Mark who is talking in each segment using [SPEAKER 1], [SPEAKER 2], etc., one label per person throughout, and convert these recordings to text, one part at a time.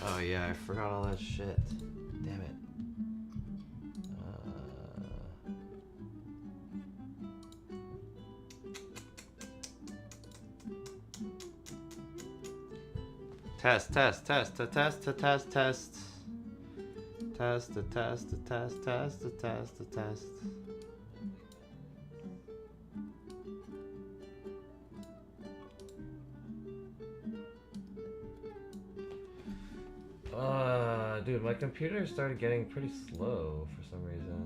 [SPEAKER 1] Oh yeah, I forgot all that shit. Damn it. Test, test, test, to test, to test, test. Test, to test, to test, test, to test, to test. Dude, my computer started getting pretty slow for some reason.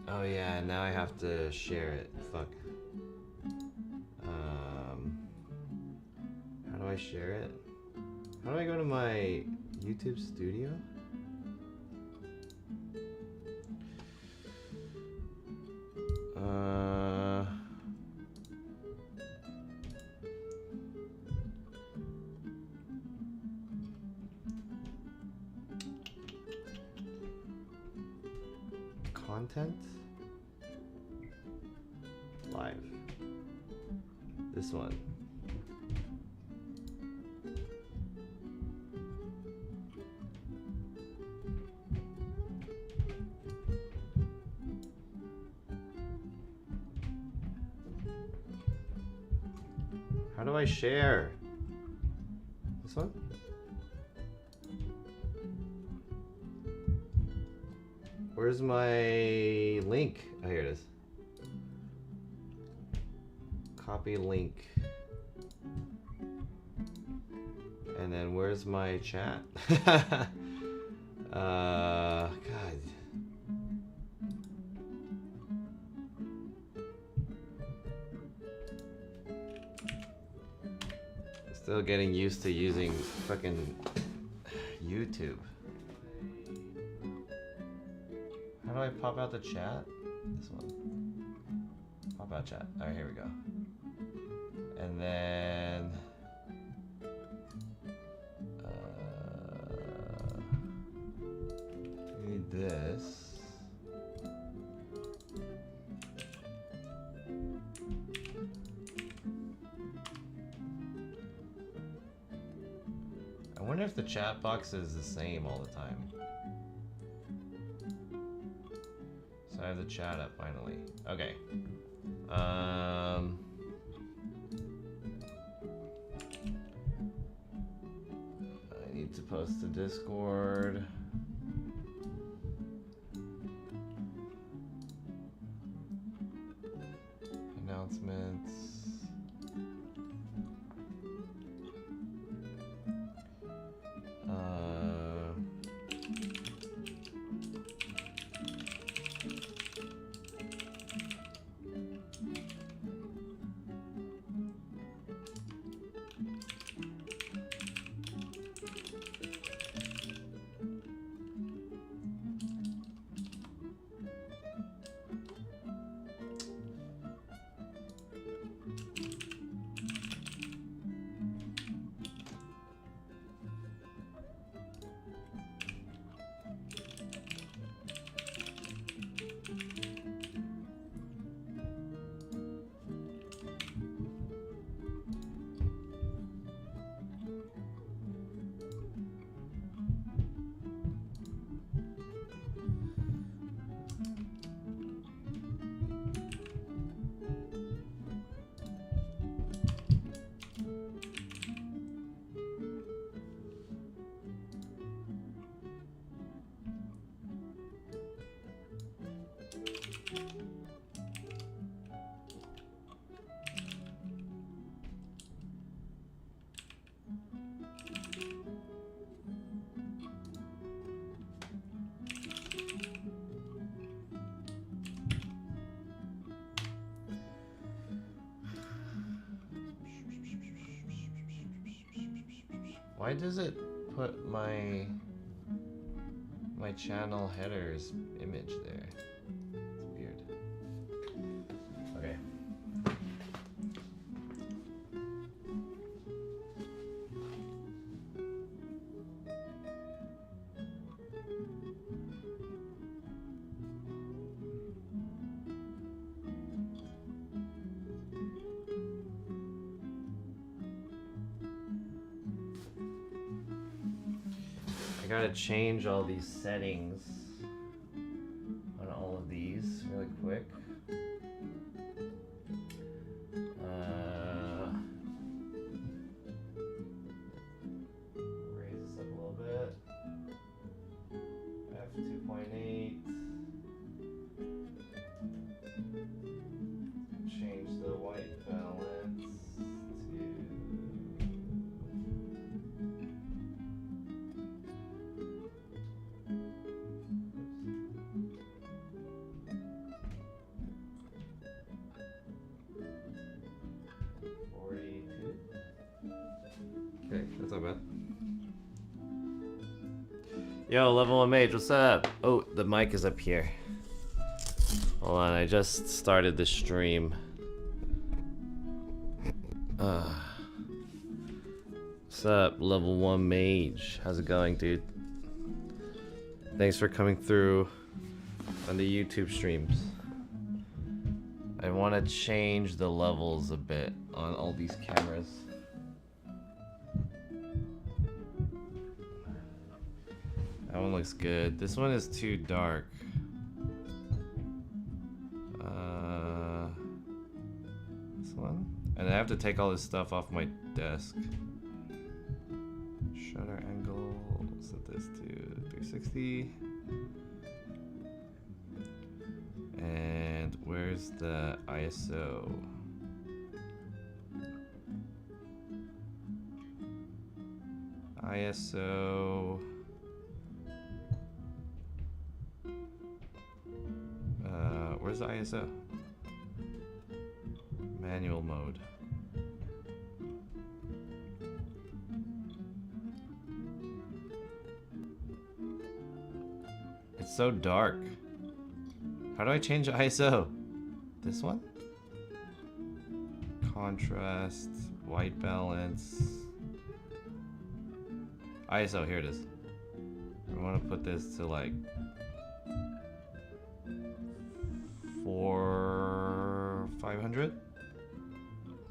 [SPEAKER 1] Oh yeah, now I have to share it. Fuck. How do I share it? How do I go to my YouTube studio? Content? Live. This one. How do I share? This one? Where's my link? Oh, here it is. Copy link. And then where's my chat? God. Still getting used to using fucking YouTube. How do I pop out the chat? This one. Pop out chat. Alright, here we go. And then we need this. I wonder if the chat box is the same all the time. So I have the chat up finally. Okay. I need to post to Discord. Announcements. Why does it put my channel headers image there? It's weird. Okay. gotta change all these settings on all of these really quick. Raise this up a little bit. F2.8. Change the white balance to 42. Okay, that's not bad. Yo, level 1 mage, what's up? Oh, the mic is up here. Hold on, I just started the stream. What's up, level 1 mage? How's it going, dude? Thanks for coming through on the YouTube streams. I want to change the levels a bit on all these cameras. That one looks good. This one is too dark. This one? And I have to take all this stuff off my desk. Shutter angle, set this to 360. And where's the ISO? ISO. Where's the ISO? Manual mode. It's so dark. How do I change ISO? This one? Contrast, white balance. ISO, here it is. I want to put this to like 500.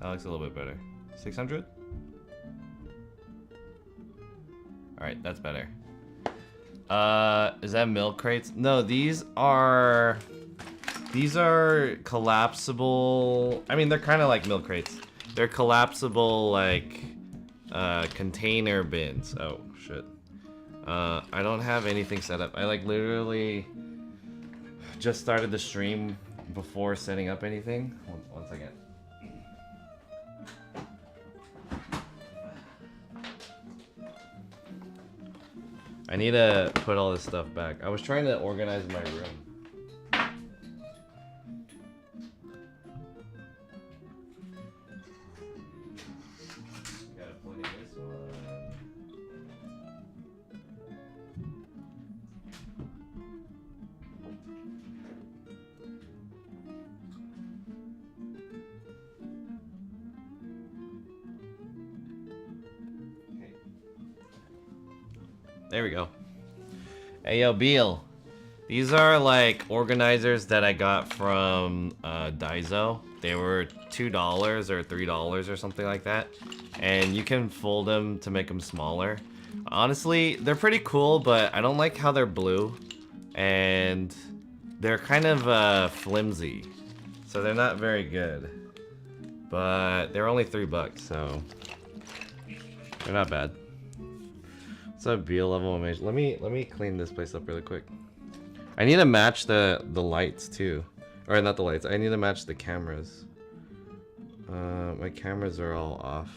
[SPEAKER 1] That looks a little bit better. 600. All right, that's better. Is that milk crates? No, these are collapsible. I mean, they're kind of like milk crates. They're collapsible, like container bins. Oh shit. I don't have anything set up. I like literally just started the stream before setting up anything. One second. I need to put all this stuff back. I was trying to organize my room. Gotta put in this one. There we go. Hey, yo, Beal. These are like organizers that I got from Daiso. They were $2 or $3 or something like that. And you can fold them to make them smaller. Honestly, they're pretty cool, but I don't like how they're blue. And they're kind of flimsy. So they're not very good. But they're only $3, so they're not bad. What's up, Beal level image? Let me clean this place up really quick. I need to match the lights too, or not the lights. I need to match the cameras. My cameras are all off.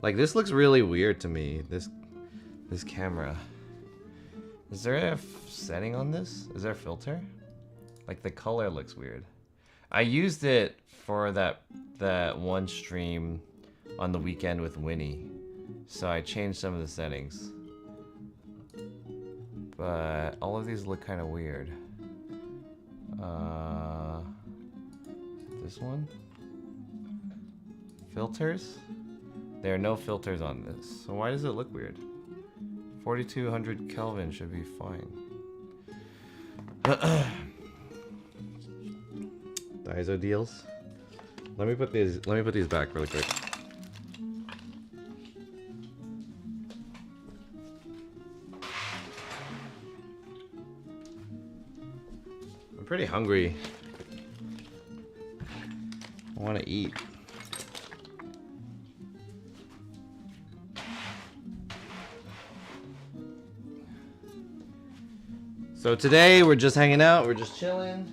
[SPEAKER 1] Like this looks really weird to me. This camera. Is there a setting on this? Is there a filter? Like the color looks weird. I used it for that one stream on the weekend with Winnie. So I changed some of the settings. But all of these look kind of weird. This one? Filters? There are no filters on this. So why does it look weird? 4200 Kelvin should be fine. Daiso deals. Let me put these back really quick. pretty hungry. I want to eat. So today we're just hanging out, we're just chilling.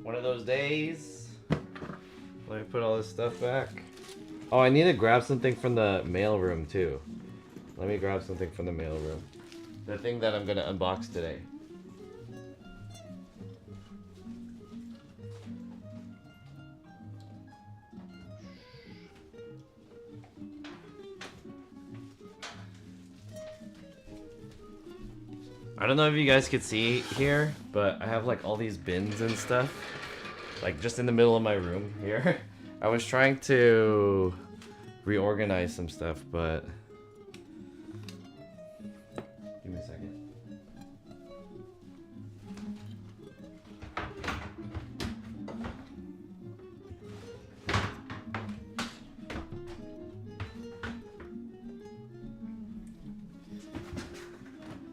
[SPEAKER 1] One of those days. Let me put all this stuff back. Oh, I need to grab something from the mail room too. Let me grab something from the mail room. The thing that I'm gonna unbox today. I don't know if you guys could see here, but I have like all these bins and stuff, like just in the middle of my room here. I was trying to reorganize some stuff, but give me a second.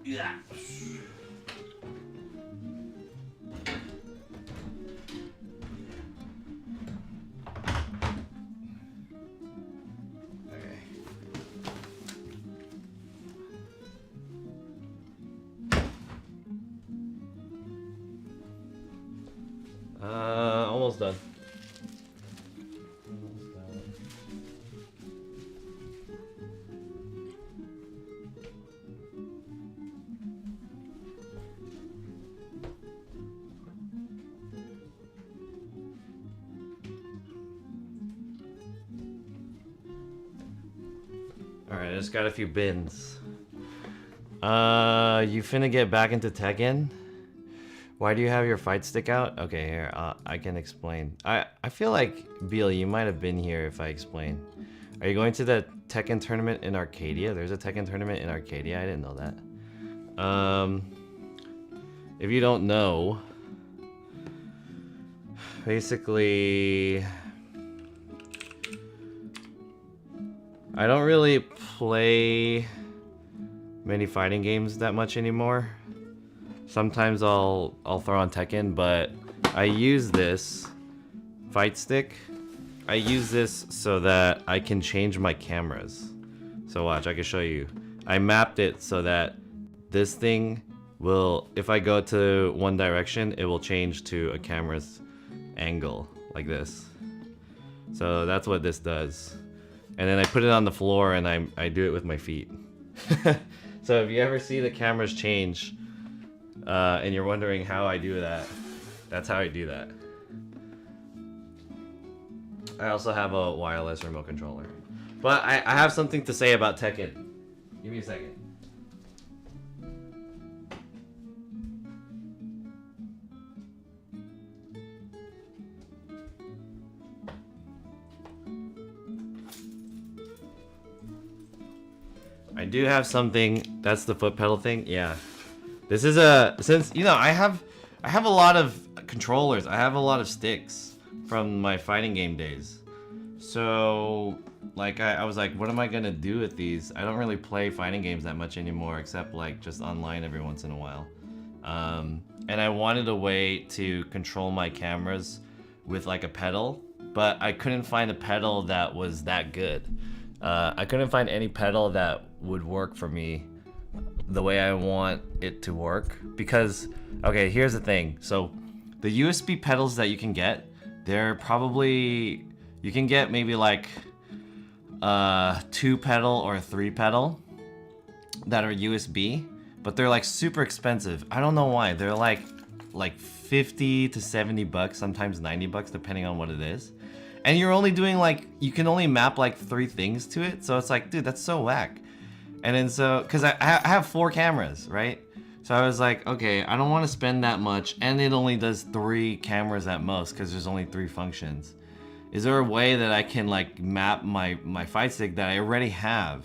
[SPEAKER 1] Yeah. Almost done. Alright, I just got a few bins. You finna get back into Tekken? Why do you have your fight stick out? Okay, here, I can explain. I feel like, Beal, you might have been here if I explain. Are you going to the Tekken tournament in Arcadia? There's a Tekken tournament in Arcadia? I didn't know that. If you don't know, basically, I don't really play many fighting games that much anymore. Sometimes I'll throw on Tekken, but I use this fight stick. I use this so that I can change my cameras. So watch, I can show you. I mapped it so that this thing will, if I go to one direction, it will change to a camera's angle, like this. So that's what this does. And then I put it on the floor and I do it with my feet. So if you ever see the cameras change, and you're wondering how I do that, that's how I do that. I also have a wireless remote controller. But I have something to say about Tekken. Give me a second. I do have something. That's the foot pedal thing. Yeah. This is since you know I have a lot of controllers. I have a lot of sticks from my fighting game days. So like I was like, what am I gonna do with these? I don't really play fighting games that much anymore, except like just online every once in a while. And I wanted a way to control my cameras with like a pedal, but I couldn't find a pedal that was that good. I couldn't find any pedal that would work for me the way I want it to work, because okay, here's the thing. So the USB pedals that you can get, they're probably, you can get maybe like 2 pedal or 3 pedal that are USB, but they're like super expensive. I don't know why. They're like 50 to 70 bucks, sometimes 90 bucks depending on what it is. And you're only doing like, you can only map like 3 things to it. So it's like, dude, that's so whack. And then so, cause I have 4 cameras, right? So I was like, okay, I don't want to spend that much, and it only does 3 cameras at most, cause there's only 3 functions. Is there a way that I can like map my fight stick that I already have?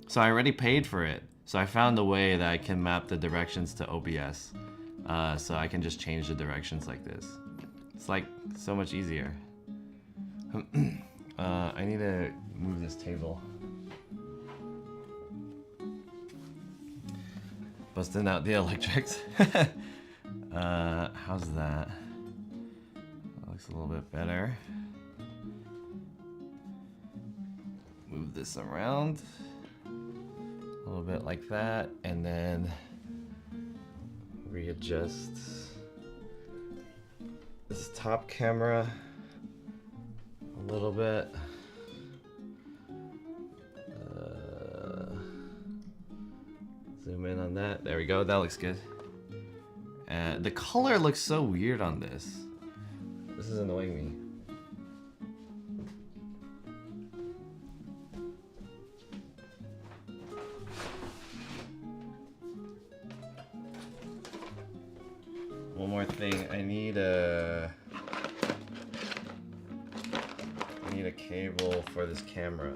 [SPEAKER 1] So I already paid for it. So I found a way that I can map the directions to OBS. So I can just change the directions like this. It's like so much easier. I need to move this table. Busting out the electrics. How's that? That looks a little bit better. Move this around a little bit like that, and then readjust this top camera a little bit. Zoom in on that. There we go. That looks good. The color looks so weird on this. This is annoying me. One more thing. I need a cable for this camera.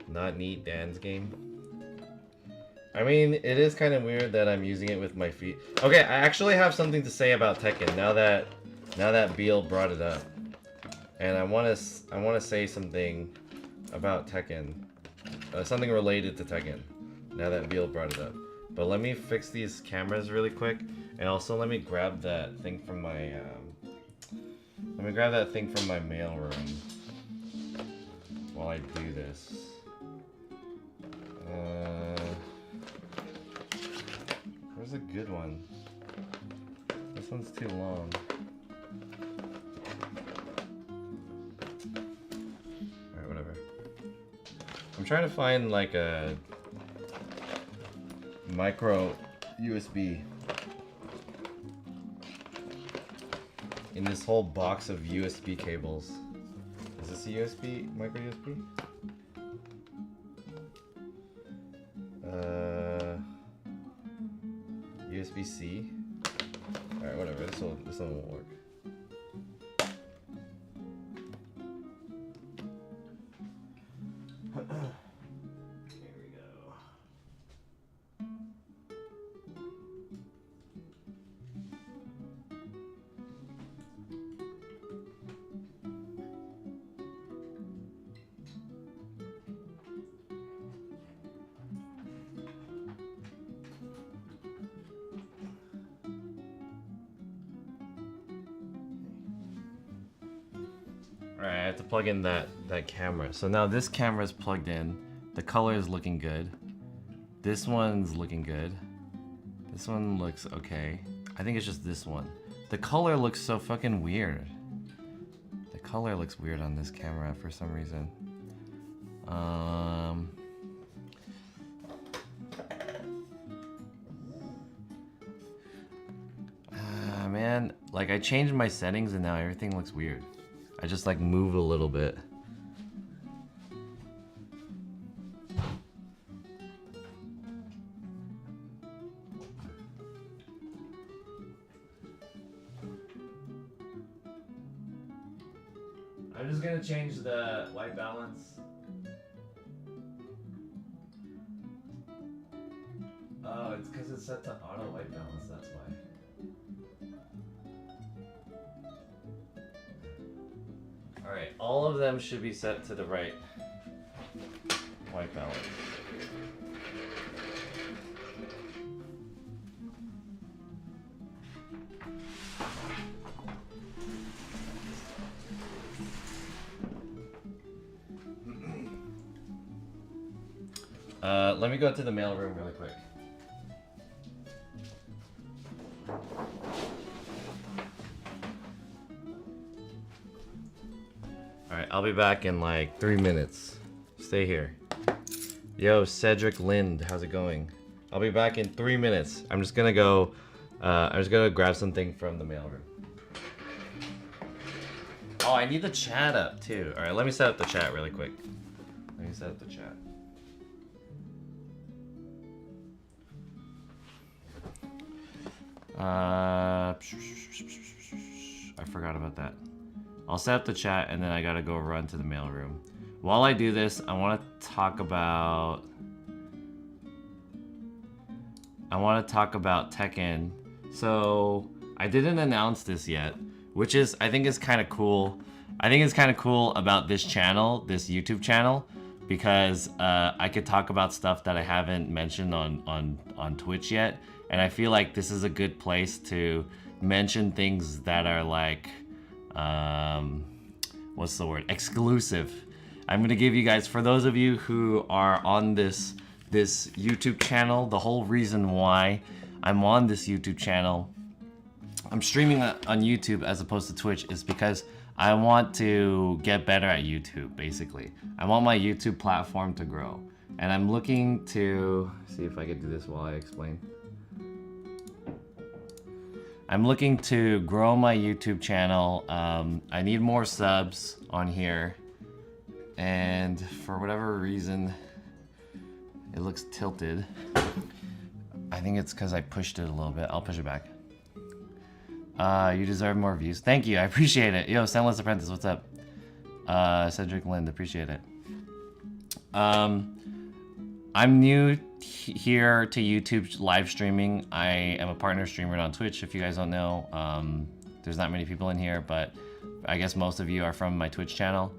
[SPEAKER 1] Not neat Dan's game. I mean, it is kind of weird that I'm using it with my feet. Okay, I actually have something to say about Tekken now that Beal brought it up, and I want to say something about Tekken, something related to Tekken. Now that Beal brought it up, but let me fix these cameras really quick, and also let me grab that thing from my mailroom while I do this. Where's a good one? This one's too long. Alright, whatever. I'm trying to find like a micro USB in this whole box of USB cables. Is this a USB? Micro USB? USB-C. Alright, whatever. This one won't work. Here we go. Alright, I have to plug in that camera. So now this camera is plugged in. The color is looking good. This one's looking good. This one looks okay. I think it's just this one. The color looks so fucking weird. The color looks weird on this camera for some reason. Man, like I changed my settings and now everything looks weird. I just like move a little bit. I'm just gonna change the white balance. Oh, it's because it's set to auto white balance, that's why. Alright, all of them should be set to the right white balance. Let me go to the mailroom really quick. Alright, I'll be back in like 3 minutes. Stay here. Yo, Cedric Lind, how's it going? I'll be back in 3 minutes. I'm just gonna go grab something from the mailroom. Oh, I need the chat up too. Alright, let me set up the chat really quick. Let me set up the chat. I forgot about that. I'll set up the chat and then I gotta go run to the mailroom. While I do this, I want to talk about Tekken. So I didn't announce this yet, which is I think is kind of cool. I think it's kind of cool about this channel, this YouTube channel. because I could talk about stuff that I haven't mentioned on Twitch yet, and I feel like this is a good place to mention things that are like, what's the word? Exclusive. I'm gonna give you guys, for those of you who are on this YouTube channel, the whole reason why I'm on this YouTube channel, I'm streaming on YouTube as opposed to Twitch, is because I want to get better at YouTube, basically. I want my YouTube platform to grow. And I'm looking to see if I can do this while I explain. I'm looking to grow my YouTube channel. I need more subs on here. And for whatever reason, it looks tilted. I think it's because I pushed it a little bit. I'll push it back. You deserve more views. Thank you, I appreciate it. Yo, Sandless Apprentice, what's up? Cedric Lind, appreciate it. I'm new here to YouTube live streaming. I am a partner streamer on Twitch, if you guys don't know. There's not many people in here, but I guess most of you are from my Twitch channel.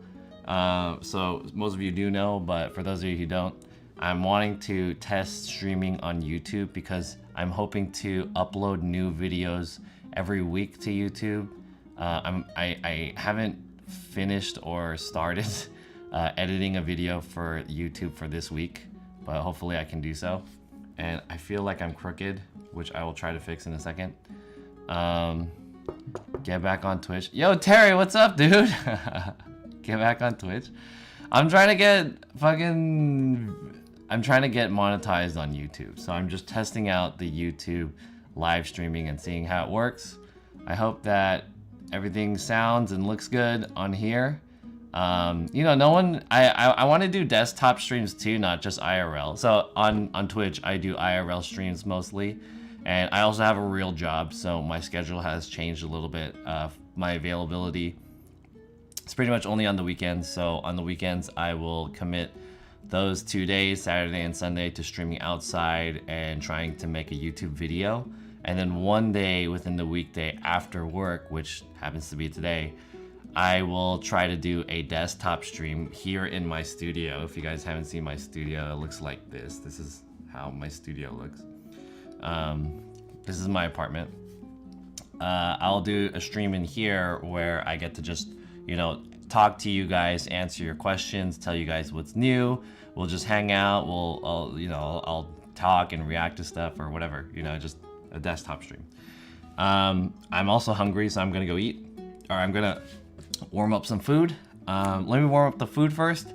[SPEAKER 1] So most of you do know, but for those of you who don't, I'm wanting to test streaming on YouTube because I'm hoping to upload new videos every week to YouTube. I haven't finished or started editing a video for YouTube for this week, but hopefully I can do so. And I feel like I'm crooked, which I will try to fix in a second. Get back on Twitch. Yo, Terry, what's up, dude? Get back on Twitch. I'm trying to get monetized on YouTube. So I'm just testing out the YouTube live streaming and seeing how it works. I hope that everything sounds and looks good on here. You know, no one, I want to do desktop streams too, not just IRL. So on Twitch, I do IRL streams mostly. And I also have a real job, so my schedule has changed a little bit. My availability, it's pretty much only on the weekends. So on the weekends, I will commit those 2 days, Saturday and Sunday, to streaming outside and trying to make a YouTube video. And then one day within the weekday after work, which happens to be today, I will try to do a desktop stream here in my studio. If you guys haven't seen my studio, it looks like this. This is how my studio looks. This is my apartment. I'll do a stream in here where I get to just, you know, talk to you guys, answer your questions, tell you guys what's new. We'll just hang out. I'll talk and react to stuff or whatever, you know, just a desktop stream. I'm also hungry, so I'm gonna go eat, or I'm gonna warm up some food. Let me warm up the food first.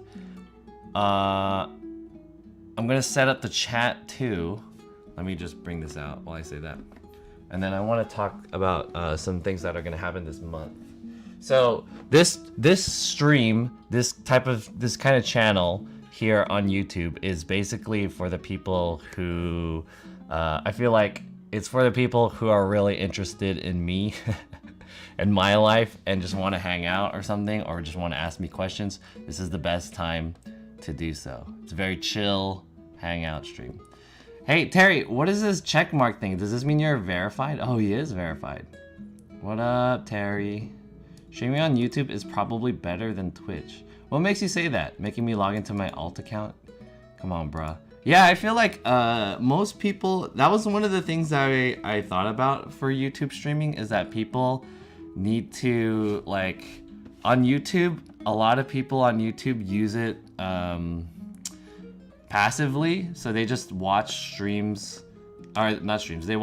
[SPEAKER 1] I'm gonna set up the chat too. Let me just bring this out while I say that. And then I want to talk about some things that are gonna happen this month. So this stream, this kind of channel here on YouTube is basically for the people who, I feel like it's for the people who are really interested in me and my life and just want to hang out or something, or just want to ask me questions. This is the best time to do so. It's a very chill hangout stream. Hey, Terry, what is this check mark thing? Does this mean you're verified? Oh, he is verified. What up, Terry? Streaming on YouTube is probably better than Twitch. What makes you say that? Making me log into my alt account? Come on, bruh. Yeah, I feel like most people, that was one of the things that I thought about for YouTube streaming, is that people need to, like, on YouTube, a lot of people on YouTube use it passively. So they just watch streams, or not streams, they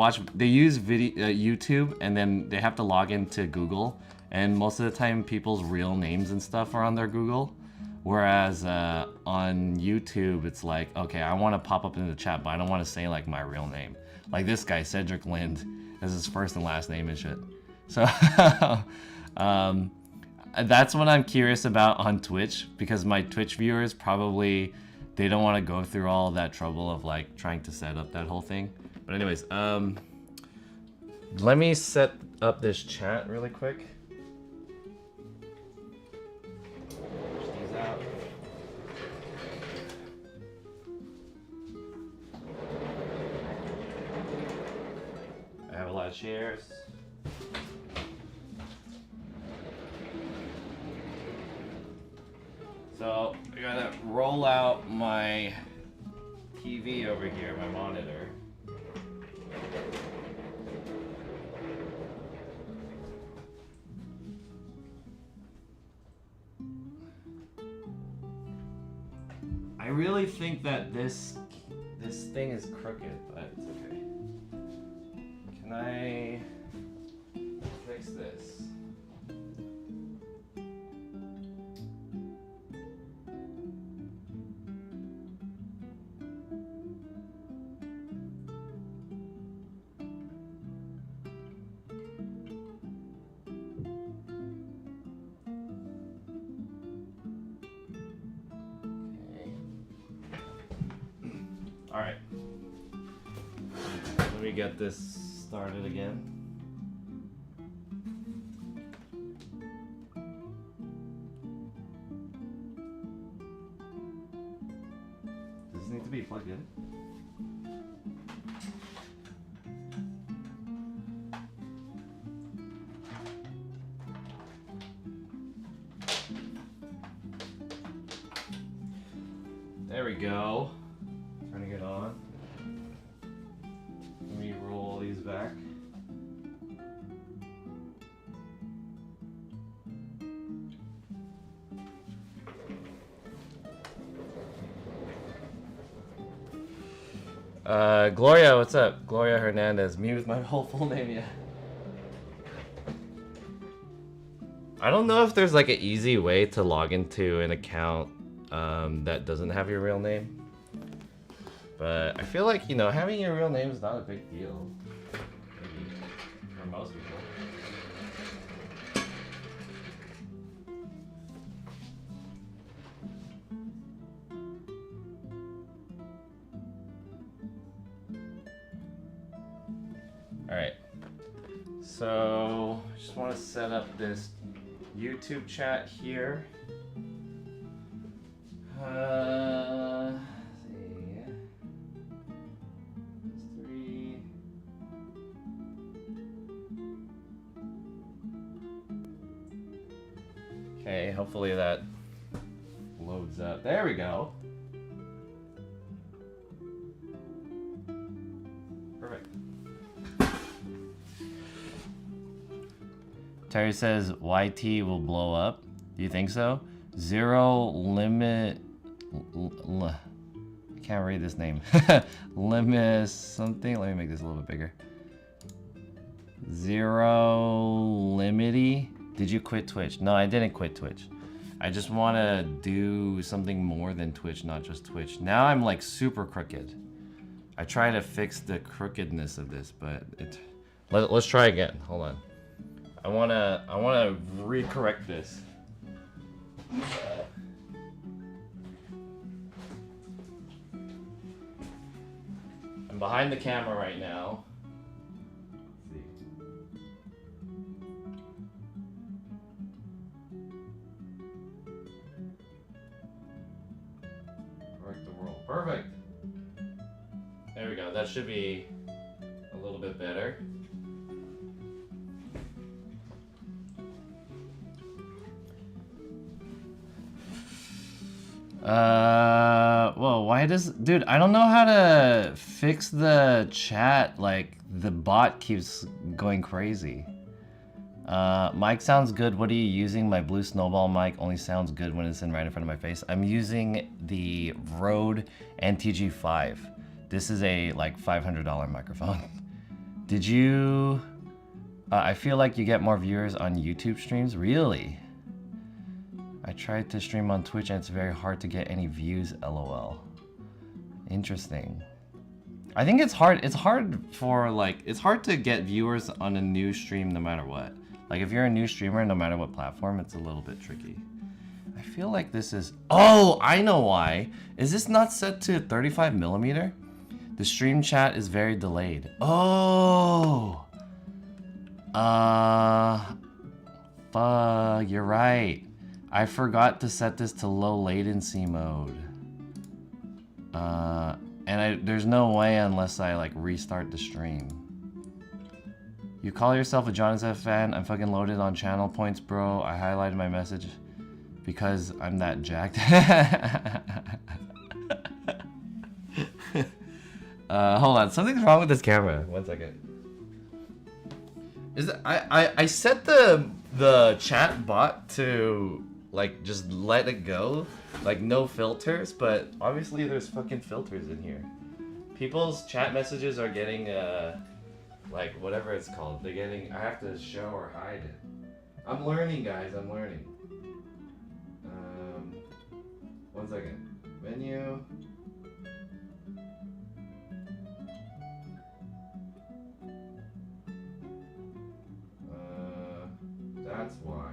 [SPEAKER 1] use YouTube, and then they have to log into Google. And most of the time, people's real names and stuff are on their Google. Whereas on YouTube, it's like, okay, I want to pop up in the chat, but I don't want to say like my real name. Like this guy, Cedric Lind, is his first and last name and shit. So that's what I'm curious about on Twitch, because my Twitch viewers probably, they don't want to go through all of that trouble of like trying to set up that whole thing. But anyways, let me set up this chat really quick. Out. I have a lot of shares. So I gotta roll out my TV over here, my monitor. I really think that this thing is crooked, but it's okay. Can I fix this? Alright. Let me get this started again. Does this need to be plugged in? There we go. Turning it on. Let me roll these back. Gloria, what's up? Gloria Hernandez. Me with my whole full name, yeah. I don't know if there's like an easy way to log into an account that doesn't have your real name. But I feel like, you know, having your real name is not a big deal. Maybe. For most people. Alright. So, I just want to set up this YouTube chat here. Let's see. 3. Okay, hopefully that loads up. There we go. Perfect. Terry says YT will blow up. Do you think so? Zero limit. I can't read this name. Limit something. Let me make this a little bit bigger. Zero limity. Did you quit Twitch? No, I didn't quit Twitch. I just want to do something more than Twitch, not just Twitch. Now I'm like super crooked. I try to fix the crookedness of this, but let's try again. Hold on. I wanna recorrect this. I'm behind the camera right now. Let's see. Correct the world. Perfect. There we go. That should be a little bit better. Whoa, why does, dude, I don't know how to fix the chat, like, the bot keeps going crazy. Mic sounds good, what are you using? My blue snowball mic only sounds good when it's right in front of my face. I'm using the Rode NTG5. This is a, like, $500 microphone. Did you, I feel like you get more viewers on YouTube streams, really? I tried to stream on Twitch and it's very hard to get any views, lol. Interesting. I think it's hard for like, it's hard to get viewers on a new stream no matter what. Like if you're a new streamer, no matter what platform, it's a little bit tricky. I feel like this is, oh, I know why. Is this not set to 35mm? The stream chat is very delayed. Oh. Fuck, you're right. I forgot to set this to low latency mode. There's no way unless I like restart the stream. You call yourself a Jonathan fan? I'm fucking loaded on channel points, bro. I highlighted my message. Because I'm that jacked. Hold on, something's wrong with this camera. 1 second. Is it, I set the chat bot to like just let it go, like no filters, but obviously there's fucking filters in here. People's chat messages are getting like whatever it's called. They're getting. I have to show or hide it. I'm learning, guys. I'm learning. 1 second. Menu. That's why.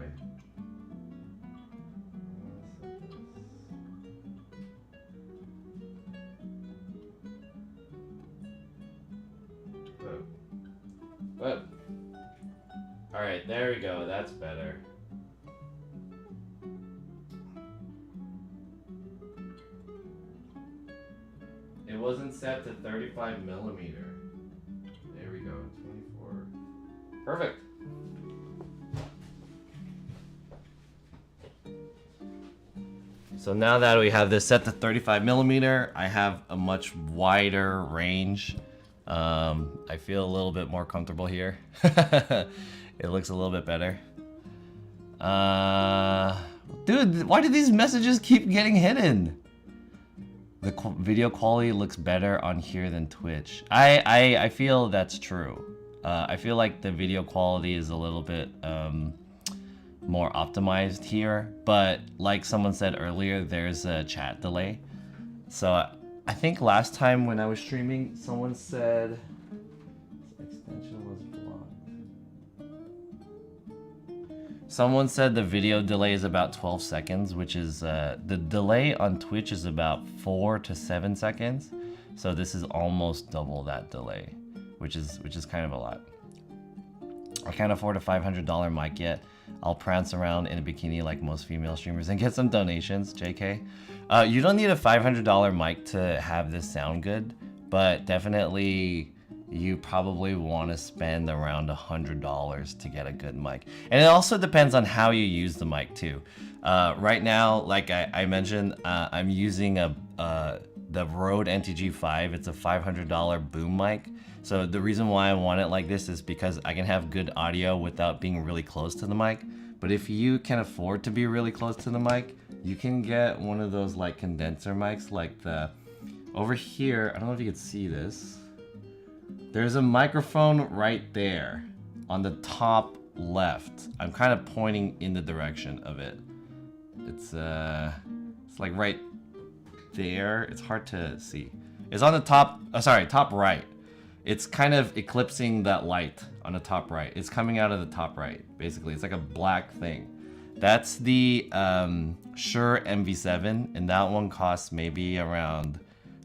[SPEAKER 1] But all right, there we go. That's better. It wasn't set to 35 millimeter. There we go. 24. Perfect. So now that we have this set to 35 millimeter, I have a much wider range. I feel a little bit more comfortable here. It looks a little bit better. Dude, why do these messages keep getting hidden? The video quality looks better on here than Twitch. I feel that's true. I feel like the video quality is a little bit more optimized here, but like someone said earlier, there's a chat delay. So I think last time when I was streaming, someone said this extension was blocked. Someone said the video delay is about 12 seconds, which is the delay on Twitch is about 4 to 7 seconds. So this is almost double that delay, which is kind of a lot. I can't afford a $500 mic yet. I'll prance around in a bikini like most female streamers and get some donations, JK. You don't need a $500 mic to have this sound good, but definitely you probably want to spend around $100 to get a good mic. And it also depends on how you use the mic too. Right now, like I mentioned, I'm using the Rode NTG5. It's a $500 boom mic. So the reason why I want it like this is because I can have good audio without being really close to the mic. But if you can afford to be really close to the mic, you can get one of those like condenser mics, like the over here. I don't know if you can see this. There's a microphone right there on the top left. I'm kind of pointing in the direction of it. It's like right there. It's hard to see. It's on the top. Top right. It's kind of eclipsing that light on the top right. It's coming out of the top right, basically. It's like a black thing. That's the Shure MV7, and that one costs maybe around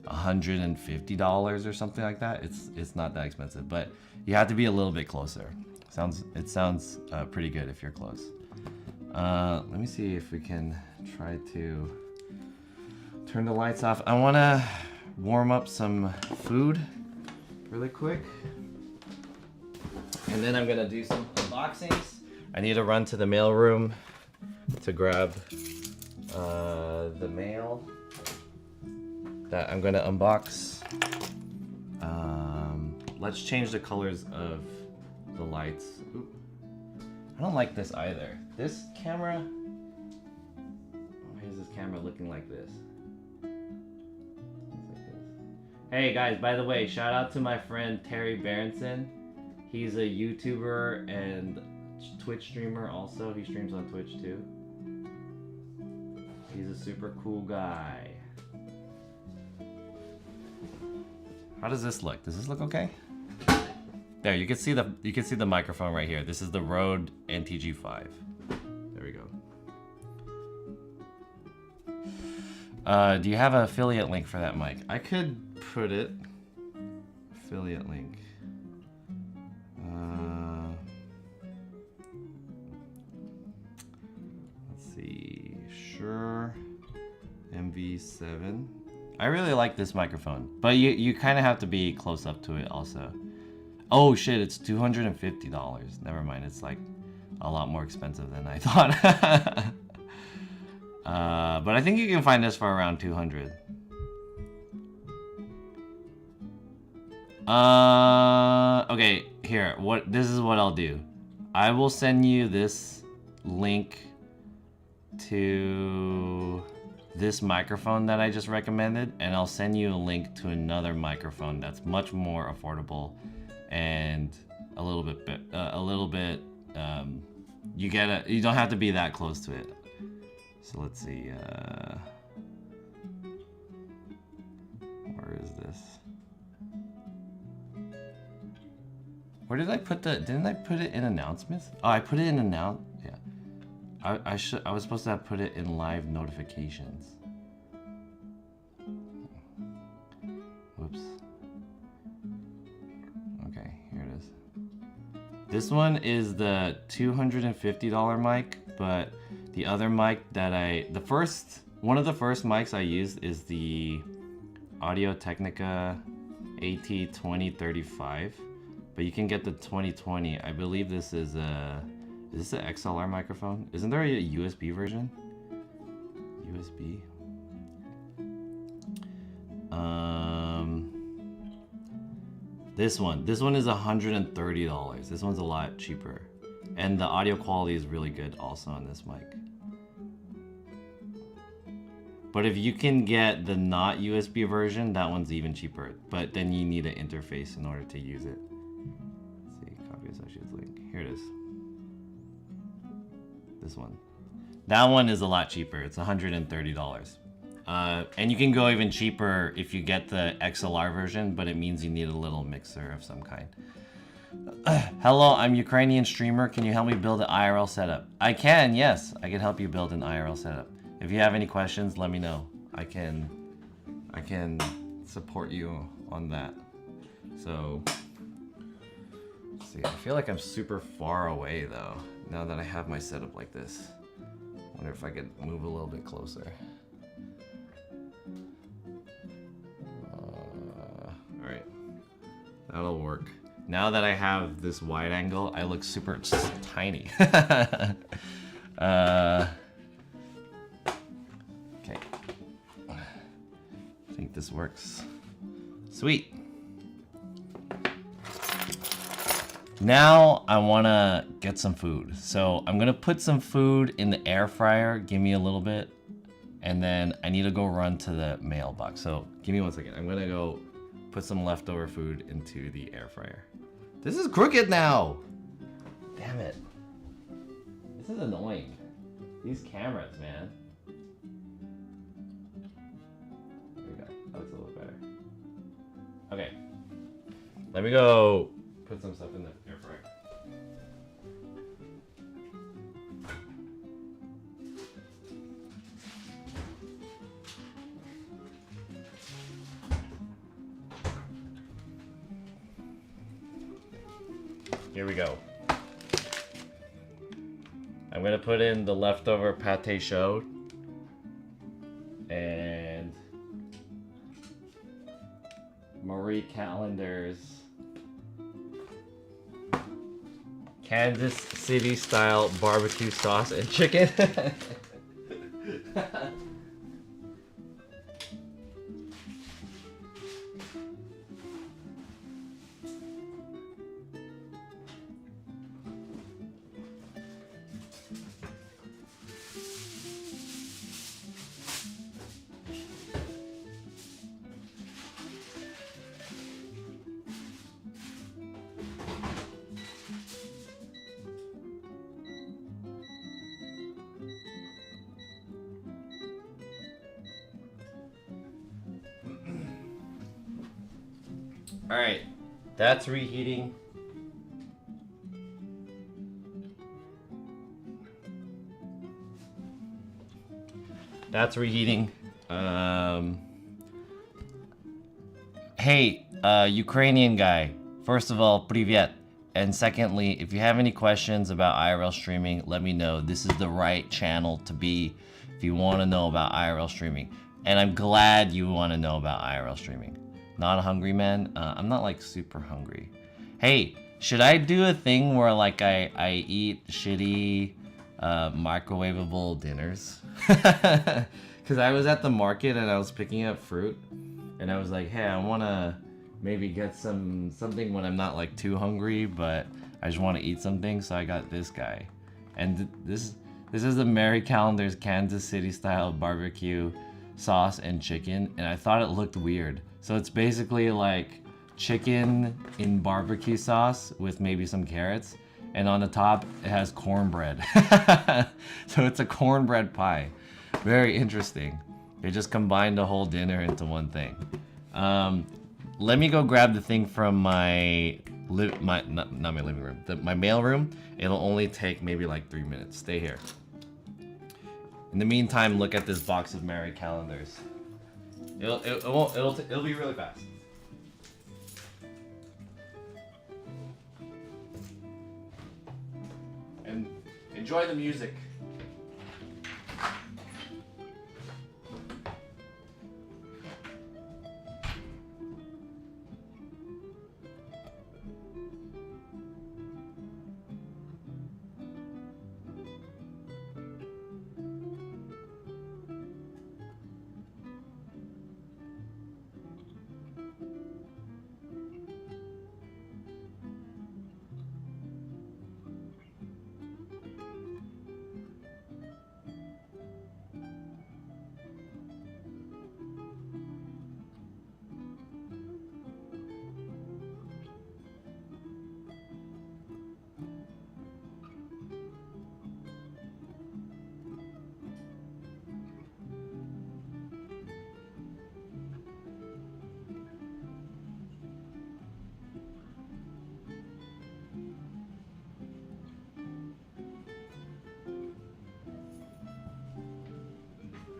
[SPEAKER 1] $150 or something like that. It's not that expensive, but you have to be a little bit closer. It sounds pretty good if you're close. Let me see if we can try to turn the lights off. I want to warm up some food really quick, and then I'm gonna do some unboxings. I need to run to the mail room to grab the mail that I'm gonna unbox. Let's change the colors of the lights. Oop. I don't like this either. This camera, why is this camera looking like this? Hey guys, by the way, shout out to my friend Terry Berenson. He's a YouTuber and Twitch streamer also. He streams on Twitch too. He's a super cool guy. How does this look? Does this look okay? There, you can see the microphone right here. This is the Rode NTG5. There we go. Do you have an affiliate link for that mic? I could put it. Affiliate link. Let's see. Shure MV7. I really like this microphone, but you kind of have to be close up to it also. Oh shit, it's $250. Never mind, it's like a lot more expensive than I thought. But I think you can find this for around 200. Okay, here. This is what I'll do. I will send you this link to this microphone that I just recommended, and I'll send you a link to another microphone that's much more affordable and a little bit you don't have to be that close to it. So let's see, where is this? Where did I put didn't I put it in announcements? Oh, I put it in yeah. I was supposed to have put it in live notifications. Whoops. Okay, here it is. This one is the $250 mic, but the other mic that one of the first mics I used is the Audio-Technica AT2035, but you can get the 2020. I believe this is this an XLR microphone? Isn't there a USB version? USB? This one is $130. This one's a lot cheaper. And the audio quality is really good also on this mic. But if you can get the not USB version, that one's even cheaper. But then you need an interface in order to use it. Let's see, copy associates link. Here it is. This one. That one is a lot cheaper. It's $130. And you can go even cheaper if you get the XLR version, but it means you need a little mixer of some kind. Hello, I'm Ukrainian streamer. Can you help me build an IRL setup? I can, yes. I can help you build an IRL setup. If you have any questions, let me know. I can support you on that. So, let's see. I feel like I'm super far away though, now that I have my setup like this. Wonder if I could move a little bit closer. Alright, that'll work. Now that I have this wide angle, I look super tiny. Okay. I think this works. Sweet. Now I want to get some food. So I'm going to put some food in the air fryer. Give me a little bit. And then I need to go run to the mailbox. So give me 1 second. I'm going to go put some leftover food into the air fryer. This is crooked now. Damn it. This is annoying. These cameras, man. There we go. That looks a little better. Okay. Let me go put some stuff in the air fryer. Here we go. I'm gonna put in the leftover pate chaud and Marie Callender's Kansas City style barbecue sauce and chicken. Alright, that's reheating. That's reheating. Hey, Ukrainian guy. First of all, привет. And secondly, if you have any questions about IRL streaming, let me know. This is the right channel to be if you want to know about IRL streaming. And I'm glad you want to know about IRL streaming. Not a hungry man. I'm not like super hungry. Hey, should I do a thing where like I eat shitty microwavable dinners. Because I was at the market and I was picking up fruit, and I was like, hey, I want to maybe get something when I'm not like too hungry, but I just want to eat something. So I got this guy, and this is the Mary Callender's Kansas City style barbecue sauce and chicken, and I thought it looked weird. So it's basically like chicken in barbecue sauce with maybe some carrots, and on the top it has cornbread. So it's a cornbread pie. Very interesting. They just combined the whole dinner into one thing. Let me go grab the thing from my not my living room, my mail room. It'll only take maybe like 3 minutes. Stay here. In the meantime, look at this box of Mary Calendars. It'll be really fast. And enjoy the music.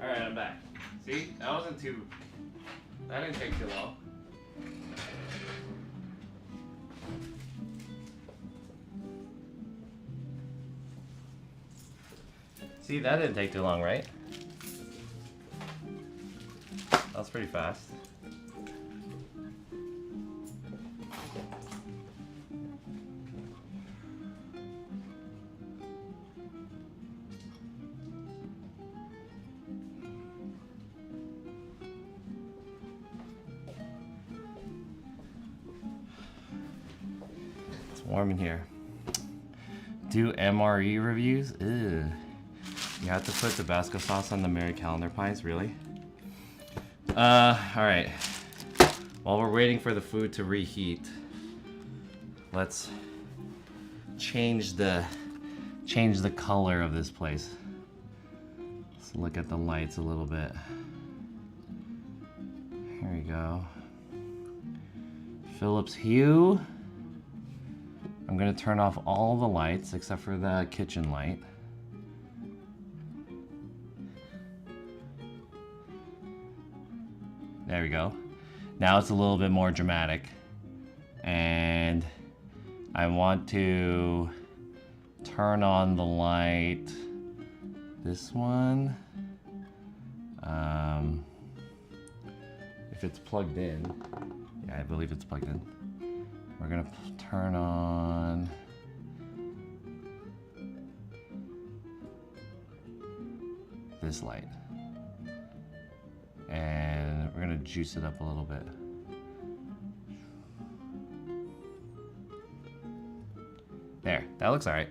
[SPEAKER 1] Alright, I'm back. See? That didn't take too long. See, that didn't take too long, right? That was pretty fast. Warm in here. Do MRE reviews? Ew. You have to put Tabasco sauce on the Mary Callender pies, really? Alright. While we're waiting for the food to reheat, let's change the color of this place. Let's look at the lights a little bit. Here we go. Philips hue. I'm gonna turn off all the lights except for the kitchen light. There we go. Now it's a little bit more dramatic. And I want to turn on the light. This one. If it's plugged in. Yeah, I believe it's plugged in. We're gonna turn on this light. And we're gonna juice it up a little bit. There, that looks all right.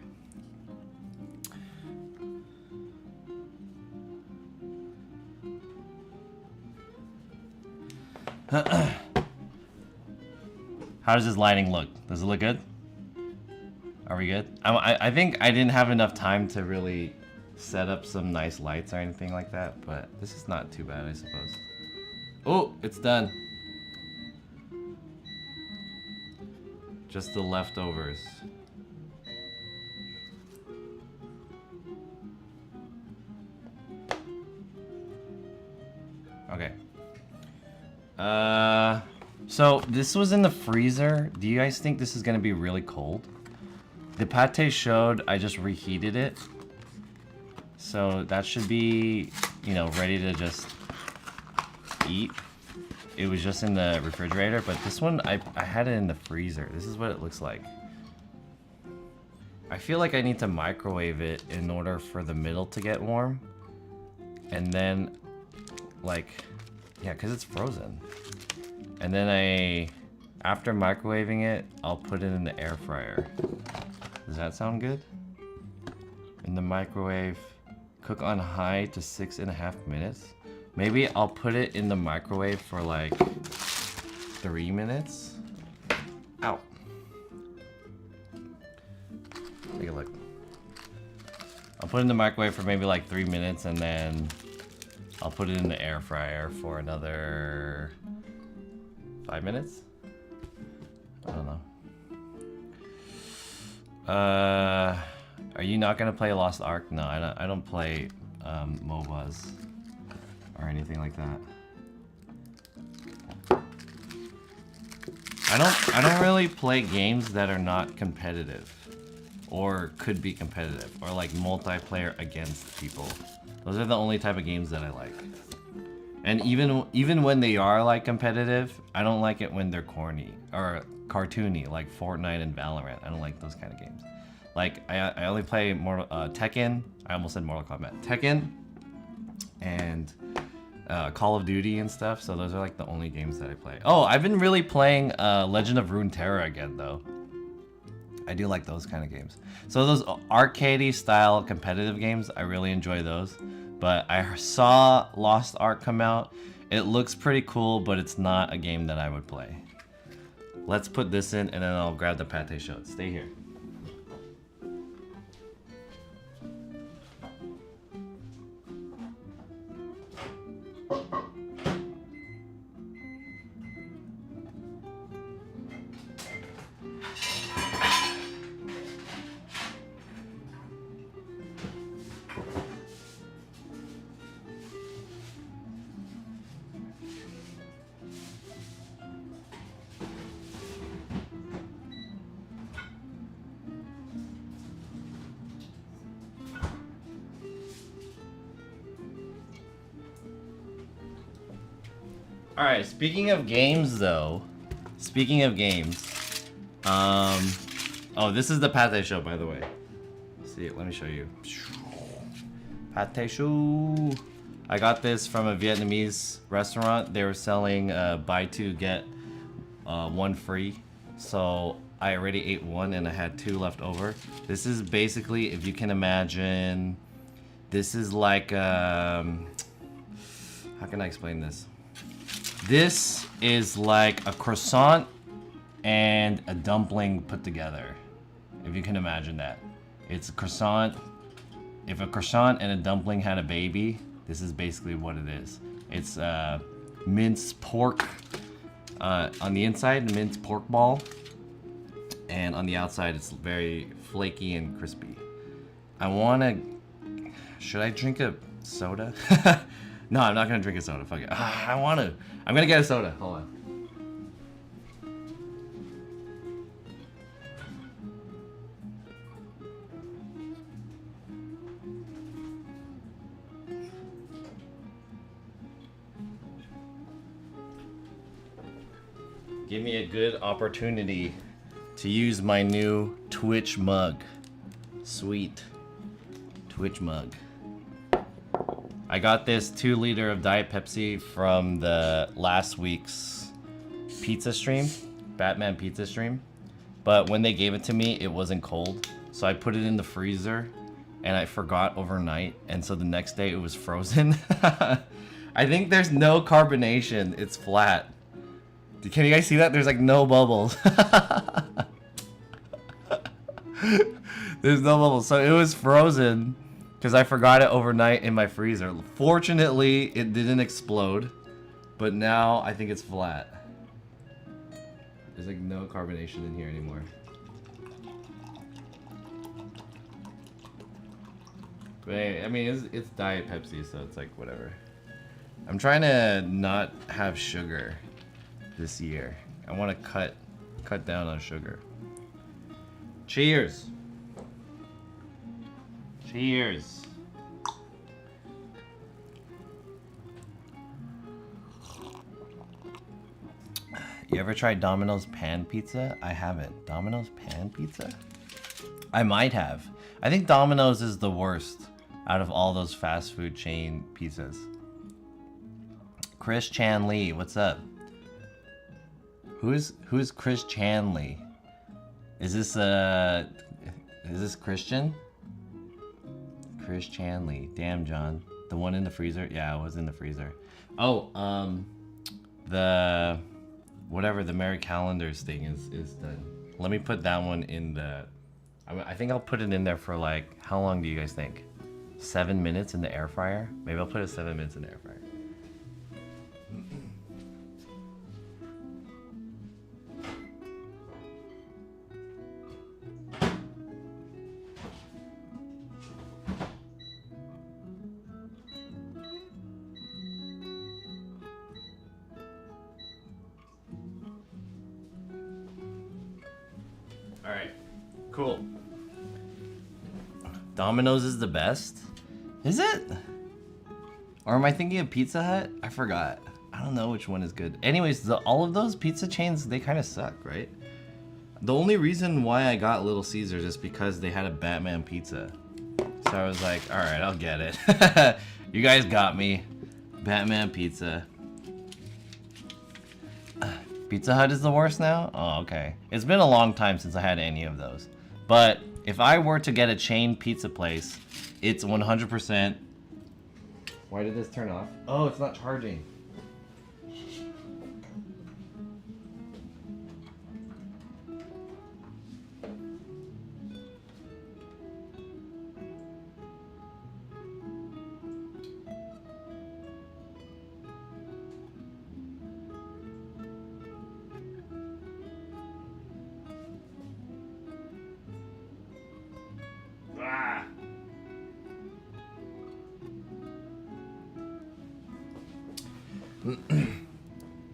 [SPEAKER 1] How does this lighting look? Does it look good? Are we good? I think I didn't have enough time to really set up some nice lights or anything like that, but this is not too bad, I suppose. Oh, it's done. Just the leftovers. Okay. So this was in the freezer. Do you guys think this is gonna be really cold? The pate showed I just reheated it. So that should be, you know, ready to just eat. It was just in the refrigerator, but this one, I had it in the freezer. This is what it looks like. I feel like I need to microwave it in order for the middle to get warm. And then, like, yeah, because it's frozen. And then after microwaving it, I'll put it in the air fryer. Does that sound good? In the microwave, cook on high to 6.5 minutes. Maybe I'll put it in the microwave for like 3 minutes. Ow. Take a look. I'll put it in the microwave for maybe like 3 minutes and then I'll put it in the air fryer for another 5 minutes? I don't know. Are you not gonna play Lost Ark? No, I don't play MOBAs or anything like that. I don't really play games that are not competitive or could be competitive or like multiplayer against people. Those are the only type of games that I like. And even when they are like competitive, I don't like it when they're corny or cartoony, like Fortnite and Valorant. I don't like those kind of games. Like I only play Tekken. I almost said Mortal Kombat. Tekken and Call of Duty and stuff. So those are like the only games that I play. Oh, I've been really playing Legend of Runeterra again though. I do like those kind of games. So those arcadey style competitive games, I really enjoy those. But I saw Lost Ark come out. It looks pretty cool, but it's not a game that I would play. Let's put this in and then I'll grab the pate shote. Stay here. Alright, speaking of games though, oh, this is the pate shote, by the way. See, let me show you. Pate shote. I got this from a Vietnamese restaurant. They were selling buy two get one free. So I already ate one and I had two left over. This is basically, if you can imagine, this is like how can I explain this? This is like a croissant and a dumpling put together. If you can imagine that. It's a croissant. If a croissant and a dumpling had a baby, this is basically what it is. It's minced pork on the inside, minced pork ball. And on the outside, it's very flaky and crispy. Should I drink a soda? No, I'm not gonna drink a soda. Fuck it. I'm gonna get a soda. Hold on. Give me a good opportunity to use my new Twitch mug. Sweet Twitch mug. I got this 2 liter of Diet Pepsi from the last week's pizza stream, Batman pizza stream. But when they gave it to me, it wasn't cold. So I put it in the freezer and I forgot overnight. And so the next day it was frozen. I think there's no carbonation. It's flat. Can you guys see that? There's like no bubbles. There's no bubbles. So it was frozen. Because I forgot it overnight in my freezer. Fortunately, it didn't explode. But now I think it's flat. There's like no carbonation in here anymore. But I mean, it's Diet Pepsi, so it's like whatever. I'm trying to not have sugar this year. I want to cut down on sugar. Cheers! Cheers. You ever tried Domino's pan pizza? I haven't. Domino's pan pizza? I might have. I think Domino's is the worst out of all those fast food chain pizzas. Chris Chan Lee, what's up? Who's Chris Chan Lee? Is this Christian? Chris Chan Lee. Damn, John. The one in the freezer? Yeah, it was in the freezer. Oh, the whatever the Merry Calendars thing is done. Let me put that one in the. I think I'll put it in there for like, how long do you guys think? 7 minutes in the air fryer? Maybe I'll put it 7 minutes in the air fryer. Alright, cool. Domino's is the best? Is it? Or am I thinking of Pizza Hut? I forgot. I don't know which one is good. Anyways, all of those pizza chains, they kind of suck, right? The only reason why I got Little Caesars is because they had a Batman pizza. So I was like, alright, I'll get it. You guys got me. Batman pizza. Pizza Hut is the worst now? Oh, okay. It's been a long time since I had any of those. But if I were to get a chain pizza place, it's 100%. Why did this turn off? Oh, it's not charging.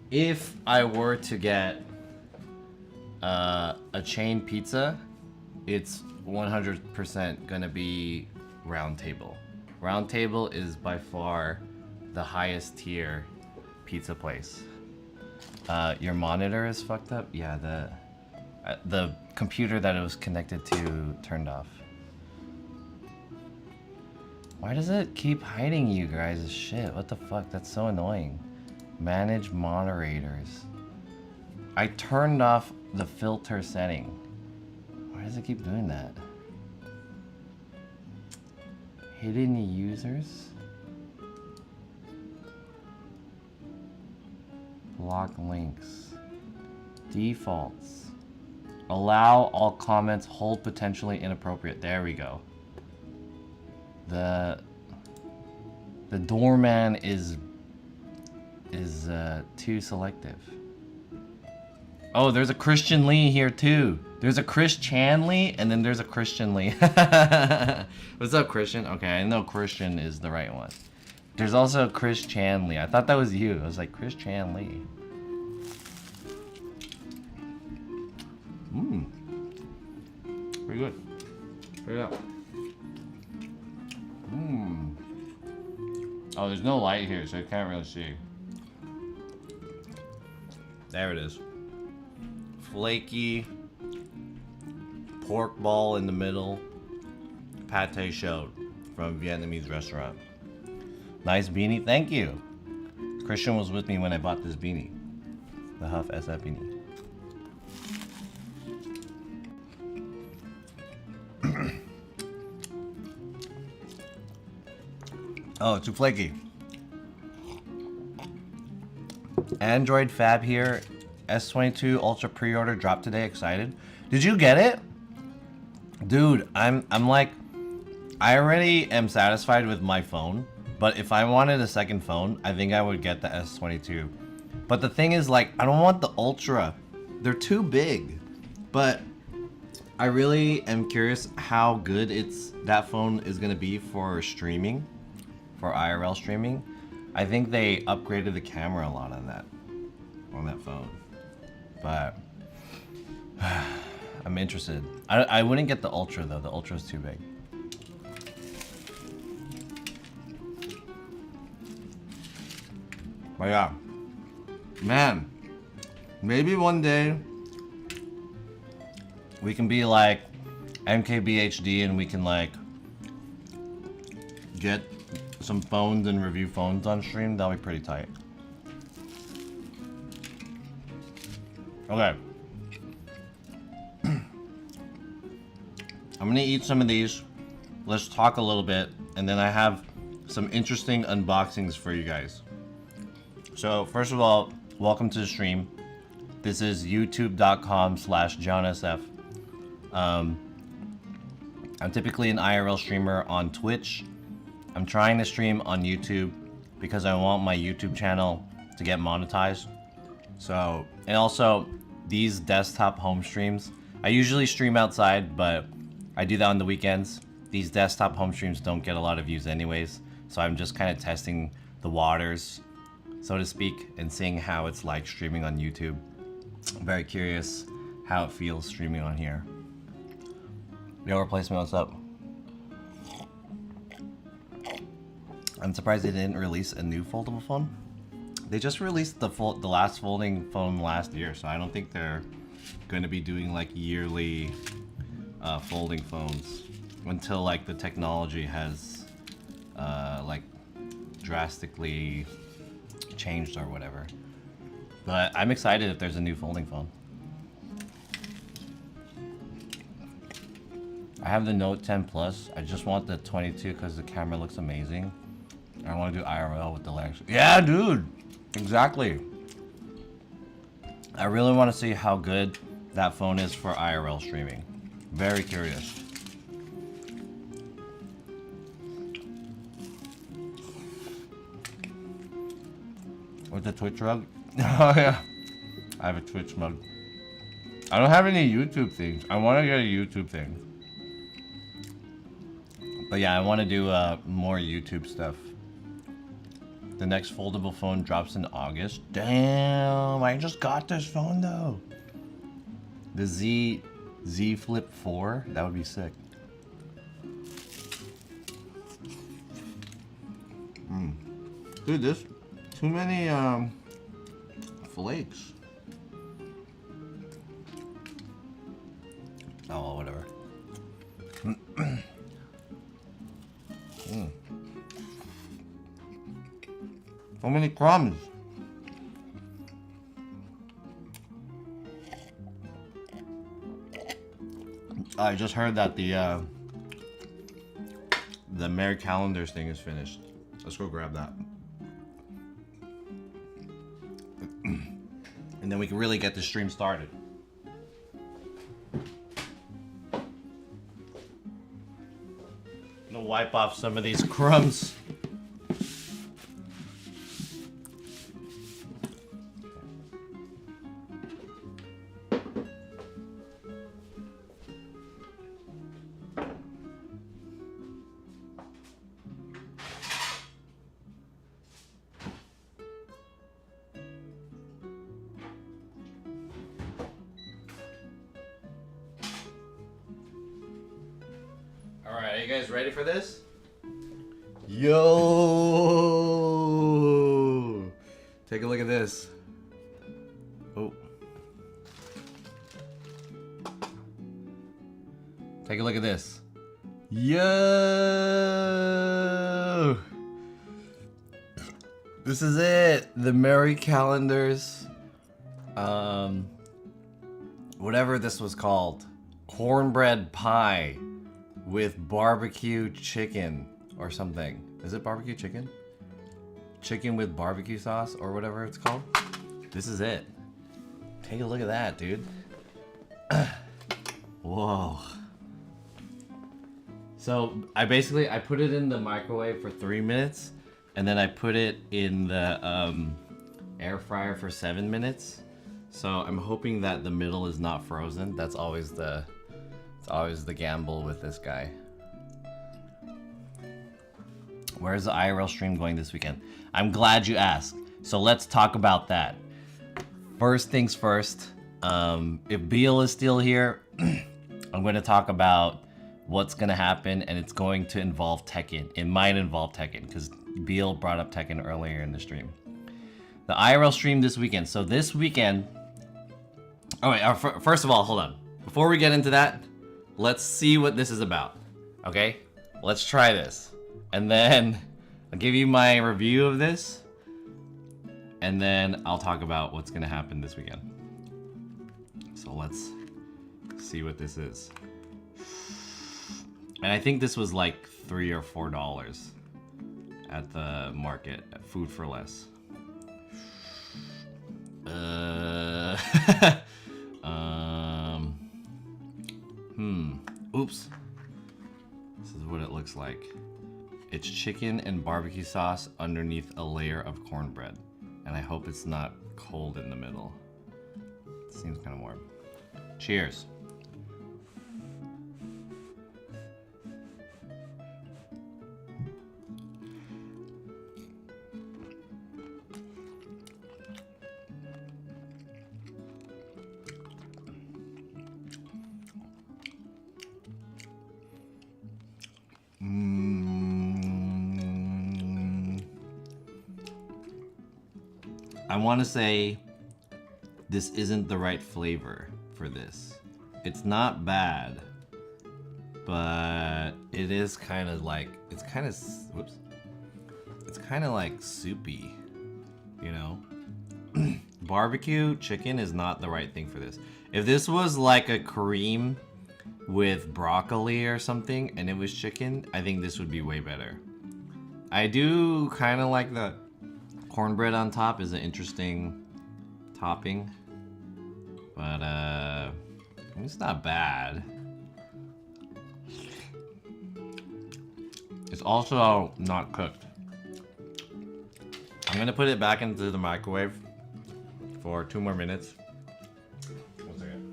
[SPEAKER 1] If I were to get a chain pizza, it's 100% gonna be Round Table. Round Table is by far the highest tier pizza place. Your monitor is fucked up? Yeah, the computer that it was connected to turned off. Why does it keep hiding you guys' shit? What the fuck? That's so annoying. Manage moderators. I turned off the filter setting. Why does it keep doing that? Hidden users? Block links. Defaults. Allow all comments, hold potentially inappropriate. There we go. The doorman is too selective. Oh, there's a Christian Lee here too. There's a Chris Chan Lee, and then there's a Christian Lee. What's up, Christian? Okay, I know Christian is the right one. There's also Chris Chan Lee. I thought that was you. I was like, Chris Chan Lee. Mmm. Pretty good. Pretty good. Mmm. Oh, there's no light here, so I can't really see. There it is. Flaky pork ball in the middle. Pate chaud from a Vietnamese restaurant. Nice beanie. Thank you. Christian was with me when I bought this beanie. The Huff SF beanie. Oh, too flaky. Android Fab here. S22 Ultra pre-order dropped today. Excited. Did you get it? Dude, I'm like, I already am satisfied with my phone, but if I wanted a second phone, I think I would get the S22. But the thing is, like, I don't want the Ultra. They're too big. But I really am curious how good that phone is gonna be for streaming, for IRL streaming. I think they upgraded the camera a lot on that phone. But I'm interested. I wouldn't get the Ultra though. The Ultra is too big. But yeah, man, maybe one day we can be like MKBHD and we can like get some phones and review phones on stream, that'll be pretty tight. Okay. I'm gonna eat some of these. Let's talk a little bit, and then I have some interesting unboxings for you guys. So first of all, welcome to the stream. This is youtube.com/JohnSF. I'm typically an IRL streamer on Twitch. I'm trying to stream on YouTube because I want my YouTube channel to get monetized. So, and also these desktop home streams, I usually stream outside, but I do that on the weekends. These desktop home streams don't get a lot of views anyways, so I'm just kind of testing the waters, so to speak, and seeing how it's like streaming on YouTube. I'm very curious how it feels streaming on here. Yo, replacement, what's up? I'm surprised they didn't release a new foldable phone. They just released the last folding phone last year, so I don't think they're going to be doing like yearly folding phones until like the technology has like drastically changed or whatever. But I'm excited if there's a new folding phone. I have the Note 10 Plus. I just want the 22 because the camera looks amazing. I want to do IRL with the legs. Yeah, dude. Exactly. I really want to see how good that phone is for IRL streaming. Very curious. With the Twitch rug? Oh yeah. I have a Twitch mug. I don't have any YouTube things. I want to get a YouTube thing. But yeah, I want to do more YouTube stuff. The next foldable phone drops in August. Damn, I just got this phone though. The Z Flip 4, that would be sick. Dude, this too many flakes. Oh, well, whatever. So many crumbs. I just heard that the Merry Calendars thing is finished. Let's go grab that. And then we can really get the stream started. I'm gonna wipe off some of these crumbs. Alright, are you guys ready for this? Yo! Take a look at this. Oh. Take a look at this. Yo! This is it. The Merry Calendars. Whatever this was called. Cornbread pie with barbecue chicken or something. Is it barbecue chicken? Chicken with barbecue sauce or whatever it's called. This is it. Take a look at that, dude. Whoa. So I put it in the microwave for 3 minutes and then I put it in the air fryer for 7 minutes. So I'm hoping that the middle is not frozen. That's always the gamble with this guy. Where's the IRL stream going this weekend? I'm glad you asked. So let's talk about that. First things first, if Beal is still here, I'm going to talk about what's going to happen, and it's going to involve Tekken. It might involve Tekken, because Beal brought up Tekken earlier in the stream. The IRL stream this weekend. So this weekend... Alright, first of all, hold on. Before we get into that, let's see what this is about. Okay? Let's try this. And then I'll give you my review of this. And then I'll talk about what's gonna happen this weekend. So let's see what this is. And I think this was like $3 or $4 at the market at Food for Less. Oops. This is what it looks like. It's chicken and barbecue sauce underneath a layer of cornbread. And I hope it's not cold in the middle. It seems kind of warm. Cheers. I want to say this isn't the right flavor for this. It's not bad, but it is kind of like, it's kind of like soupy, you know? Barbecue chicken is not the right thing for this. If this was like a cream with broccoli or something and it was chicken, I think this would be way better. I do kind of like the cornbread on top is an interesting topping, but it's not bad. It's also not cooked. I'm gonna put it back into the microwave for 2 more minutes. One second.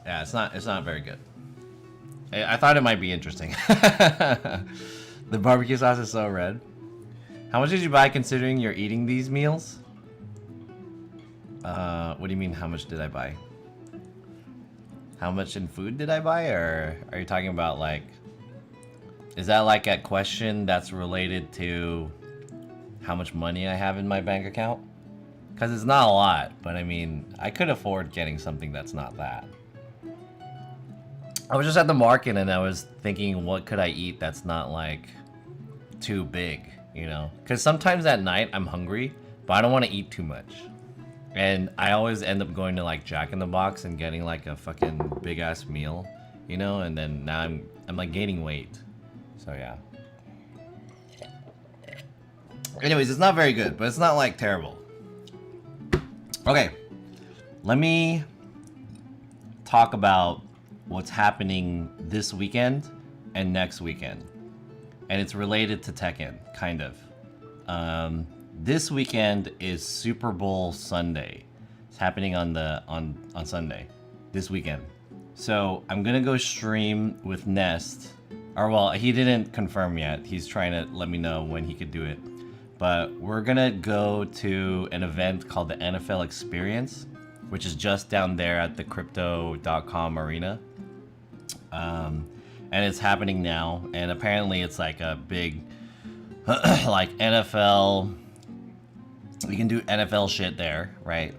[SPEAKER 1] Yeah, it's not very good. I thought it might be interesting. The barbecue sauce is so red. How much did you buy considering you're eating these meals? What do you mean, how much did I buy? How much in food did I buy? Or are you talking about like, is that like a question that's related to how much money I have in my bank account? Because it's not a lot, but I mean, I could afford getting something that's not that. I was just at the market and I was thinking, what could I eat that's not like too big, you know? Because sometimes at night I'm hungry, but I don't want to eat too much. And I always end up going to like Jack in the Box and getting like a fucking big ass meal, you know? And then now I'm like gaining weight. So yeah. Anyways, it's not very good, but it's not like terrible. Okay, let me talk about what's happening this weekend and next weekend. And it's related to Tekken, kind of. This weekend is Super Bowl Sunday. It's happening on Sunday, this weekend. So I'm gonna go stream with Nest. Or well, he didn't confirm yet. He's trying to let me know when he could do it. But we're gonna go to an event called the NFL Experience, which is just down there at the crypto.com arena. And it's happening now, and apparently it's like a big like NFL, you can do NFL shit there, right?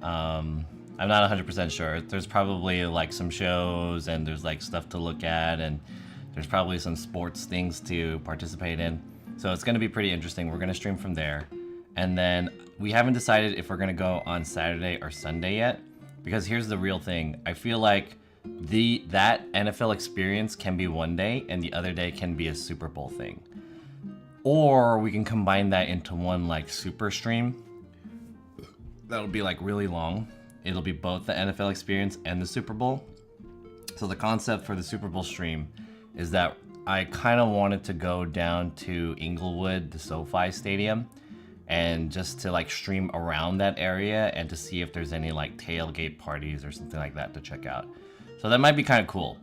[SPEAKER 1] I'm not 100% sure. There's probably like some shows and there's like stuff to look at, and there's probably some sports things to participate in. So it's gonna be pretty interesting. We're gonna stream from there. And then we haven't decided if we're gonna go on Saturday or Sunday yet, because here's the real thing. I feel like that NFL Experience can be one day and the other day can be a Super Bowl thing. Or we can combine that into one like super stream. That'll be like really long. It'll be both the NFL Experience and the Super Bowl. So the concept for the Super Bowl stream is that I kind of wanted to go down to Inglewood, the SoFi Stadium, and just to like stream around that area and to see if there's any like tailgate parties or something like that to check out. So that might be kind of cool.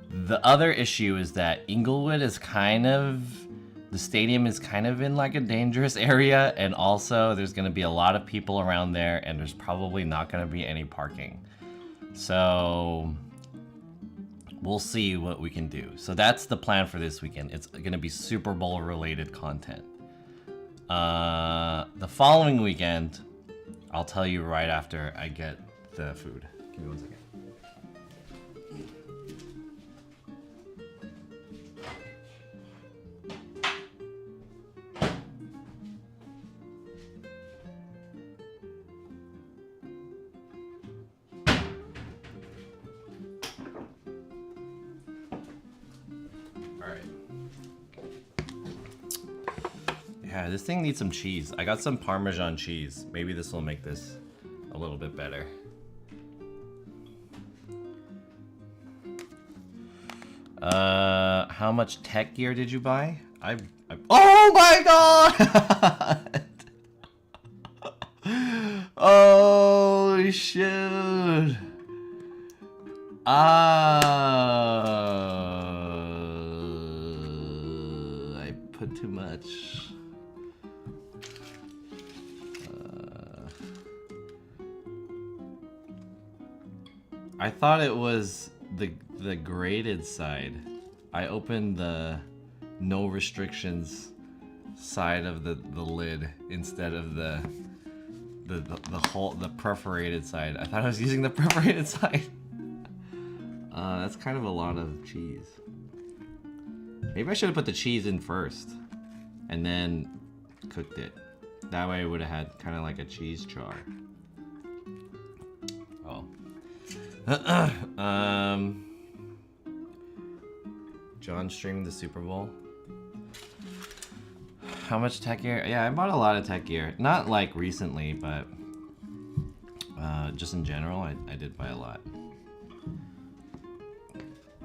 [SPEAKER 1] The other issue is that Inglewood is the stadium is kind of in like a dangerous area, and also there's going to be a lot of people around there, and there's probably not going to be any parking. So we'll see what we can do. So that's the plan for this weekend. It's gonna be Super Bowl related content. The following weekend, I'll tell you right after I get the food. Give me 1 second. Yeah, this thing needs some cheese. I got some Parmesan cheese. Maybe this will make this a little bit better. How much tech gear did you buy? Oh my god! Oh shit! I put too much. I thought it was the graded side. I opened the no restrictions side of the lid instead of the perforated side. I thought I was using the perforated side. That's kind of a lot of cheese. Maybe I should have put the cheese in first and then cooked it. That way it would have had kind of like a cheese char. Oh. John streamed the Super Bowl. How much tech gear? Yeah, I bought a lot of tech gear. Not like recently, but just in general, I did buy a lot.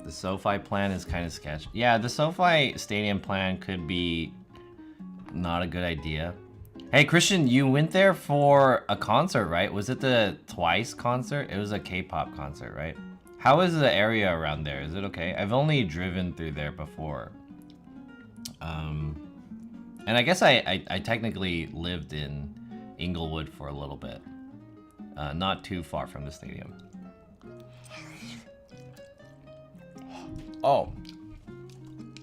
[SPEAKER 1] The SoFi plan is kind of sketch. Yeah, the SoFi Stadium plan could be not a good idea. Hey, Christian, you went there for a concert, right? Was it the Twice concert? It was a K-pop concert, right? How is the area around there? Is it okay? I've only driven through there before. And I guess I technically lived in Inglewood for a little bit. Not too far from the stadium. Oh.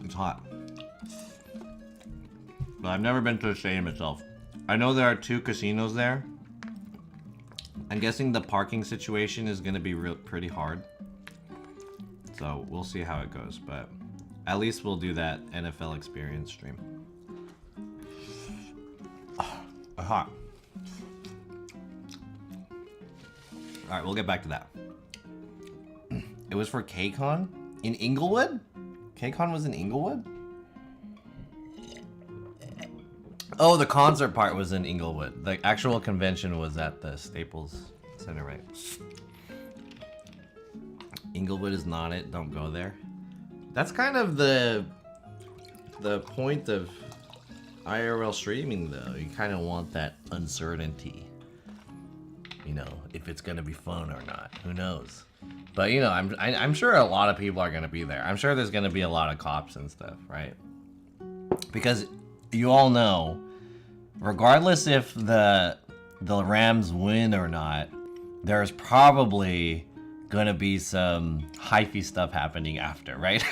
[SPEAKER 1] It's hot. But I've never been to the stadium itself. I know there are 2 casinos there. I'm guessing the parking situation is going to be pretty hard. So we'll see how it goes, but at least we'll do that NFL experience stream. Hot. Alright, we'll get back to that. It was for KCON? In Inglewood? KCON was in Inglewood? Oh, the concert part was in Inglewood. The actual convention was at the Staples Center, right? Inglewood is not it. Don't go there. That's kind of the point of IRL streaming, though. You kind of want that uncertainty. You know, if it's gonna be fun or not. Who knows? But you know, I'm sure a lot of people are gonna be there. I'm sure there's gonna be a lot of cops and stuff, right? Because you all know, regardless if the Rams win or not, there's probably gonna be some hyphy stuff happening after, right?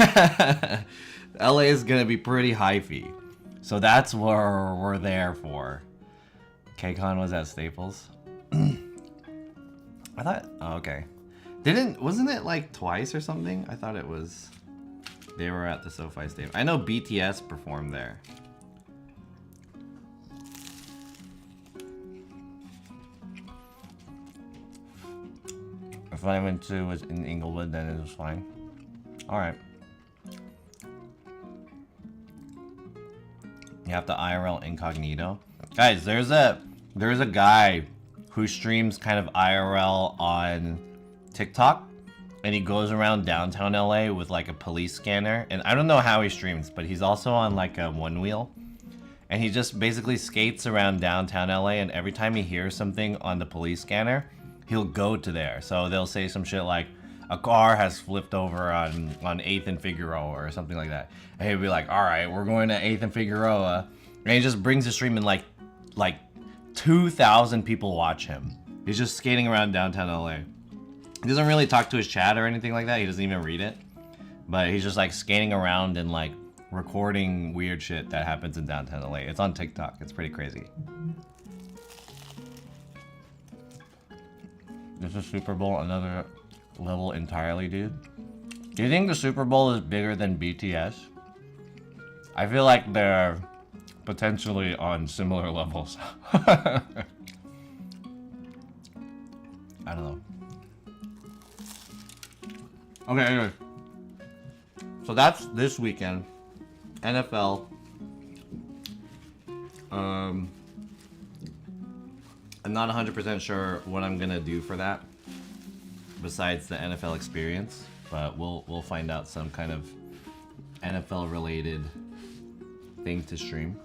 [SPEAKER 1] LA is gonna be pretty hyphy. So that's what we're there for. KCON was at Staples. I thought, oh, okay. Wasn't it like Twice or something? I thought it was, they were at the SoFi Stadium. I know BTS performed there. If I went to was in Inglewood, then it was fine. All right. You have the IRL incognito. Guys, there's a guy who streams kind of IRL on TikTok, and he goes around downtown LA with like a police scanner, and I don't know how he streams, but he's also on like a one wheel, and he just basically skates around downtown LA, and every time he hears something on the police scanner, he'll go to there. So they'll say some shit like, a car has flipped over on 8th and Figueroa or something like that. And he'll be like, all right, we're going to 8th and Figueroa. And he just brings the stream and like 2,000 people watch him. He's just skating around downtown LA. He doesn't really talk to his chat or anything like that. He doesn't even read it. But he's just like skating around and like recording weird shit that happens in downtown LA. It's on TikTok. It's pretty crazy. This is Super Bowl, another level entirely, dude. Do you think the Super Bowl is bigger than BTS? I feel like they're potentially on similar levels. I don't know. Okay, anyway. So that's this weekend. NFL. I'm not 100% sure what I'm gonna do for that, besides the NFL experience. But we'll find out some kind of NFL related thing to stream.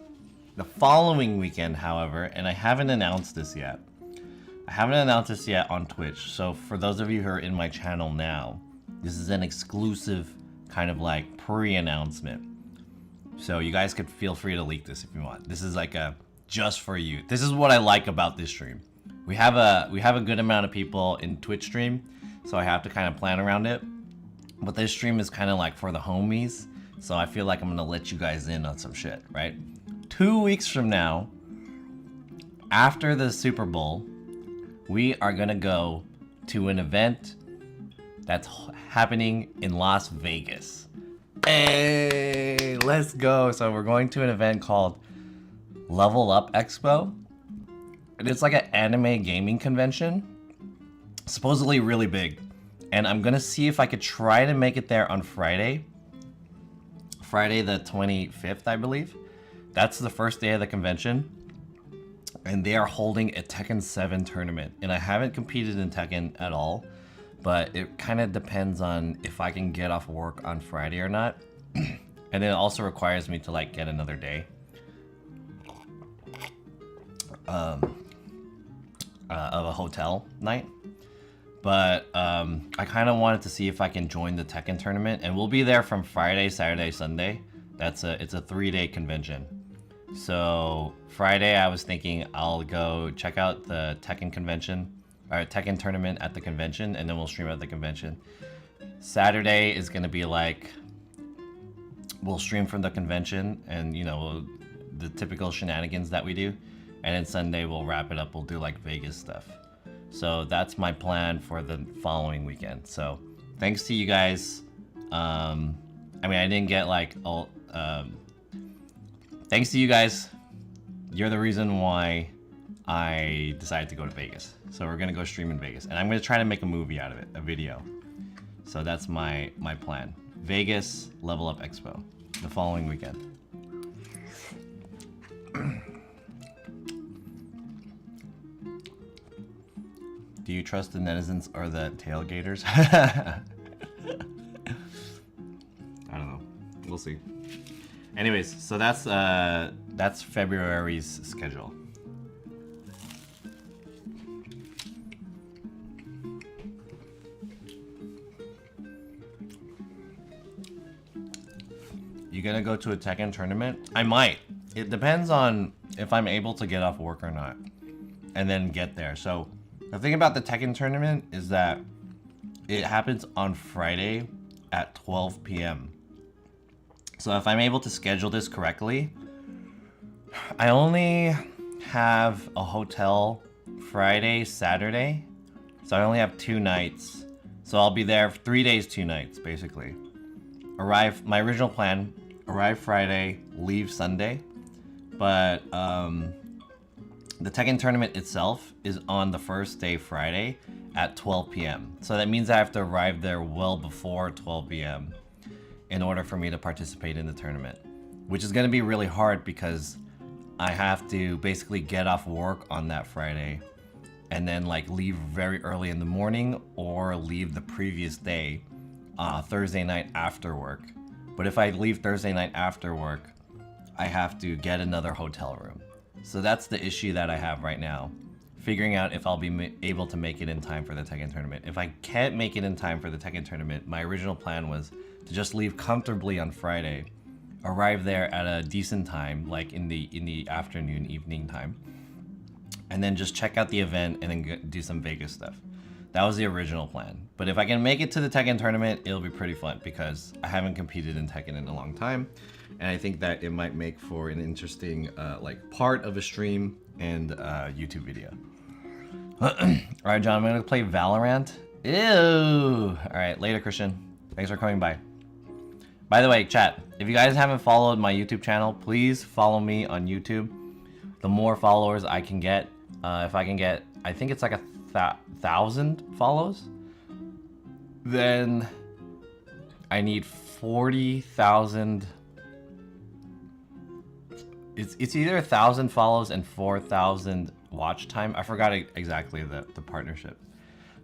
[SPEAKER 1] The following weekend, however, and I haven't announced this yet. I haven't announced this yet on Twitch. So for those of you who are in my channel now, this is an exclusive kind of like pre-announcement. So you guys could feel free to leak this if you want. This is like a just for you. This is what I like about this stream. We have a good amount of people in Twitch stream, so I have to kind of plan around it. But this stream is kind of like for the homies, so I feel like I'm gonna let you guys in on some shit, right? 2 weeks from now, after the Super Bowl, we are gonna go to an event that's happening in Las Vegas. Hey, let's go. So we're going to an event called Level Up Expo. And it's like an anime gaming convention. Supposedly really big. And I'm gonna see if I could try to make it there on Friday. Friday the 25th, I believe. That's the first day of the convention. And they are holding a Tekken 7 tournament. And I haven't competed in Tekken at all. But it kind of depends on if I can get off work on Friday or not. And it also requires me to like get another day of a hotel night. But I kind of wanted to see if I can join the Tekken tournament, and we'll be there from Friday, Saturday, Sunday. It's a 3-day convention. So Friday I was thinking I'll go check out the Tekken convention or Tekken tournament at the convention, and then we'll stream at the convention. Saturday is gonna be like, we'll stream from the convention and, you know, the typical shenanigans that we do. And then Sunday we'll wrap it up. We'll do like Vegas stuff. So that's my plan for the following weekend. So thanks to you guys. I mean, I didn't get like all, thanks to you guys. You're the reason why I decided to go to Vegas. So we're gonna go stream in Vegas, and I'm gonna try to make a movie out of it, a video. So that's my plan. Vegas Level Up Expo, the following weekend. Do you trust the netizens or the tailgaters? I don't know. We'll see. Anyways, so that's February's schedule. You gonna go to a Tekken tournament? I might. It depends on if I'm able to get off work or not, and then get there. So the thing about the Tekken tournament is that it happens on Friday at 12 p.m. So if I'm able to schedule this correctly, I only have a hotel Friday, Saturday. So I only have 2 nights. So I'll be there 3 days, 2 nights, basically. My original plan, arrive Friday, leave Sunday. But the Tekken tournament itself is on the first day, Friday, at 12 p.m. So that means I have to arrive there well before 12 p.m. in order for me to participate in the tournament, which is going to be really hard because I have to basically get off work on that Friday and then like leave very early in the morning or leave the previous day, Thursday night after work. But if I leave Thursday night after work, I have to get another hotel room. So that's the issue that I have right now, figuring out if I'll be able to make it in time for the Tekken tournament. If I can't make it in time for the Tekken tournament, my original plan was to just leave comfortably on Friday, arrive there at a decent time, like in the afternoon, evening time, and then just check out the event and then do some Vegas stuff. That was the original plan. But if I can make it to the Tekken tournament, it'll be pretty fun because I haven't competed in Tekken in a long time. And I think that it might make for an interesting like part of a stream and YouTube video. All right, John, I'm gonna play Valorant. Ew. All right, later, Christian. Thanks for coming by. By the way, chat, if you guys haven't followed my YouTube channel, please follow me on YouTube. The more followers I can get, if I can get, I think it's like 1,000 follows, then I need 40,000. It's either 1,000 follows and 4,000 watch time. I forgot exactly the partnership,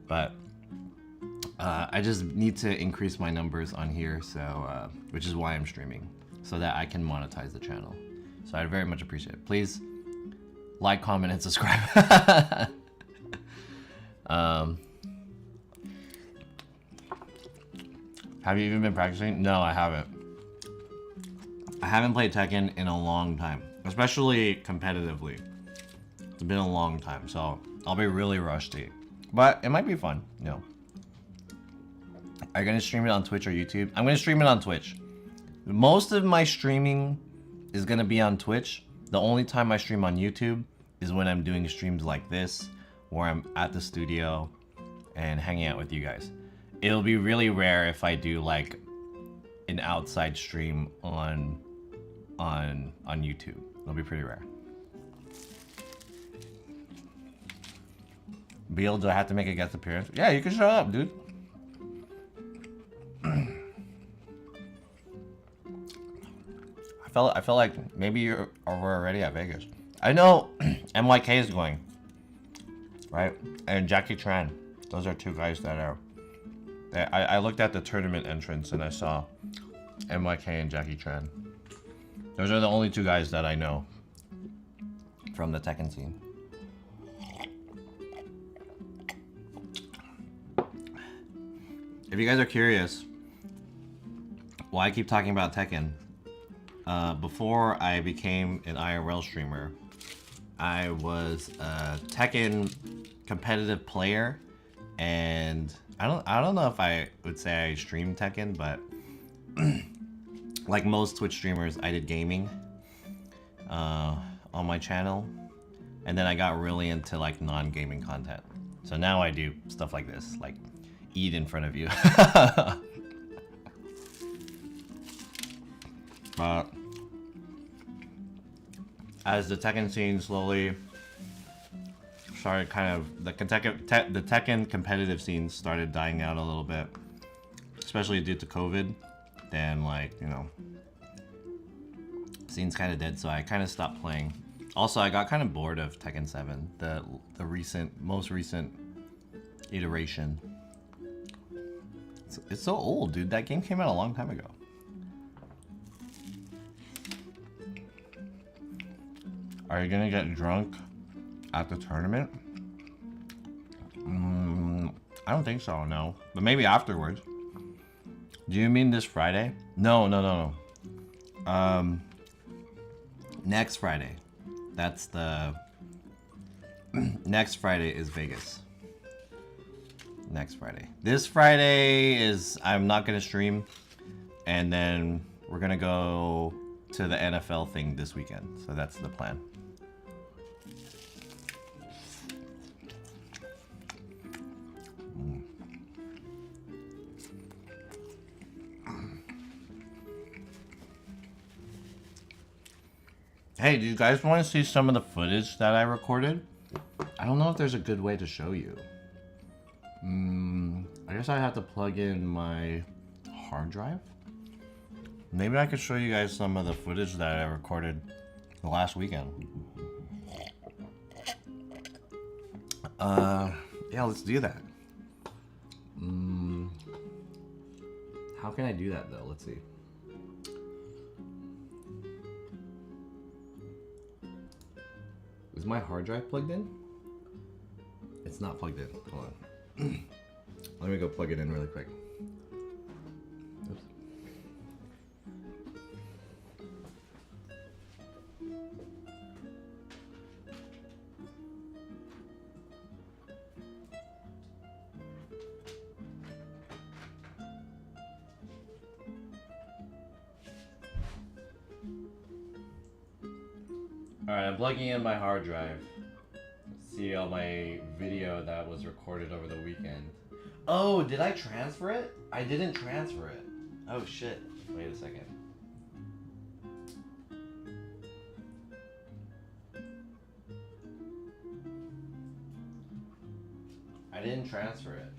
[SPEAKER 1] but I just need to increase my numbers on here, so which is why I'm streaming, so that I can monetize the channel. So I'd very much appreciate it. Please like, comment, and subscribe. Have you even been practicing? No, I haven't. I haven't played Tekken in a long time, especially competitively. It's been a long time, so I'll be really rusty. But it might be fun, you know. Are you gonna stream it on Twitch or YouTube? I'm gonna stream it on Twitch. Most of my streaming is gonna be on Twitch. The only time I stream on YouTube is when I'm doing streams like this, where I'm at the studio and hanging out with you guys. It'll be really rare if I do like an outside stream on YouTube. It'll be pretty rare. Beal, do I have to make a guest appearance? Yeah, you can show up, dude. I felt like maybe you're over already at Vegas. I know MYK is going, right? And Jackie Tran. Those are two guys that are. I looked at the tournament entrance and I saw MYK and Jackie Tran. Those are the only two guys that I know from the Tekken scene. If you guys are curious why I keep talking about Tekken, before I became an IRL streamer, I was a Tekken competitive player, and I don't know if I would say I streamed Tekken, but like most Twitch streamers, I did gaming on my channel, and then I got really into like non-gaming content. So now I do stuff like this, like eat in front of you. But as the Tekken scene slowly started kind of, the Tekken competitive scene started dying out a little bit, especially due to COVID, then like, you know, scene's kind of dead, so I kind of stopped playing. Also, I got kind of bored of Tekken 7, the most recent iteration. It's so old, dude. That game came out a long time ago. Are you gonna get drunk at the tournament? I don't think so, no. But maybe afterwards. Do you mean this Friday? No. Next Friday. That's the... Next Friday is Vegas. Next Friday. This Friday is... I'm not gonna stream. And then we're gonna go to the NFL thing this weekend. So that's the plan. Hey, do you guys want to see some of the footage that I recorded? I don't know if there's a good way to show you. I guess I have to plug in my hard drive. Maybe I could show you guys some of the footage that I recorded the last weekend. Yeah, let's do that. How can I do that though? Let's see. Is my hard drive plugged in? It's not plugged in. Hold on. Let me go plug it in really quick. Oops. Alright, I'm plugging in my hard drive. See all my video that was recorded over the weekend. Oh, did I transfer it? I didn't transfer it. Oh shit. Wait a second. I didn't transfer it.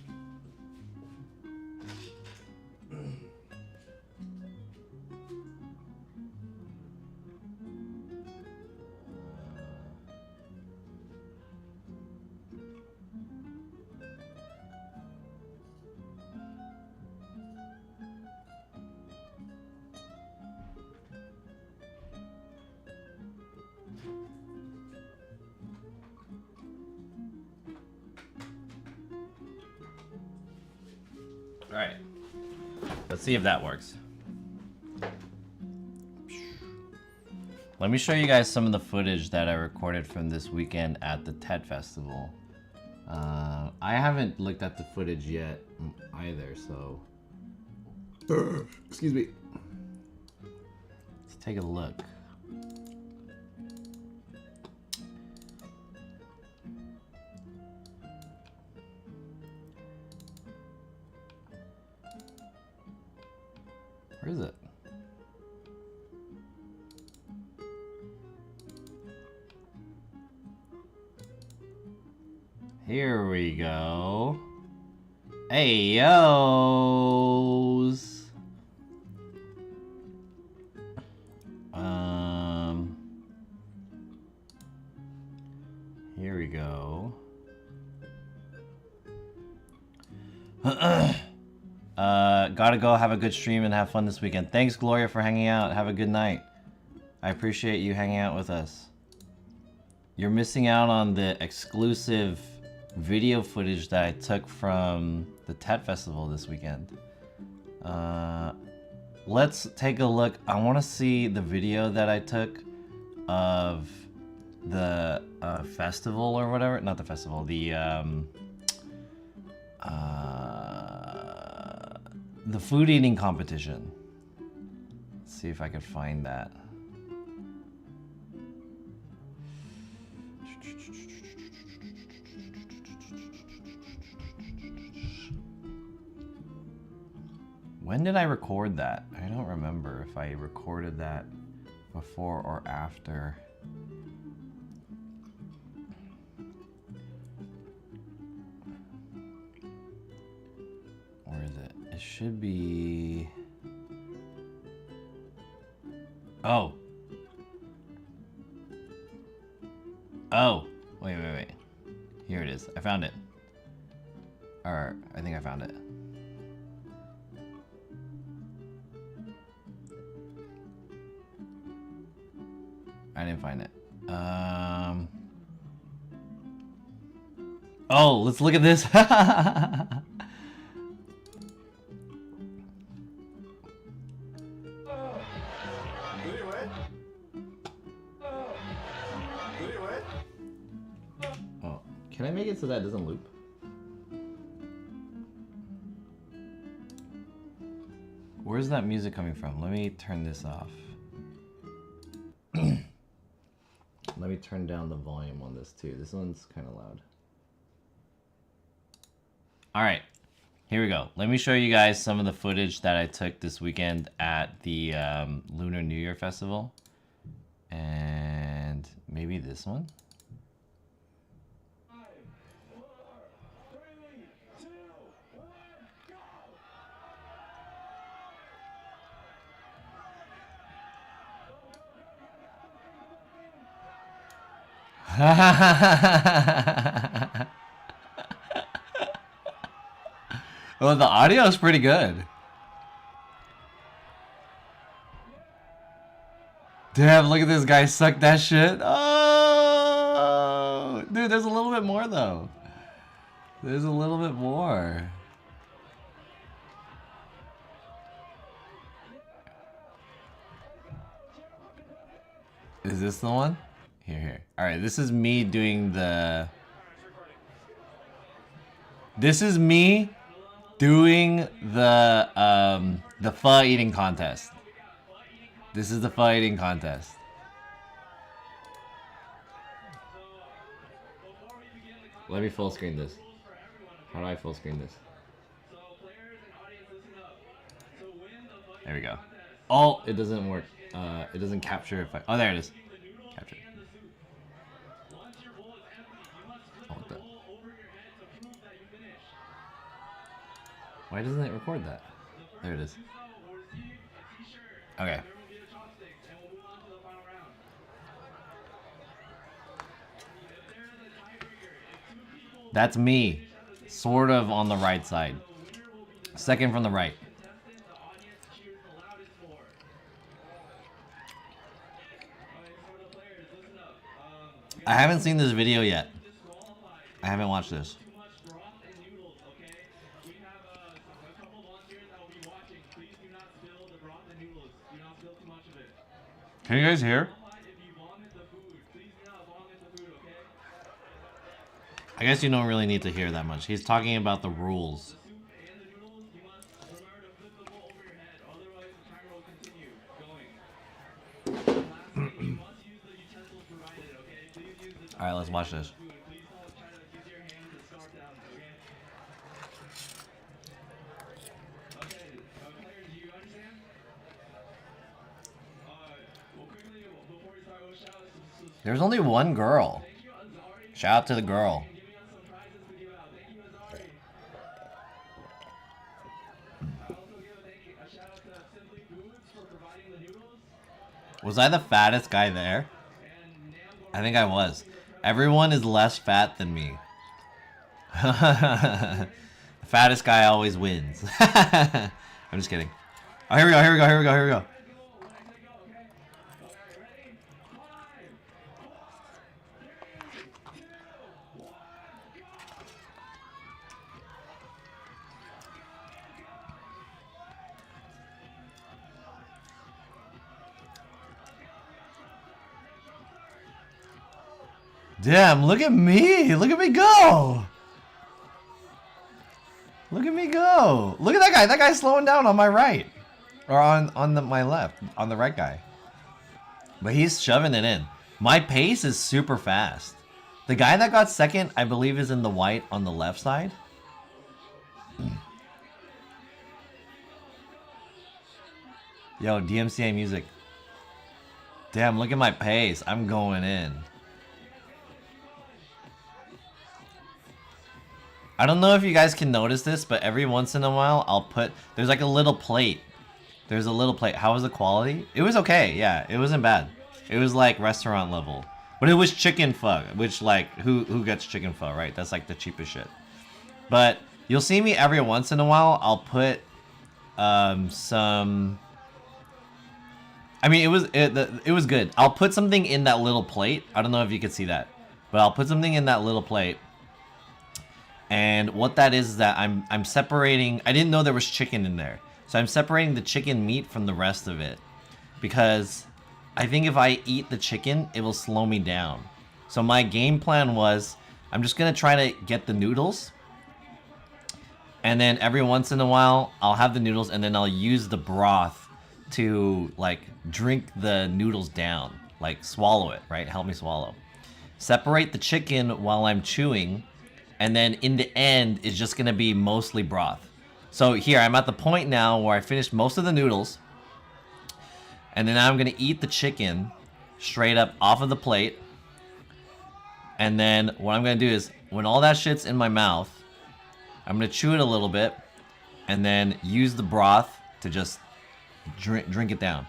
[SPEAKER 1] Alright. Let's see if that works. Let me show you guys some of the footage that I recorded from this weekend at the TED Festival. I haven't looked at the footage yet either, so... Excuse me. Let's take a look. Where is it? Here we go. Hey, yo's. Here we go. Gotta go have a good stream and have fun this weekend. Thanks, Gloria, for hanging out. Have a good night. I appreciate you hanging out with us. You're missing out on the exclusive video footage that I took from the TED Festival this weekend. Let's take a look. I want to see the video that I took of the festival or whatever. Not the festival, the food eating competition. Let's see if I can find that. When did I record that? I don't remember if I recorded that before or after. Where is it? It should be... Oh. Oh. Wait. Here it is. I found it. Or, I think I found it. I didn't find it. Oh, let's look at this. Oh, can I make it so that it doesn't loop? Where's that music coming from? Let me turn this off. Let me turn down the volume on this too. This one's kind of loud. All right, here we go. Let me show you guys some of the footage that I took this weekend at the Lunar New Year Festival. And maybe this one. Well, the audio is pretty good. Damn, look at this guy suck that shit. Oh, dude, there's a little bit more though. There's a little bit more. Is this the one? Here. All right, this is me doing the... This is me doing the pho eating contest. This is the pho eating contest. Let me full screen this. How do I full screen this? There we go. Oh, it doesn't work. It doesn't capture if I... Oh, there it is. Capture. Oh, what the... Why doesn't it record that? There it is. Okay. That's me. Sort of on the right side. Second from the right. I haven't seen this video yet. I haven't watched this. Can you guys hear? I guess you don't really need to hear that much. He's talking about the rules. Alright, let's watch this. There's only one girl. Shout out to the girl. Was I the fattest guy there? I think I was. Everyone is less fat than me. The fattest guy always wins. I'm just kidding. Oh, here we go, here we go, here we go, here we go. Damn, look at me. Look at me go. Look at me go. Look at that guy. That guy's slowing down on my right. Or on my left. On the right guy. But he's shoving it in. My pace is super fast. The guy that got second, I believe, is in the white on the left side. Yo, DMCA music. Damn, look at my pace. I'm going in. I don't know if you guys can notice this, but every once in a while, I'll put... There's like a little plate. There's a little plate. How was the quality? It was okay, yeah. It wasn't bad. It was like restaurant level. But it was chicken pho, which like, who gets chicken pho, right? That's like the cheapest shit. But you'll see me every once in a while, I'll put some... I mean, it was good. I'll put something in that little plate. I don't know if you could see that. But I'll put something in that little plate. And what that is that I'm separating... I didn't know there was chicken in there. So I'm separating the chicken meat from the rest of it. Because I think if I eat the chicken, it will slow me down. So my game plan was, I'm just going to try to get the noodles. And then every once in a while, I'll have the noodles and then I'll use the broth to like drink the noodles down. Like swallow it, right? Help me swallow. Separate the chicken while I'm chewing. And then in the end, it's just going to be mostly broth. So here, I'm at the point now where I finished most of the noodles. And then now I'm going to eat the chicken straight up off of the plate. And then what I'm going to do is, when all that shit's in my mouth, I'm going to chew it a little bit. And then use the broth to just drink it down.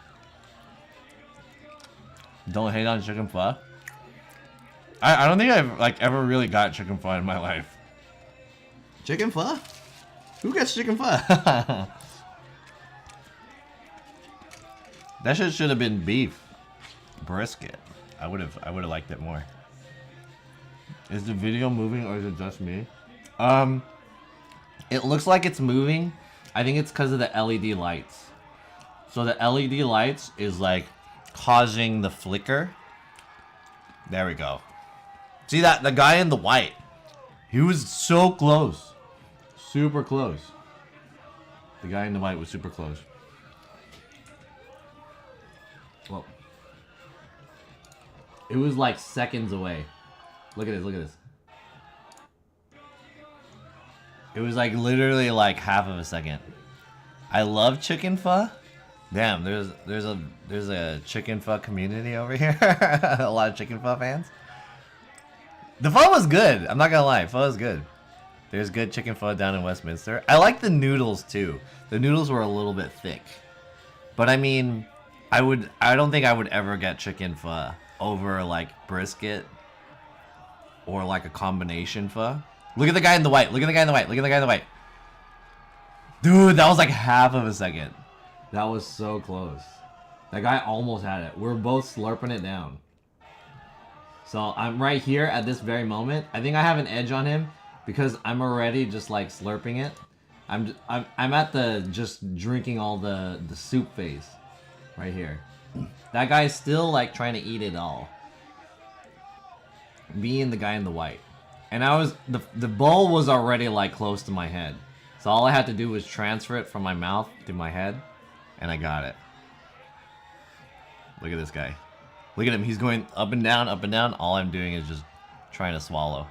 [SPEAKER 1] Don't hate on chicken pho. I don't think I've like ever really got chicken pho in my life. Chicken pho? Who gets chicken pho? That shit should have been beef. Brisket. I would have liked it more. Is the video moving or is it just me? It looks like it's moving. I think it's because of the LED lights. So the LED lights is like causing the flicker. There we go. See that? The guy in the white. He was so close. Super close. The guy in the white was super close. Well, it was like seconds away. Look at this, look at this. It was like literally like half of a second. I love chicken pho. Damn, there's a chicken pho community over here. A lot of chicken pho fans. The pho was good. I'm not gonna lie, pho was good. There's good chicken pho down in Westminster. I like the noodles too. The noodles were a little bit thick, but I mean, I don't think I would ever get chicken pho over like brisket or like a combination pho. Look at the guy in the white. Look at the guy in the white. Look at the guy in the white. Dude, that was like half of a second. That was so close. That guy almost had it. We're both slurping it down. So I'm right here at this very moment. I think I have an edge on him because I'm already just like slurping it. I'm at the just drinking all the soup phase right here. That guy's still like trying to eat it all. Me and the guy in the white. And I was the bowl was already like close to my head. So all I had to do was transfer it from my mouth to my head, and I got it. Look at this guy. Look at him. He's going up and down, up and down. All I'm doing is just trying to swallow.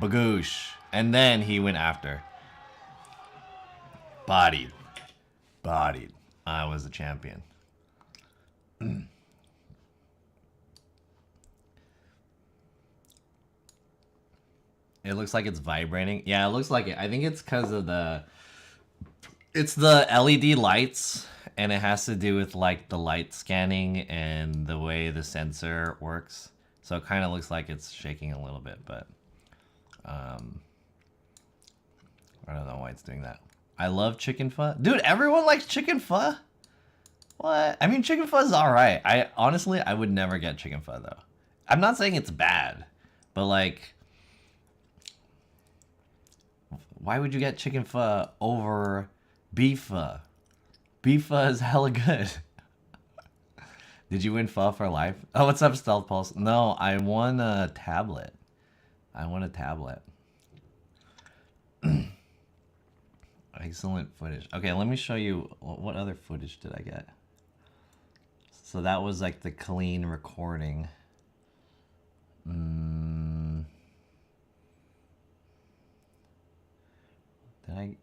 [SPEAKER 1] Bagoosh. And then he went after. Bodied. Bodied. I was the champion. It looks like it's vibrating. Yeah, it looks like it. I think it's because of the... It's the LED lights, and it has to do with like the light scanning and the way the sensor works. So it kind of looks like it's shaking a little bit, but... I don't know why it's doing that. I love chicken pho. Dude, everyone likes chicken pho? What? I mean, chicken pho is alright. Honestly, I would never get chicken pho, though. I'm not saying it's bad, but like... Why would you get chicken pho over beef pho? Beef pho is hella good. Did you win pho for life? Oh, what's up, Stealth Pulse? No, I won a tablet. I won a tablet. Excellent footage. Okay, let me show you what other footage did I get. So that was like the clean recording.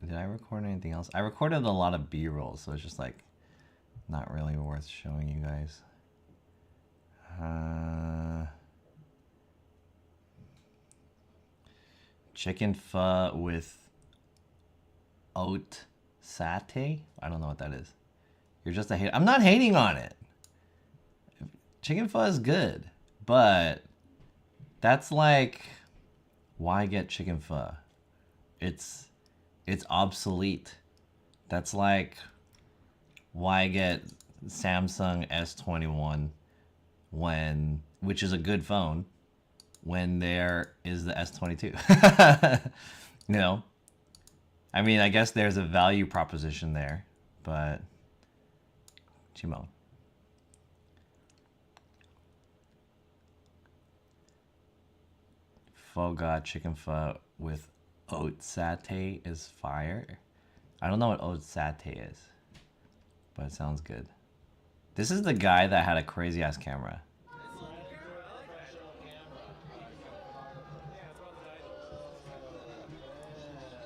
[SPEAKER 1] Did I record anything else? I recorded a lot of B-rolls, so it's just like not really worth showing you guys. Chicken pho with oat satay? I don't know what that is. You're just a hater. I'm not hating on it. Chicken pho is good, but that's like, why get chicken pho? It's obsolete. That's like, why get Samsung S21 which is a good phone, when there is the S22? You know? I mean, I guess there's a value proposition there, but Chimo. Pho God chicken pho with oat satay is fire. I don't know what oat satay is, but it sounds good. This is the guy that had a crazy ass camera.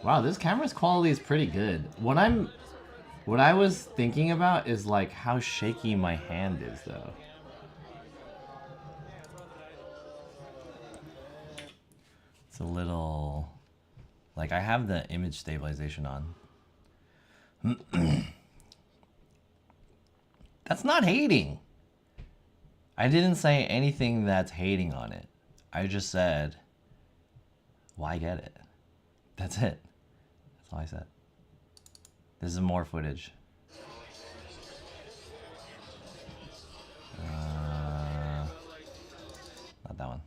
[SPEAKER 1] Wow, this camera's quality is pretty good. What I was thinking about is like how shaky my hand is though. It's a little... Like, I have the image stabilization on. That's not hating. I didn't say anything that's hating on it. I just said, why get it? That's it. That's all I said. This is more footage. Not that one.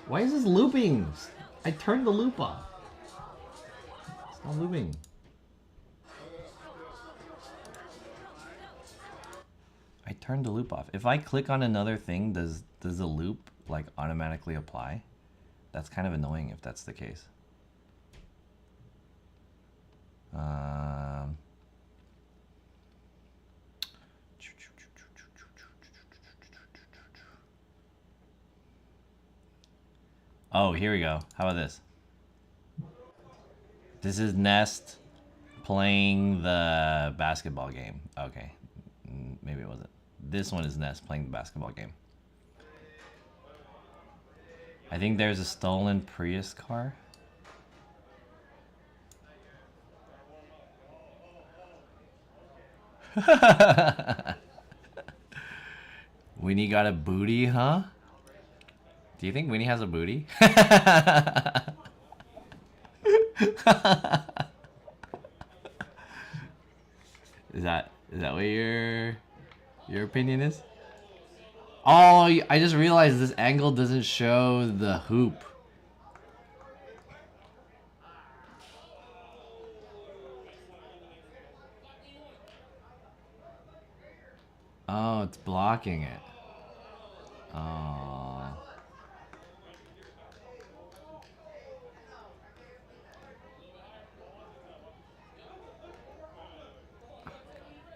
[SPEAKER 1] Why is this looping? I turned the loop off. It's not looping. I turned the loop off. If I click on another thing, does the loop like automatically apply? That's kind of annoying if that's the case. Oh, here we go. How about this? This is Nest playing the basketball game. Okay. Maybe it wasn't. This one is Nest playing the basketball game. I think there's a stolen Prius car. Winnie got a booty, huh? Do you think Winnie has a booty? Is that what your opinion is? Oh, I just realized this angle doesn't show the hoop. Oh, it's blocking it. Oh.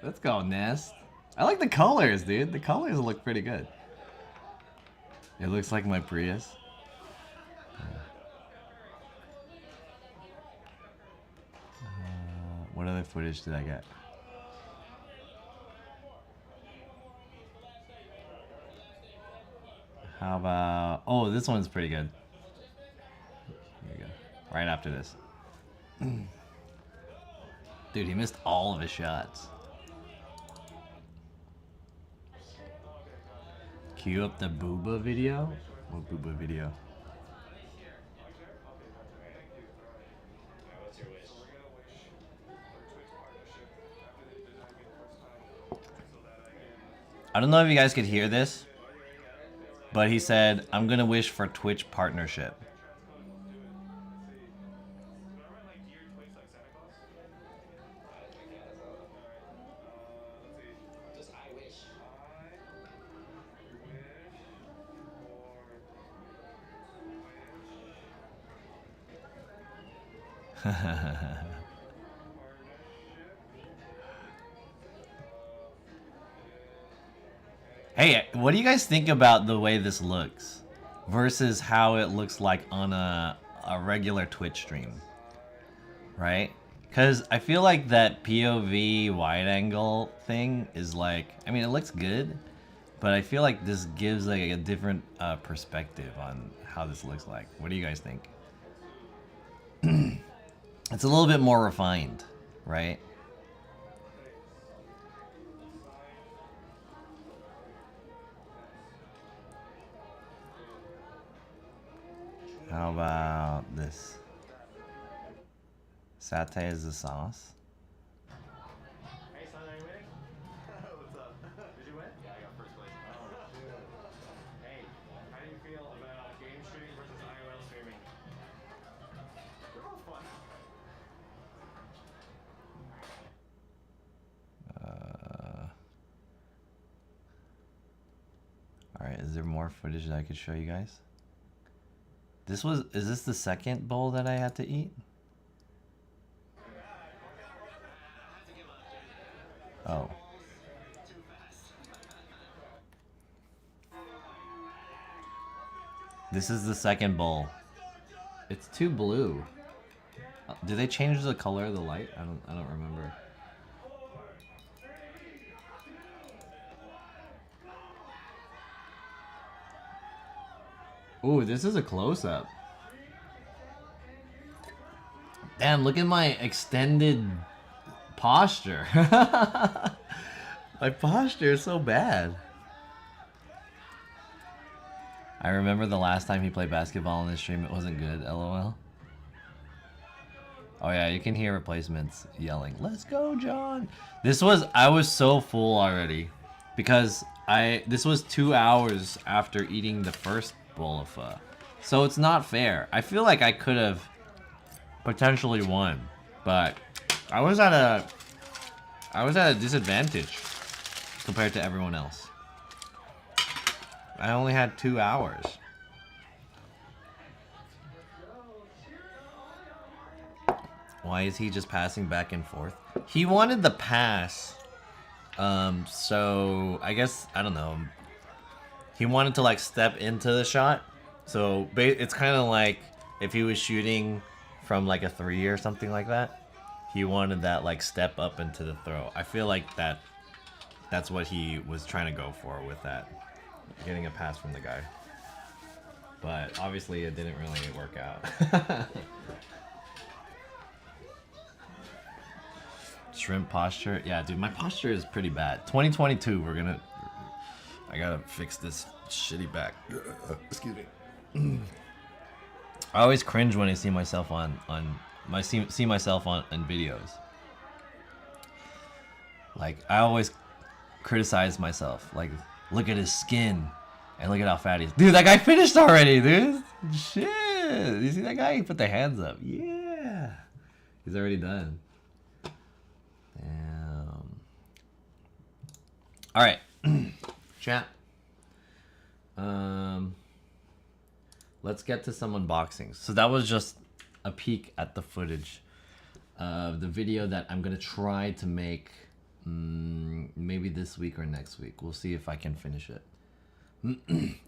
[SPEAKER 1] Let's go, Nest. I like the colors, dude. The colors look pretty good. It looks like my Prius. What other footage did I get? How about... Oh, this one's pretty good. Here we go. Right after this. Dude, he missed all of his shots. Cue up the Booba video? What Booba video? I don't know if you guys could hear this, but he said, I'm gonna wish for Twitch partnership. Hey, what do you guys think about the way this looks versus how it looks like on a regular Twitch stream? Right? Because I feel like that POV wide angle thing is like, I mean, it looks good, but I feel like this gives like a different perspective on how this looks like. What do you guys think? It's a little bit more refined, right? How about this? Satay is the sauce.
[SPEAKER 2] Hey, son, are you winning? What's up? Did you win? Yeah, I got first place. Oh, shit. Hey, how do you feel about game streaming versus IRL streaming? They're both fun.
[SPEAKER 1] Alright, is there more footage that I could show you guys? Is this the second bowl that I had to eat? Oh. This is the second bowl. It's too blue. Did they change the color of the light? I don't remember. Ooh, this is a close-up. Damn, look at my extended posture. My posture is so bad. I remember the last time he played basketball on this stream, it wasn't good, LOL. Oh yeah, you can hear replacements yelling, "Let's go, John!" I was so full already. Because this was 2 hours after eating the first bowl of pho. So it's not fair. I feel like I could have potentially won, but I was at a disadvantage compared to everyone else. I only had 2 hours. Why is he just passing back and forth? He wanted the pass. So I guess, I don't know. He wanted to like step into the shot. So it's kind of like if he was shooting from like a 3 or something like that, he wanted that like step up into the throw. I feel like that's what he was trying to go for with that, getting a pass from the guy. But obviously it didn't really work out. Shrimp posture. Yeah, dude, my posture is pretty bad. 2022, I gotta fix this shitty back. Excuse me. I always cringe when I see myself see myself in videos. Like, I always criticize myself. Like, look at his skin and look at how fat he is. Dude, that guy finished already, dude. Shit. You see that guy? He put the hands up. Yeah. He's already done. Damn. All right. Chat. Let's get to some unboxings. So that was just a peek at the footage of the video that I'm gonna try to make maybe this week or next week. We'll see if I can finish it.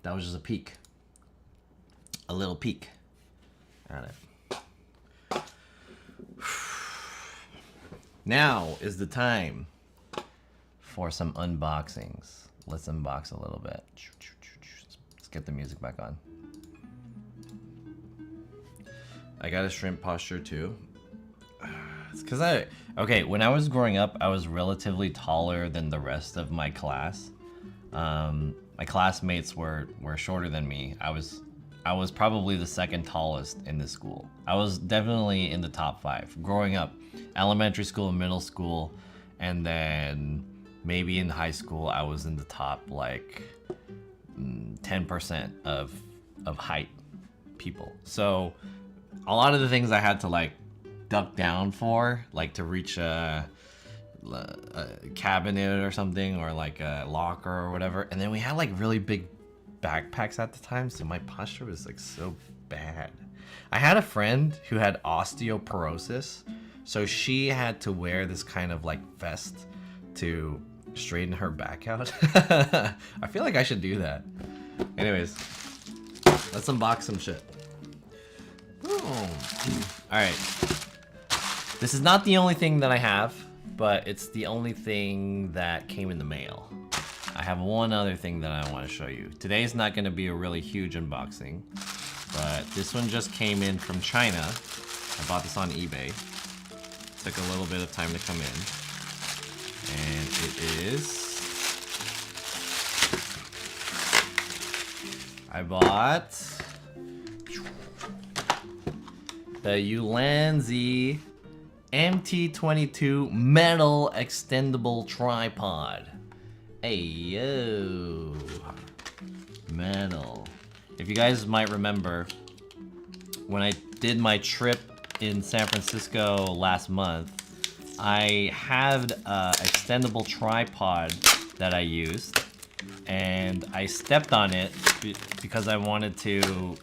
[SPEAKER 1] That was just a peek. A little peek at it. Now is the time for some unboxings. Let's unbox a little bit. Let's get the music back on. I got a shrimp posture too. It's because okay, when I was growing up, I was relatively taller than the rest of my class. My classmates were shorter than me. I was probably the second tallest in the school. I was definitely in the top 5 growing up. Elementary school, middle school, and then maybe in high school I was in the top like 10% of height people. So a lot of the things I had to like duck down for, like to reach a cabinet or something, or like a locker or whatever. And then we had like really big backpacks at the time, so my posture was like so bad. I had a friend who had osteoporosis, so she had to wear this kind of like vest to straighten her back out. I feel like I should do that. Anyways, let's unbox some shit. Alright. This is not the only thing that I have, but it's the only thing that came in the mail. I have one other thing that I want to show you. Today's not going to be a really huge unboxing, but this one just came in from China. I bought this on eBay. Took a little bit of time to come in. And it is... I bought the Ulanzi MT22 metal extendable tripod. Hey yo, metal. If you guys might remember, when I did my trip in San Francisco last month, I had an extendable tripod that I used, and I stepped on it because I wanted to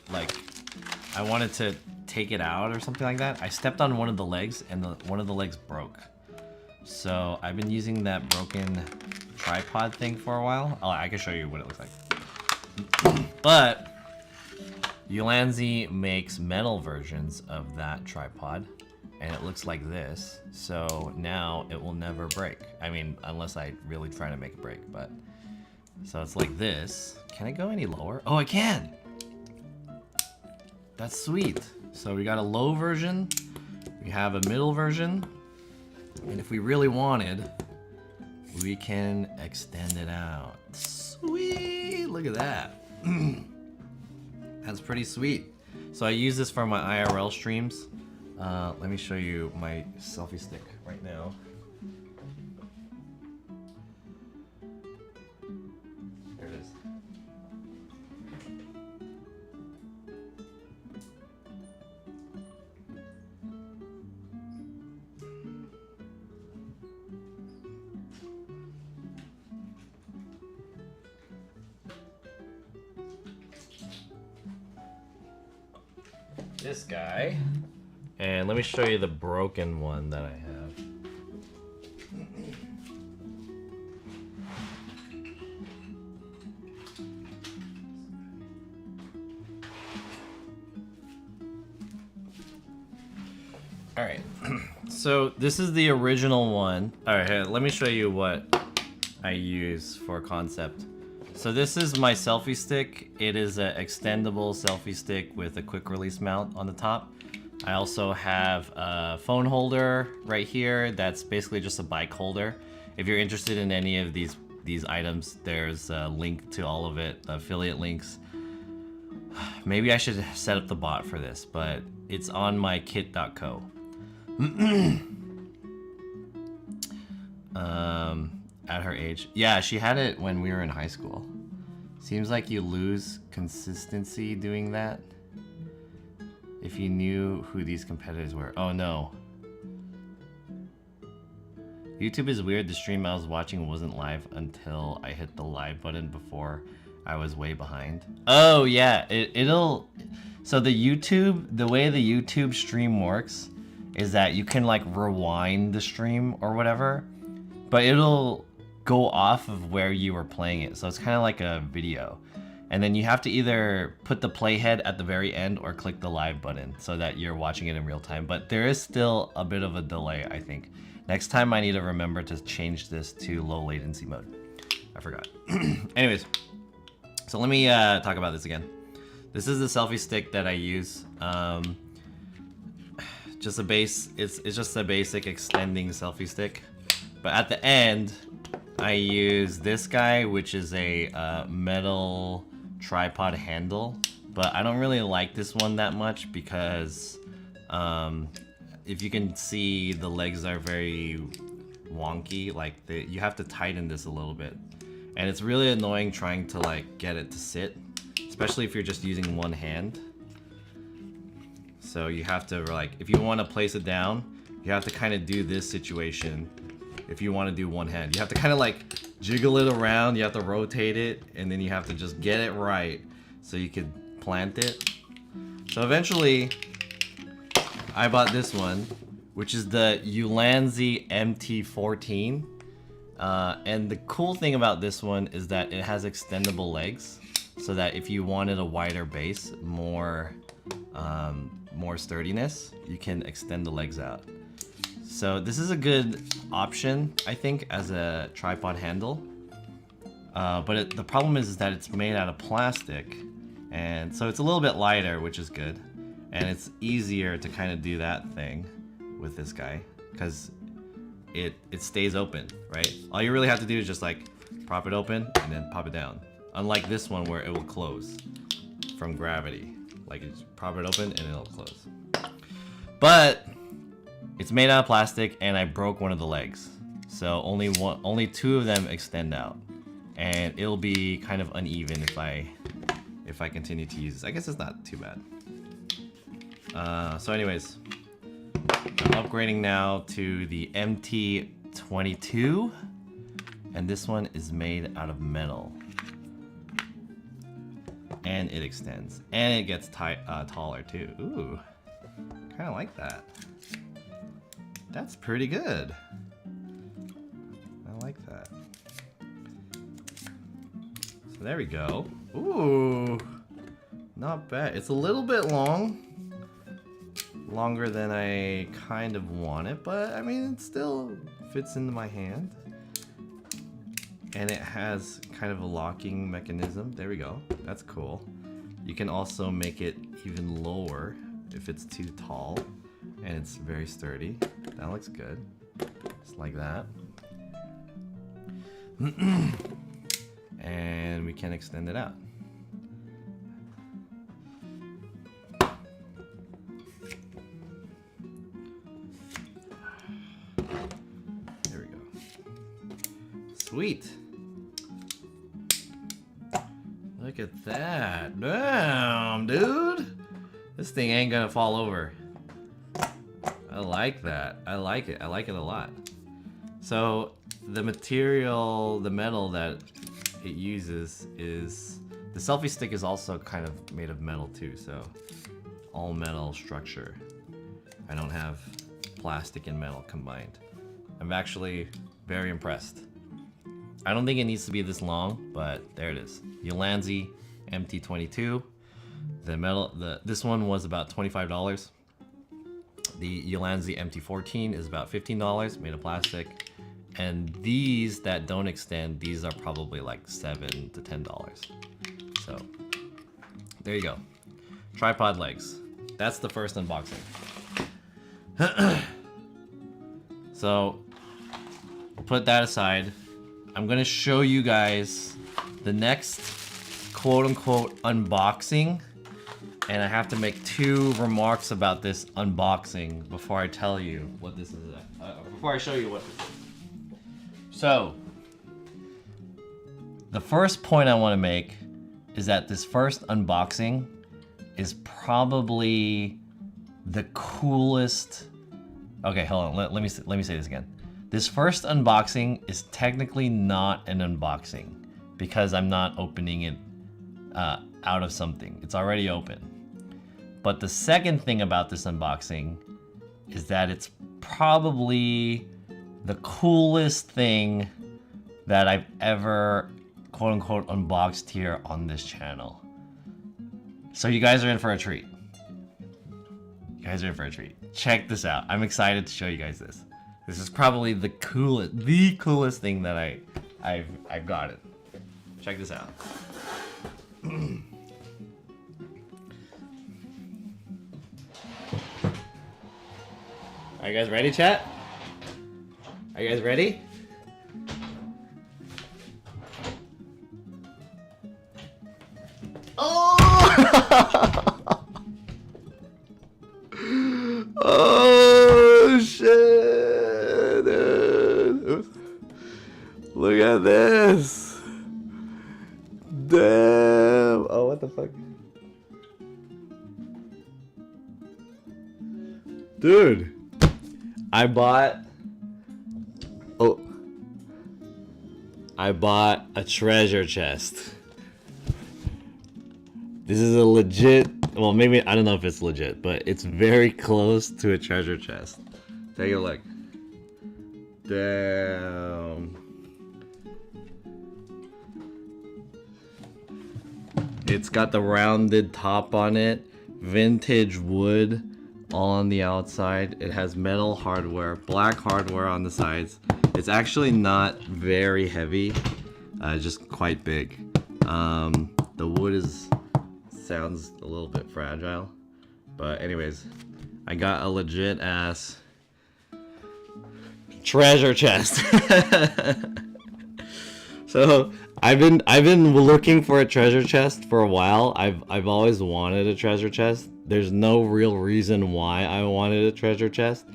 [SPEAKER 1] take it out or something like that. I stepped on one of the legs, and one of the legs broke. So I've been using that broken tripod thing for a while. Oh, I can show you what it looks like. But Ulanzi makes metal versions of that tripod, and it looks like this. So now it will never break. I mean, unless I really try to make it break, but... So it's like this. Can I go any lower? Oh, I can! That's sweet. So we got a low version, we have a middle version, and if we really wanted, we can extend it out. Sweet! Look at that. That's pretty sweet. So I use this for my IRL streams. Let me show you my selfie stick right now. There it is. This guy. And let me show you the broken one that I have. All right, so this is the original one. All right, here, let me show you what I use for concept. So this is my selfie stick. It is an extendable selfie stick with a quick release mount on the top. I also have a phone holder right here that's basically just a bike holder. If you're interested in any of these items, there's a link to all of it, the affiliate links. Maybe I should set up the bot for this, but it's on my kit.co. At her age. Yeah, she had it when we were in high school. Seems like you lose consistency doing that. If you knew who these competitors were. Oh no. YouTube is weird. The stream I was watching wasn't live until I hit the live button before I was way behind. Oh yeah, it'll... So the way the YouTube stream works is that you can like rewind the stream or whatever, but it'll go off of where you were playing it. So it's kind of like a video. And then you have to either put the playhead at the very end or click the live button so that you're watching it in real time. But there is still a bit of a delay, I think. Next time I need to remember to change this to low latency mode. I forgot. Anyways, so let me talk about this again. This is the selfie stick that I use. Just a base. It's just a basic extending selfie stick. But at the end, I use this guy, which is a metal tripod handle. But I don't really like this one that much because if you can see, the legs are very wonky. Like you have to tighten this a little bit. And it's really annoying trying to like get it to sit, especially if you're just using one hand. So you have to like, if you want to place it down, you have to kind of do this situation. If you want to do one hand, you have to kind of like jiggle it around. You have to rotate it, and then you have to just get it right so you could plant it. So eventually, I bought this one, which is the Ulanzi MT14. And the cool thing about this one is that it has extendable legs, so that if you wanted a wider base, more sturdiness, you can extend the legs out. So this is a good option, I think, as a tripod handle. But the problem is that it's made out of plastic, and so it's a little bit lighter, which is good. And it's easier to kind of do that thing with this guy, because it stays open, right? All you really have to do is just like prop it open and then pop it down. Unlike this one where it will close from gravity. Like, you just prop it open and it'll close. But it's made out of plastic, and I broke one of the legs. So only two of them extend out. And it'll be kind of uneven if I continue to use this. I guess it's not too bad. So anyways, I'm upgrading now to the MT22. And this one is made out of metal. And it extends. And it gets taller too. Ooh, kind of like that. That's pretty good. I like that. So there we go. Ooh, not bad. It's a little bit long. Longer than I kind of want it, but I mean, it still fits into my hand. And it has kind of a locking mechanism. There we go. That's cool. You can also make it even lower if it's too tall. And it's very sturdy. That looks good. Just like that. And we can extend it out. There we go. Sweet. Look at that. Damn, dude. This thing ain't gonna fall over. I like that. I like it. I like it a lot. So the material, the metal that it uses is... The selfie stick is also kind of made of metal too, so all metal structure. I don't have plastic and metal combined. I'm actually very impressed. I don't think it needs to be this long, but there it is. Ulanzi MT22. The metal, this one was about $25. The Ulanzi MT14 is about $15, made of plastic. And these that don't extend, these are probably like $7 to $10. So there you go. Tripod legs. That's the first unboxing. So put that aside. I'm gonna show you guys the next quote-unquote unboxing, and I have to make 2 remarks about this unboxing before I tell you what this is. Before I show you what this is. So, the first point I want to make is that this first unboxing is probably the coolest. Okay, hold on. Let me say this again. This first unboxing is technically not an unboxing because I'm not opening it out of something. It's already open. But the second thing about this unboxing is that it's probably the coolest thing that I've ever quote unquote unboxed here on this channel. So you guys are in for a treat. You guys are in for a treat. Check this out. I'm excited to show you guys this. This is probably the coolest thing that I've got it. Check this out. Are you guys ready, chat? Are you guys ready? Oh! Oh shit, dude. Look at this. Damn. Oh, what the fuck? Dude. I bought a treasure chest. This is a legit, well, maybe, I don't know if it's legit, but it's very close to a treasure chest. Take a look. Damn. It's got the rounded top on it, vintage wood all on the outside. It has metal hardware, black hardware on the sides. It's actually not very heavy, just quite big. The wood sounds a little bit fragile, but anyways, I got a legit ass treasure chest. So I've been looking for a treasure chest for a while. I've always wanted a treasure chest. There's no real reason why I wanted a treasure chest.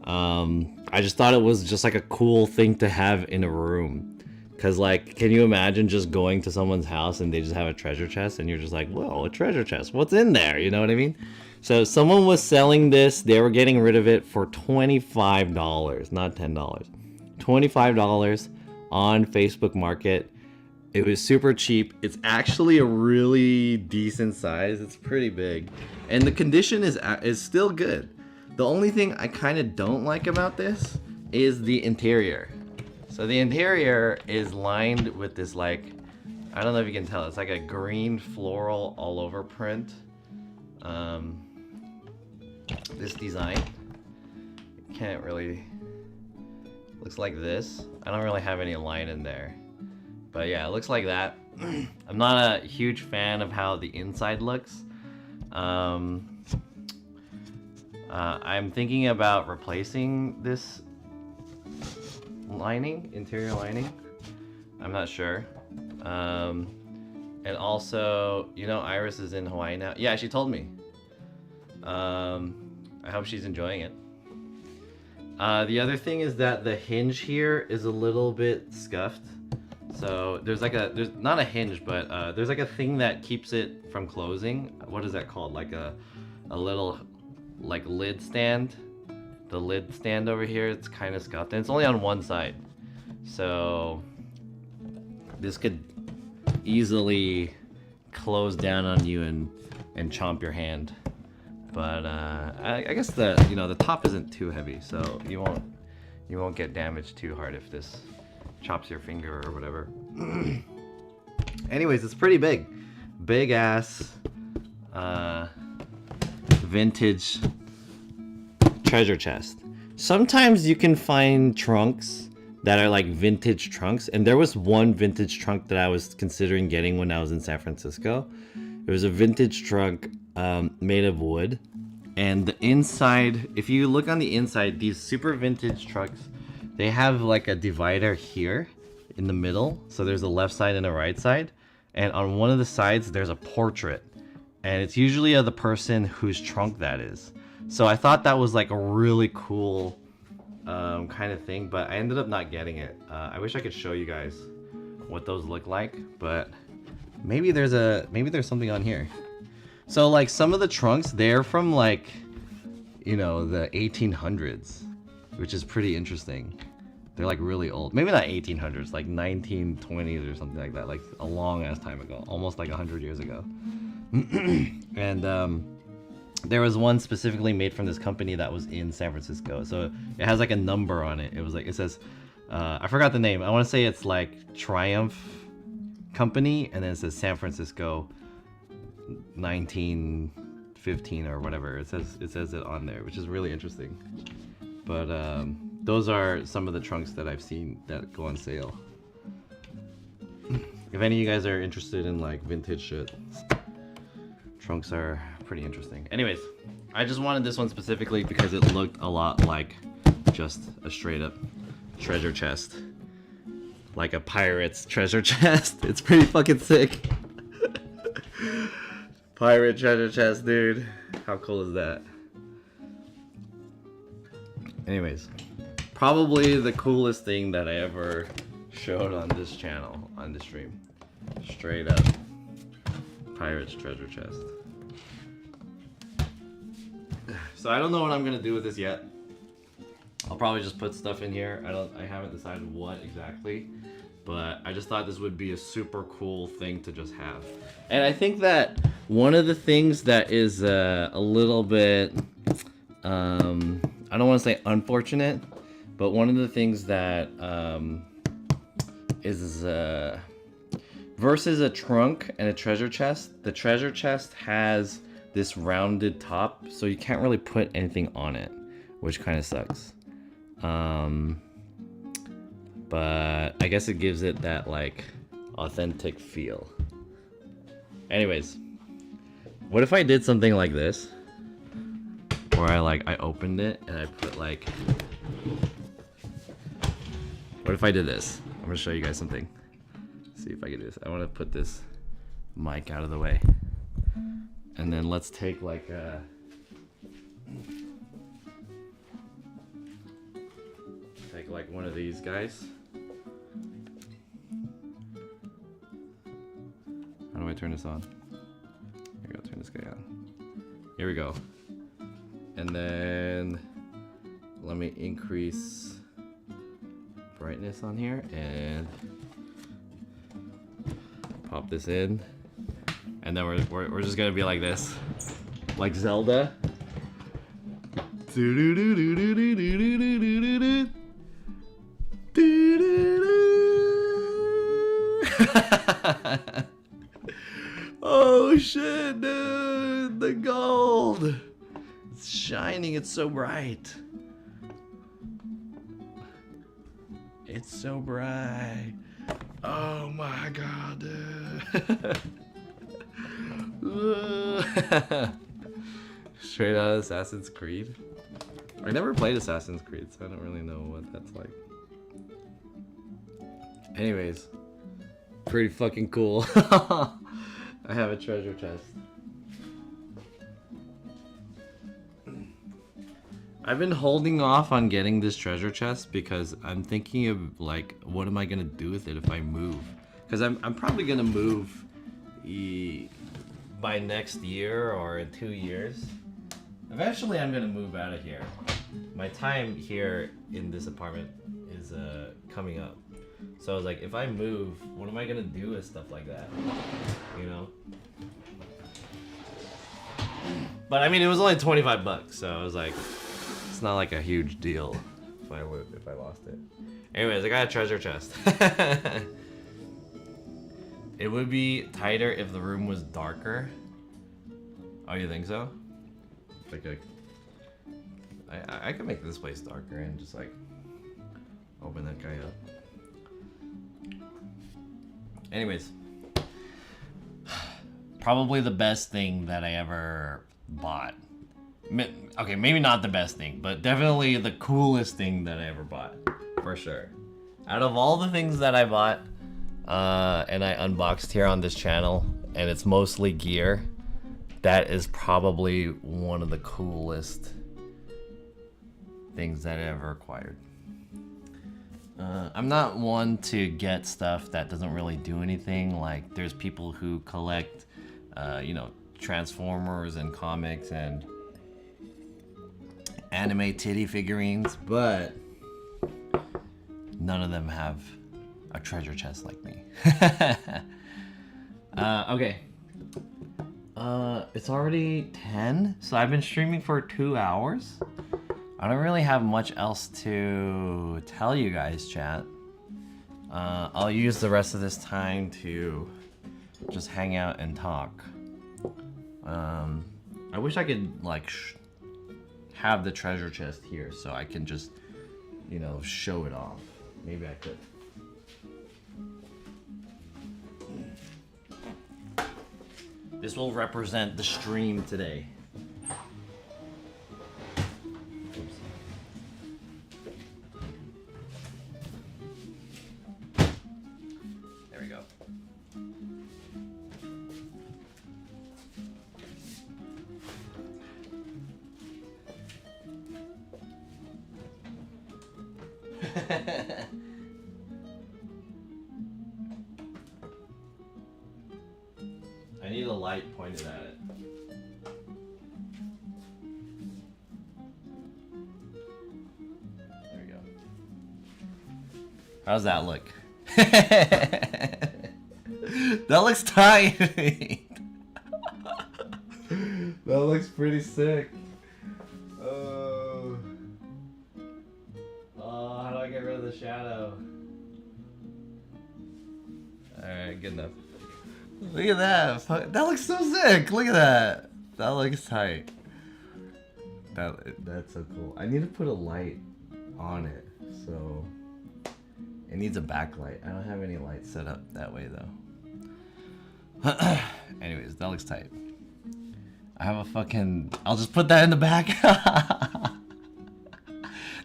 [SPEAKER 1] I just thought it was just like a cool thing to have in a room. Cause like, can you imagine just going to someone's house and they just have a treasure chest and you're just like, whoa, a treasure chest, what's in there? You know what I mean? So someone was selling this, they were getting rid of it for $25, not $10. $25 on Facebook Market. It was super cheap. It's actually a really decent size. It's pretty big. And the condition is still good. The only thing I kind of don't like about this is the interior. So the interior is lined with this, like, I don't know if you can tell, it's like a green floral all over print. This design, can't really, looks like this. I don't really have any line in there. But yeah, it looks like that. I'm not a huge fan of how the inside looks. I'm thinking about replacing this lining, interior lining. I'm not sure. And also, you know, Iris is in Hawaii now. Yeah, she told me. I hope she's enjoying it. The other thing is that the hinge here is a little bit scuffed. So there's not a hinge, but there's like a thing that keeps it from closing. What is that called? Like a little like lid stand. The lid stand over here, it's kind of scuffed, and it's only on one side. So this could easily close down on you and chomp your hand. But I guess the top isn't too heavy, so you won't get damaged too hard if this chops your finger or whatever. Anyways, it's pretty big ass vintage treasure chest. Sometimes you can find trunks that are like vintage trunks, and there was one vintage trunk that I was considering getting when I was in San Francisco. It was a vintage trunk made of wood, and the inside, if you look on the inside, these super vintage trucks, they have like a divider here in the middle. So there's a left side and a right side, and on one of the sides there's a portrait, and it's usually of the person whose trunk that is. So I thought that was like a really cool kind of thing, but I ended up not getting it. I wish I could show you guys what those look like, but maybe there's something on here. So like some of the trunks, they're from like, you know, the 1800s, which is pretty interesting. They're like really old. Maybe not 1800s, like 1920s or something like that, like a long ass time ago, almost like 100 years ago. And there was one specifically made from this company that was in San Francisco. So it has like a number on it. It was like, it says, I forgot the name. I want to say it's like Triumph Company, and then it says San Francisco 1915 or whatever. It says it on there, which is really interesting. But those are some of the trunks that I've seen that go on sale. If any of you guys are interested in like vintage shit, trunks are pretty interesting. Anyways, I just wanted this one specifically because it looked a lot like just a straight up treasure chest. Like a pirate's treasure chest. It's pretty fucking sick. Pirate treasure chest, dude. How cool is that? Anyways, probably the coolest thing that I ever showed on this channel, on this stream. Straight up pirate's treasure chest. So I don't know what I'm gonna do with this yet. I'll probably just put stuff in here. I haven't decided what exactly, but I just thought this would be a super cool thing to just have. And I think that one of the things that is a little bit, I don't want to say unfortunate, but one of the things that is versus a trunk and a treasure chest, the treasure chest has this rounded top, so you can't really put anything on it, which kind of sucks. But I guess it gives it that like authentic feel. Anyways, what if I did something like this, where I opened it and I put like, what if I did this? I'm gonna show you guys something. See if I can do this. I want to put this mic out of the way. And then let's take like one of these guys. How do I turn this on? Here we go, turn this guy on. Here we go. And then let me increase brightness on here and pop this in. And then we're just gonna be like this, like Zelda. Oh shit, dude! The gold, it's shining. It's so bright. It's so bright. Oh my god, dude. Straight out of Assassin's Creed. I never played Assassin's Creed, so I don't really know what that's like. Anyways, pretty fucking cool. I have a treasure chest. I've been holding off on getting this treasure chest because I'm thinking of like, what am I gonna do with it if I move? Because I'm probably gonna move by next year or in 2 years. Eventually I'm gonna move out of here. My time here in this apartment is coming up. So I was like, if I move, what am I gonna do with stuff like that? You know? But I mean, it was only 25 bucks, so I was like, it's not like a huge deal if I lost it. Anyways, I got a treasure chest. It would be tighter if the room was darker. Oh, you think so? I could make this place darker and just like open that guy up. Anyways, probably the best thing that I ever bought. Okay, maybe not the best thing, but definitely the coolest thing that I ever bought, for sure. Out of all the things that I bought, and I unboxed here on this channel, and it's mostly gear, that is probably one of the coolest things that I ever acquired. I'm not one to get stuff that doesn't really do anything. Like, there's people who collect, you know, Transformers and comics and anime titty figurines, but none of them have a treasure chest like me. Okay. It's already 10, so I've been streaming for 2 hours. I don't really have much else to tell you guys, chat. I'll use the rest of this time to just hang out and talk. I wish I could, like, have the treasure chest here so I can just, you know, show it off. Maybe I could. This will represent the stream today. Oops. There we go. I need a light pointed at it. There we go. How's that look? That looks tight. That looks pretty sick. Oh, how do I get rid of the shadow? Alright, good enough. Look at that. That looks so sick. Look at that. That looks tight. That's so cool. I need to put a light on it, so it needs a backlight. I don't have any lights set up that way though. Anyways, that looks tight. I have a fucking... I'll just put that in the back.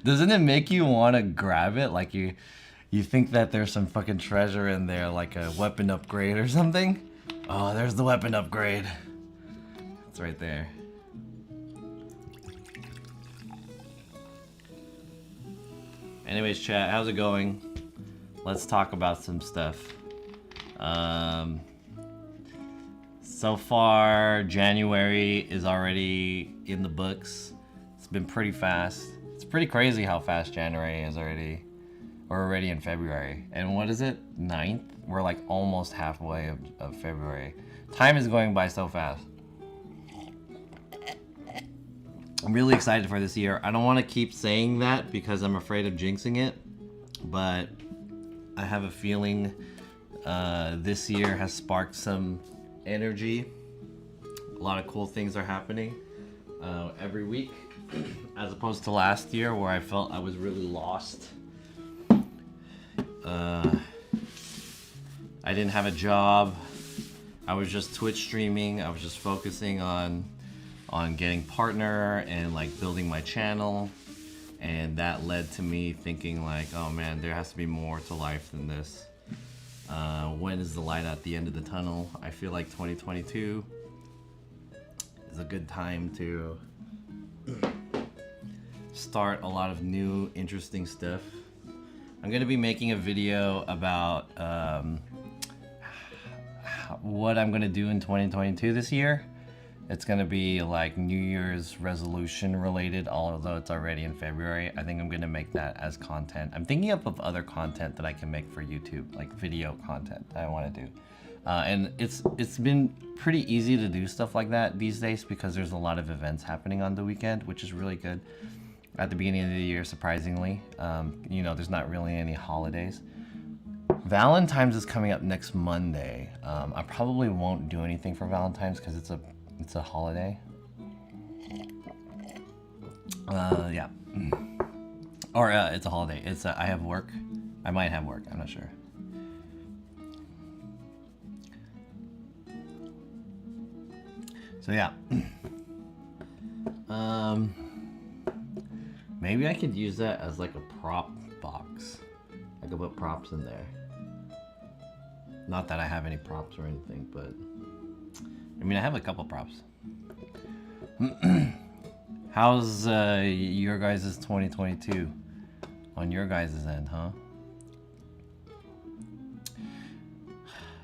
[SPEAKER 1] Doesn't it make you want to grab it? Like you think that there's some fucking treasure in there, like a weapon upgrade or something? Oh, there's the weapon upgrade. It's right there. Anyways, chat, how's it going? Let's talk about some stuff. So far, January is already in the books. It's been pretty fast. It's pretty crazy how fast January is already. We're already in February. And what is it? 9th? We're like almost halfway of February. Time is going by so fast. I'm really excited for this year. I don't want to keep saying that because I'm afraid of jinxing it. But I have a feeling this year has sparked some energy. A lot of cool things are happening every week. As opposed to last year where I felt I was really lost. I didn't have a job. I was just Twitch streaming. I was just focusing on getting partner and like building my channel, and that led to me thinking like, oh man, there has to be more to life than this. When is the light at the end of the tunnel? I feel like 2022 is a good time to start a lot of new interesting stuff. I'm gonna be making a video about what I'm gonna do in 2022 this year. It's gonna be like New Year's resolution related, although it's already in February. I think I'm gonna make that as content. I'm thinking of other content that I can make for YouTube, like video content that I wanna do. And it's been pretty easy to do stuff like that these days because there's a lot of events happening on the weekend, which is really good. At the beginning of the year, surprisingly, you know, there's not really any holidays. Valentine's is coming up next Monday. I probably won't do anything for Valentine's because it's a holiday. Yeah. Or it's a holiday. It's I have work. I might have work. I'm not sure. So yeah. Maybe I could use that as like a prop box. I could put props in there. Not that I have any props or anything, but I mean I have a couple props. How's your guys' 2022 on your guys' end, huh?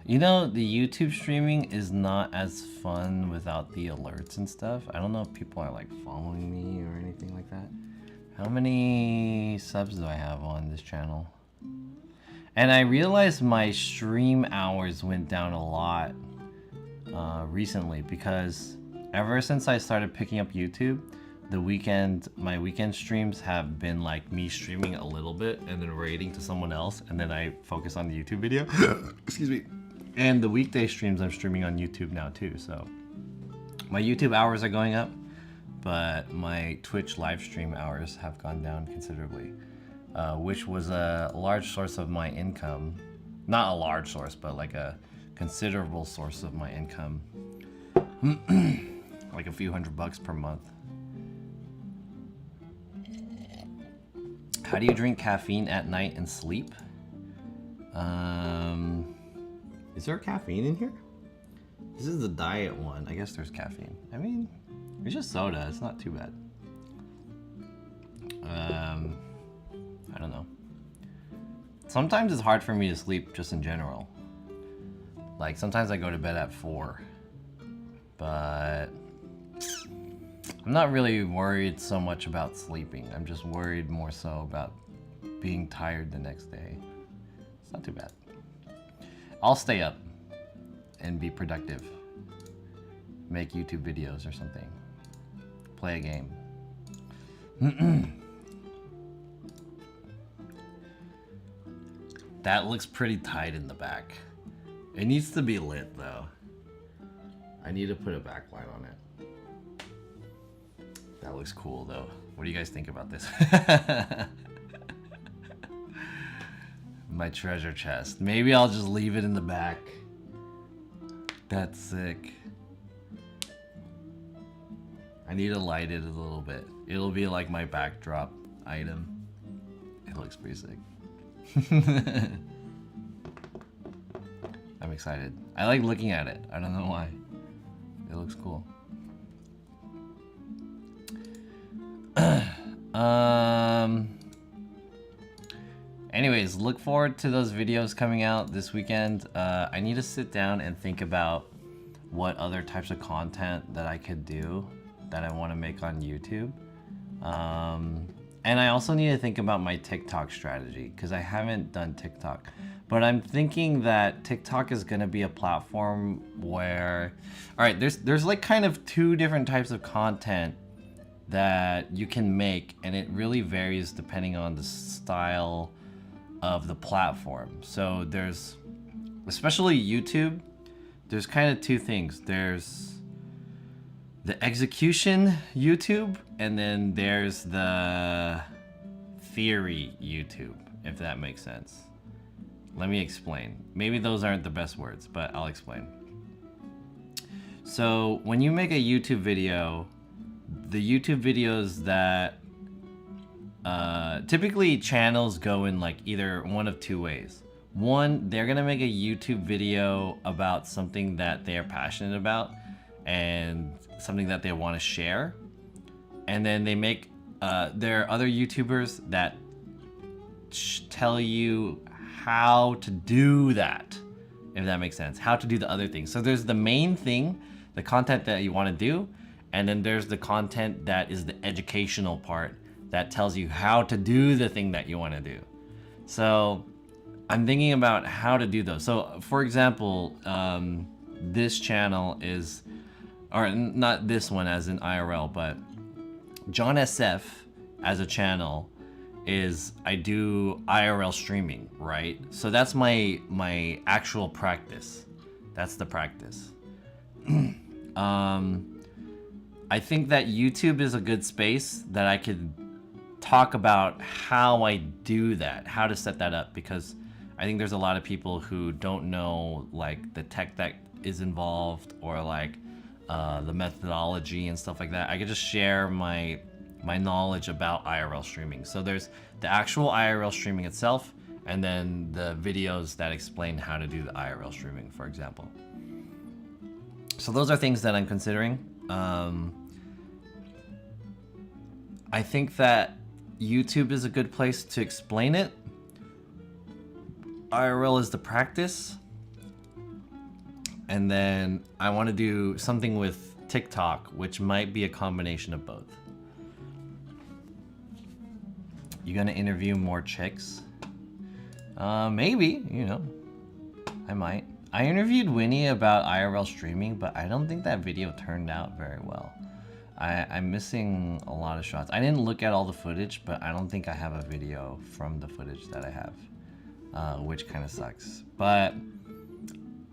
[SPEAKER 1] You know, the YouTube streaming is not as fun without the alerts and stuff. I don't know if people are like following me or anything like that. How many subs do I have on this channel? And I realized my stream hours went down a lot recently because ever since I started picking up YouTube, my weekend streams have been like me streaming a little bit and then raiding to someone else, and then I focus on the YouTube video. Excuse me. And the weekday streams I'm streaming on YouTube now too, so my YouTube hours are going up, but my Twitch live stream hours have gone down considerably, which was a large source of my income. Not a large source, but like a considerable source of my income. Like a few $100 per month. How do you drink caffeine at night and sleep? Is there caffeine in here? This is the diet one. I guess there's caffeine. I mean, it's just soda. It's not too bad. I don't know. Sometimes it's hard for me to sleep just in general. Like sometimes I go to bed at 4. But I'm not really worried so much about sleeping. I'm just worried more so about being tired the next day. It's not too bad. I'll stay up and be productive. Make YouTube videos or something. Play a game. That looks pretty tight in the back. It needs to be lit though. I need to put a backlight on it. That looks cool though. What do you guys think about this? My treasure chest. Maybe I'll just leave it in the back. That's sick. I need to light it a little bit. It'll be like my backdrop item. It looks pretty sick. I'm excited. I like looking at it. I don't know why. It looks cool. Anyways, look forward to those videos coming out this weekend. I need to sit down and think about what other types of content that I could do that I want to make on YouTube. And I also need to think about my TikTok strategy because I haven't done TikTok. But I'm thinking that TikTok is going to be a platform where, all right, there's like kind of 2 different types of content that you can make, and it really varies depending on the style of the platform. So there's, especially YouTube, there's kind of 2 things. There's the execution YouTube, and then there's the theory YouTube, if that makes sense. Let me explain. Maybe those aren't the best words, but I'll explain. So when you make a YouTube video, the YouTube videos that typically channels go in like either one of 2 ways. One, they're gonna make a YouTube video about something that they're passionate about and something that they want to share, and then they make there are other YouTubers that tell you how to do that, if that makes sense, how to do the other things. So there's the main thing, the content that you want to do, and then there's the content that is the educational part that tells you how to do the thing that you want to do. So I'm thinking about how to do those. So for example, this channel is, or not this one as in IRL, but John SF as a channel is I do IRL streaming, right? So that's my actual practice. That's the practice. I think that YouTube is a good space that I could talk about how I do that, how to set that up, because I think there's a lot of people who don't know like the tech that is involved, or like the methodology and stuff like that. I could just share my knowledge about IRL streaming. So there's the actual IRL streaming itself, and then the videos that explain how to do the IRL streaming, for example. So those are things that I'm considering. I think that YouTube is a good place to explain it. IRL is the practice. And then I want to do something with TikTok, which might be a combination of both. You gonna interview more chicks? Maybe, you know, I might. I interviewed Winnie about IRL streaming, but I don't think that video turned out very well. I'm missing a lot of shots. I didn't look at all the footage, but I don't think I have a video from the footage that I have, which kind of sucks. But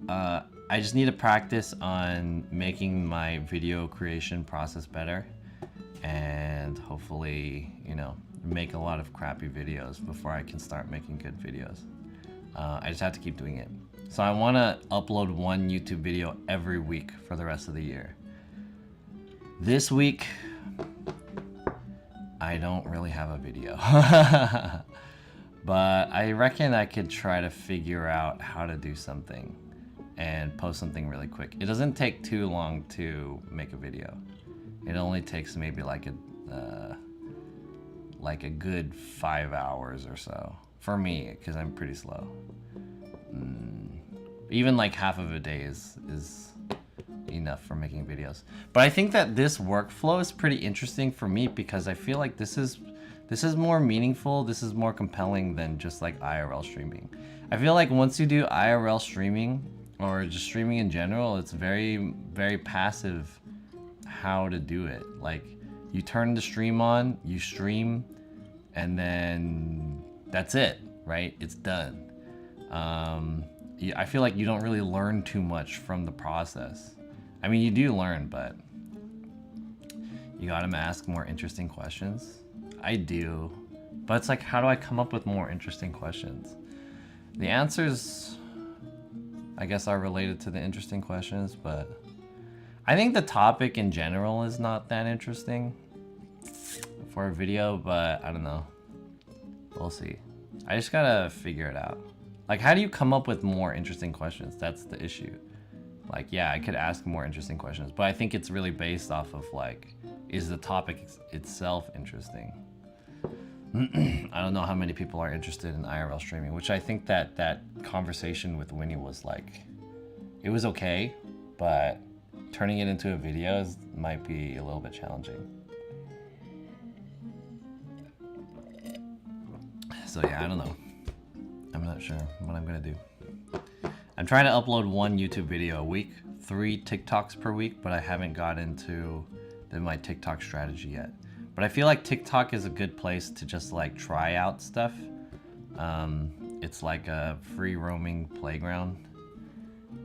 [SPEAKER 1] I just need to practice on making my video creation process better, and hopefully, you know, make a lot of crappy videos before I can start making good videos. I just have to keep doing it. So I want to upload one YouTube video every week for the rest of the year. This week, I don't really have a video. But I reckon I could try to figure out how to do something and post something really quick. It doesn't take too long to make a video. It only takes maybe like a good 5 hours or so for me, because I'm pretty slow. Even like half of a day is enough for making videos. But I think that this workflow is pretty interesting for me, because I feel like this is more meaningful, this is more compelling than just like IRL streaming. I feel like once you do IRL streaming, or just streaming in general, it's very, very passive how to do it. Like, you turn the stream on, you stream, and then that's it, right? It's done. I feel like you don't really learn too much from the process. I mean, you do learn, but you gotta ask more interesting questions. I do, but it's like, how do I come up with more interesting questions? The answers, I guess, are related to the interesting questions, but I think the topic in general is not that interesting for a video, but I don't know. We'll see. I just gotta figure it out. Like, how do you come up with more interesting questions? That's the issue. Like, yeah, I could ask more interesting questions, but I think it's really based off of like, is the topic itself interesting? I don't know how many people are interested in IRL streaming, which I think that conversation with Winnie was like, it was okay, but turning it into a video might be a little bit challenging. So yeah, I don't know. I'm not sure what I'm gonna do. I'm trying to upload one YouTube video a week, 3 TikToks per week, but I haven't got into my TikTok strategy yet. But I feel like TikTok is a good place to just like try out stuff. It's like a free roaming playground,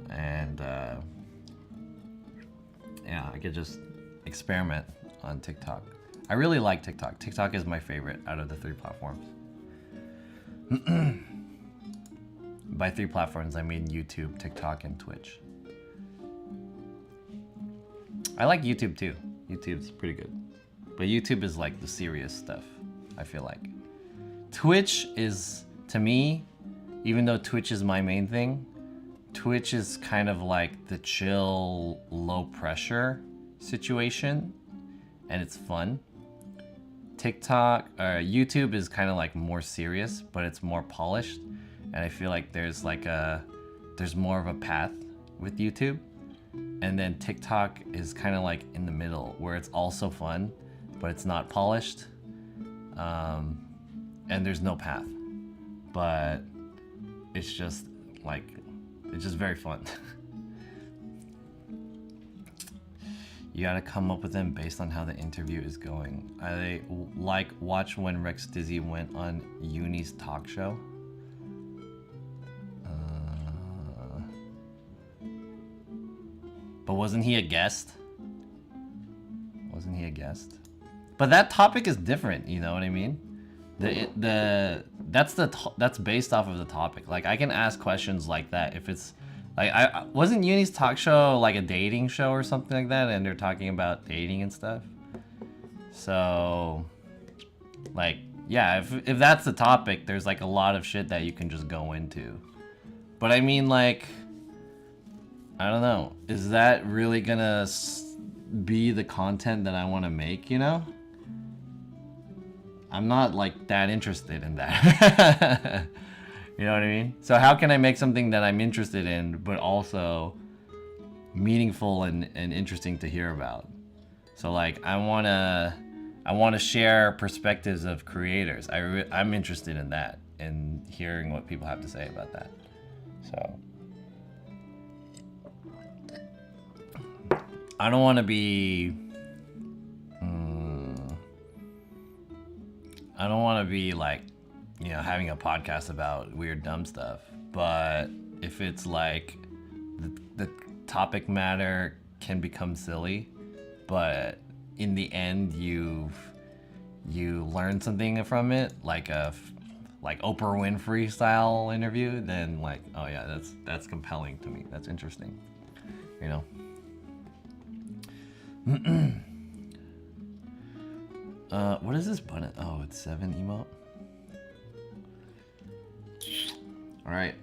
[SPEAKER 1] and yeah, I could just experiment on TikTok. I really like TikTok. TikTok is my favorite out of the 3 platforms. By 3 platforms, I mean YouTube, TikTok, and Twitch. I like YouTube too. YouTube's pretty good. But YouTube is like the serious stuff, I feel like. Twitch is, to me, even though Twitch is my main thing, Twitch is kind of like the chill, low pressure situation, and it's fun. YouTube is kind of like more serious, but it's more polished, and I feel like there's more of a path with YouTube. And then TikTok is kind of like in the middle, where it's also fun, but it's not polished, and there's no path, but it's just very fun. You gotta come up with them based on how the interview is going. I watch when Rex Dizzy went on Uni's talk show. But wasn't he a guest? guest. But that topic is different, you know what I mean? That's based off of the topic. Like I can ask questions like that if it's like I wasn't Uni's talk show like a dating show or something like that, and they're talking about dating and stuff. So like yeah, if that's the topic, there's like a lot of shit that you can just go into. But I mean like I don't know, is that really gonna be the content that I want to make, you know? I'm not like that interested in that. You know what I mean? So how can I make something that I'm interested in but also meaningful and interesting to hear about? So like I want to share perspectives of creators. I'm interested in that and hearing what people have to say about that. So I don't want to be I don't want to be like, you know, having a podcast about weird dumb stuff, but if it's like the topic matter can become silly, but in the end you learn something from it, like like Oprah Winfrey style interview, then like, oh yeah, that's compelling to me. That's interesting, you know. What is this button? Oh, it's 7 emote. All right.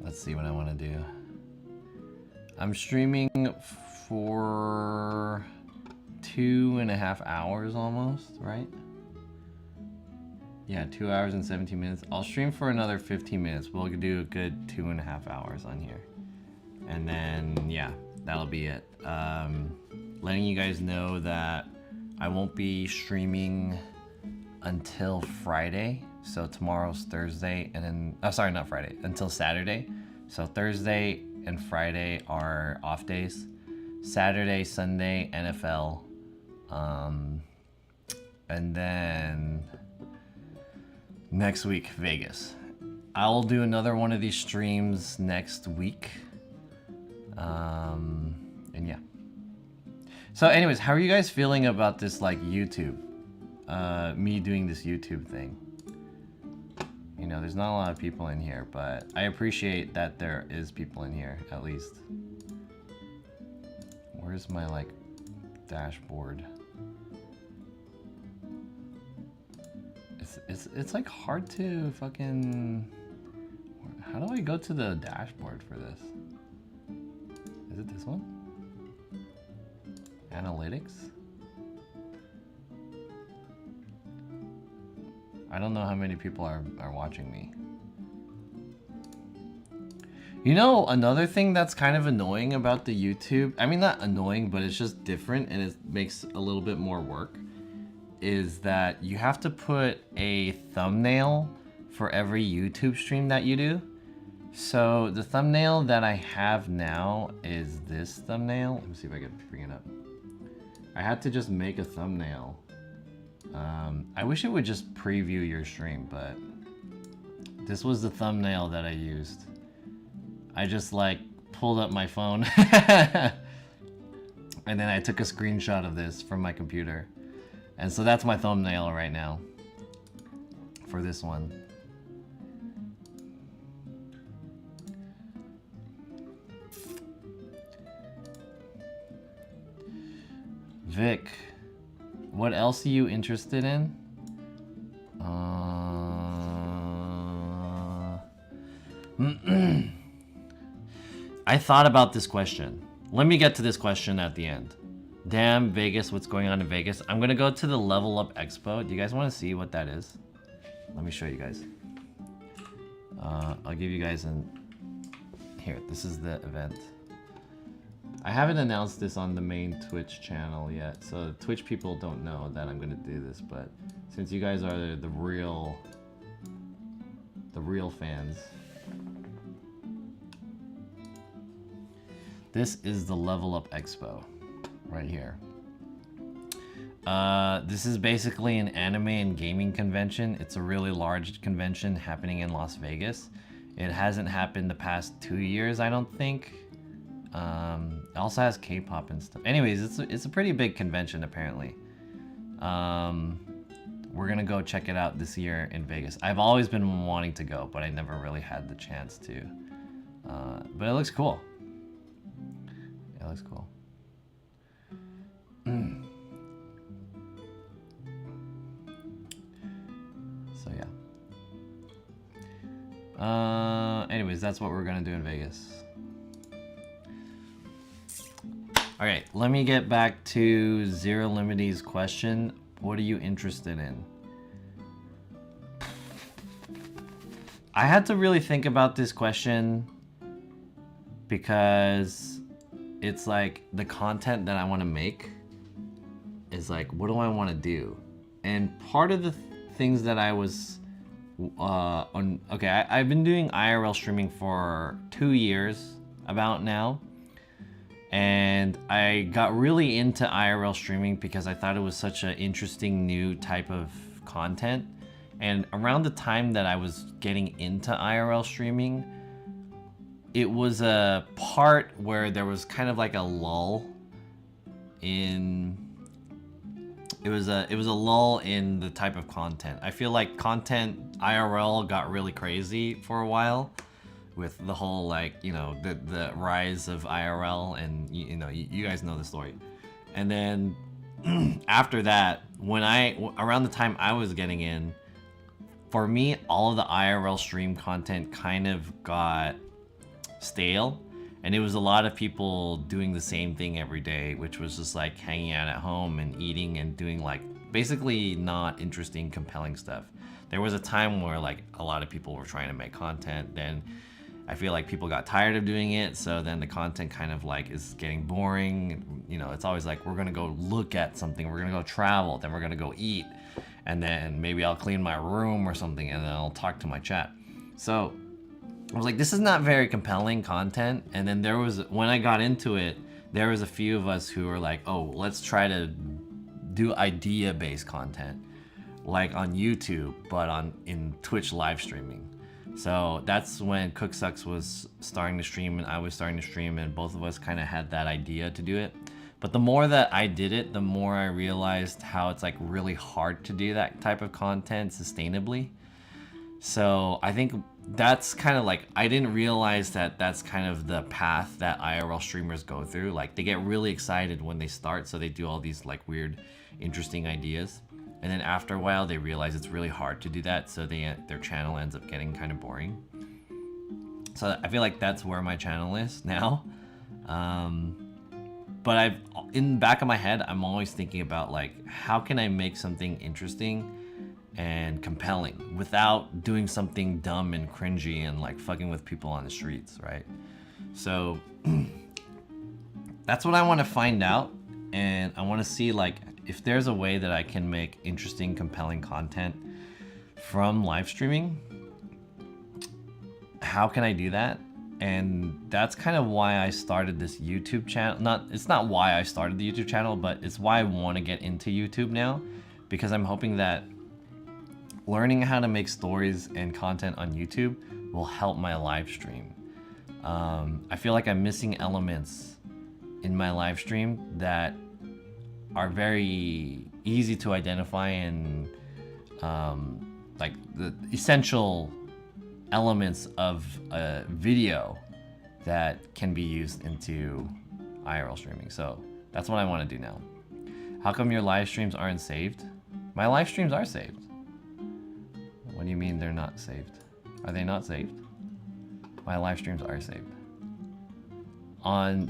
[SPEAKER 1] Let's see what I want to do. I'm streaming for 2.5 hours almost, right? Yeah, 2 hours and 17 minutes. I'll stream for another 15 minutes. We'll do a good 2.5 hours on here. And then, yeah, that'll be it. Letting you guys know that I won't be streaming until Friday. So tomorrow's Thursday, and then, oh, sorry, not Friday, until Saturday. So Thursday and Friday are off days. Saturday, Sunday, NFL. And then next week, Vegas. I'll do another one of these streams next week. And yeah. So anyways, how are you guys feeling about this like YouTube? Me doing this YouTube thing. You know, there's not a lot of people in here, but I appreciate that there is people in here, at least. Where's my like dashboard? It's like hard to fucking. How do I go to the dashboard for this? Is it this one? Analytics? I don't know how many people are watching me. You know, another thing that's kind of annoying about the YouTube, I mean not annoying, but it's just different and it makes a little bit more work, is that you have to put a thumbnail for every YouTube stream that you do. So the thumbnail that I have now is this thumbnail. Let me see if I can bring it up. I had to just make a thumbnail. I wish it would just preview your stream, but this was the thumbnail that I used. I just like pulled up my phone and then I took a screenshot of this from my computer. And so that's my thumbnail right now for this one. Vic, what else are you interested in? I thought about this question. Let me get to this question at the end. Damn, Vegas, what's going on in Vegas? I'm gonna go to the Level Up Expo. Do you guys want to see what that is? Let me show you guys. I'll give you guys here, this is the event. I haven't announced this on the main Twitch channel yet, so Twitch people don't know that I'm gonna do this, but since you guys are the real fans, this is the Level Up Expo right here. This is basically an anime and gaming convention. It's a really large convention happening in Las Vegas. It hasn't happened the past 2 years, I don't think. It also has K-pop and stuff. Anyways, it's a pretty big convention apparently. We're gonna go check it out this year in Vegas. I've always been wanting to go, but I never really had the chance to. But it looks cool. It looks cool. So yeah. Anyways, that's what we're gonna do in Vegas. All right, let me get back to Zero Limity's question. What are you interested in? I had to really think about this question because it's like the content that I want to make is like, what do I want to do? And part of the things that I was I've been doing IRL streaming for 2 years about now. And I got really into IRL streaming because I thought it was such an interesting new type of content. And around the time that I was getting into IRL streaming, it was a part where there was kind of like a lull in it was a lull in the type of content. I feel like content IRL got really crazy for a while with the whole, like, you know, the rise of IRL, and you know, you guys know the story. And then after that, around the time I was getting in, for me, all of the IRL stream content kind of got stale, and it was a lot of people doing the same thing every day, which was just like hanging out at home and eating and doing like basically not interesting, compelling stuff. There was a time where like a lot of people were trying to make content, then I feel like people got tired of doing it, so then the content kind of like is getting boring. You know, it's always like, we're gonna go look at something, we're gonna go travel, then we're gonna go eat, and then maybe I'll clean my room or something, and then I'll talk to my chat. So I was like, this is not very compelling content. And then when I got into it, there was a few of us who were like, oh, let's try to do idea-based content, like on YouTube, but in Twitch live streaming. So that's when Cook Sucks was starting to stream and I was starting to stream, and both of us kind of had that idea to do it. But the more that I did it, the more I realized how it's like really hard to do that type of content sustainably. So I think that's kind of like, I didn't realize that that's kind of the path that IRL streamers go through. Like, they get really excited when they start, so they do all these like weird, interesting ideas. And then after a while, they realize it's really hard to do that, so their channel ends up getting kind of boring. So I feel like that's where my channel is now. But in the back of my head, I'm always thinking about like, how can I make something interesting and compelling without doing something dumb and cringy and like fucking with people on the streets, right? So that's what I want to find out, and I want to see like if there's a way that I can make interesting, compelling content from live streaming. How can I do that? And that's kind of why I started this YouTube channel. It's not why I started the YouTube channel, but it's why I want to get into YouTube now, because I'm hoping that learning how to make stories and content on YouTube will help my live stream. I feel like I'm missing elements in my live stream that are very easy to identify, and like the essential elements of a video that can be used into IRL streaming. So that's what I want to do now. How come your live streams aren't saved? My live streams are saved. What do you mean they're not saved? Are they not saved? My live streams are saved.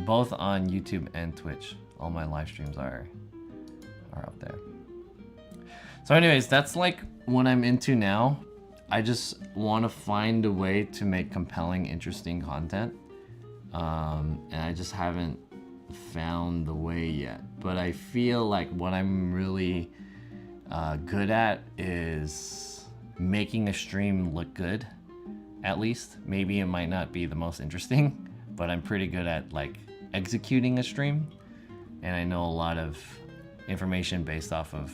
[SPEAKER 1] Both on YouTube and Twitch. All my live streams are up there. So anyways, that's like what I'm into now. I just want to find a way to make compelling, interesting content. And I just haven't found the way yet. But I feel like what I'm really good at is making a stream look good, at least. Maybe it might not be the most interesting, but I'm pretty good at like executing a stream. And I know a lot of information based off of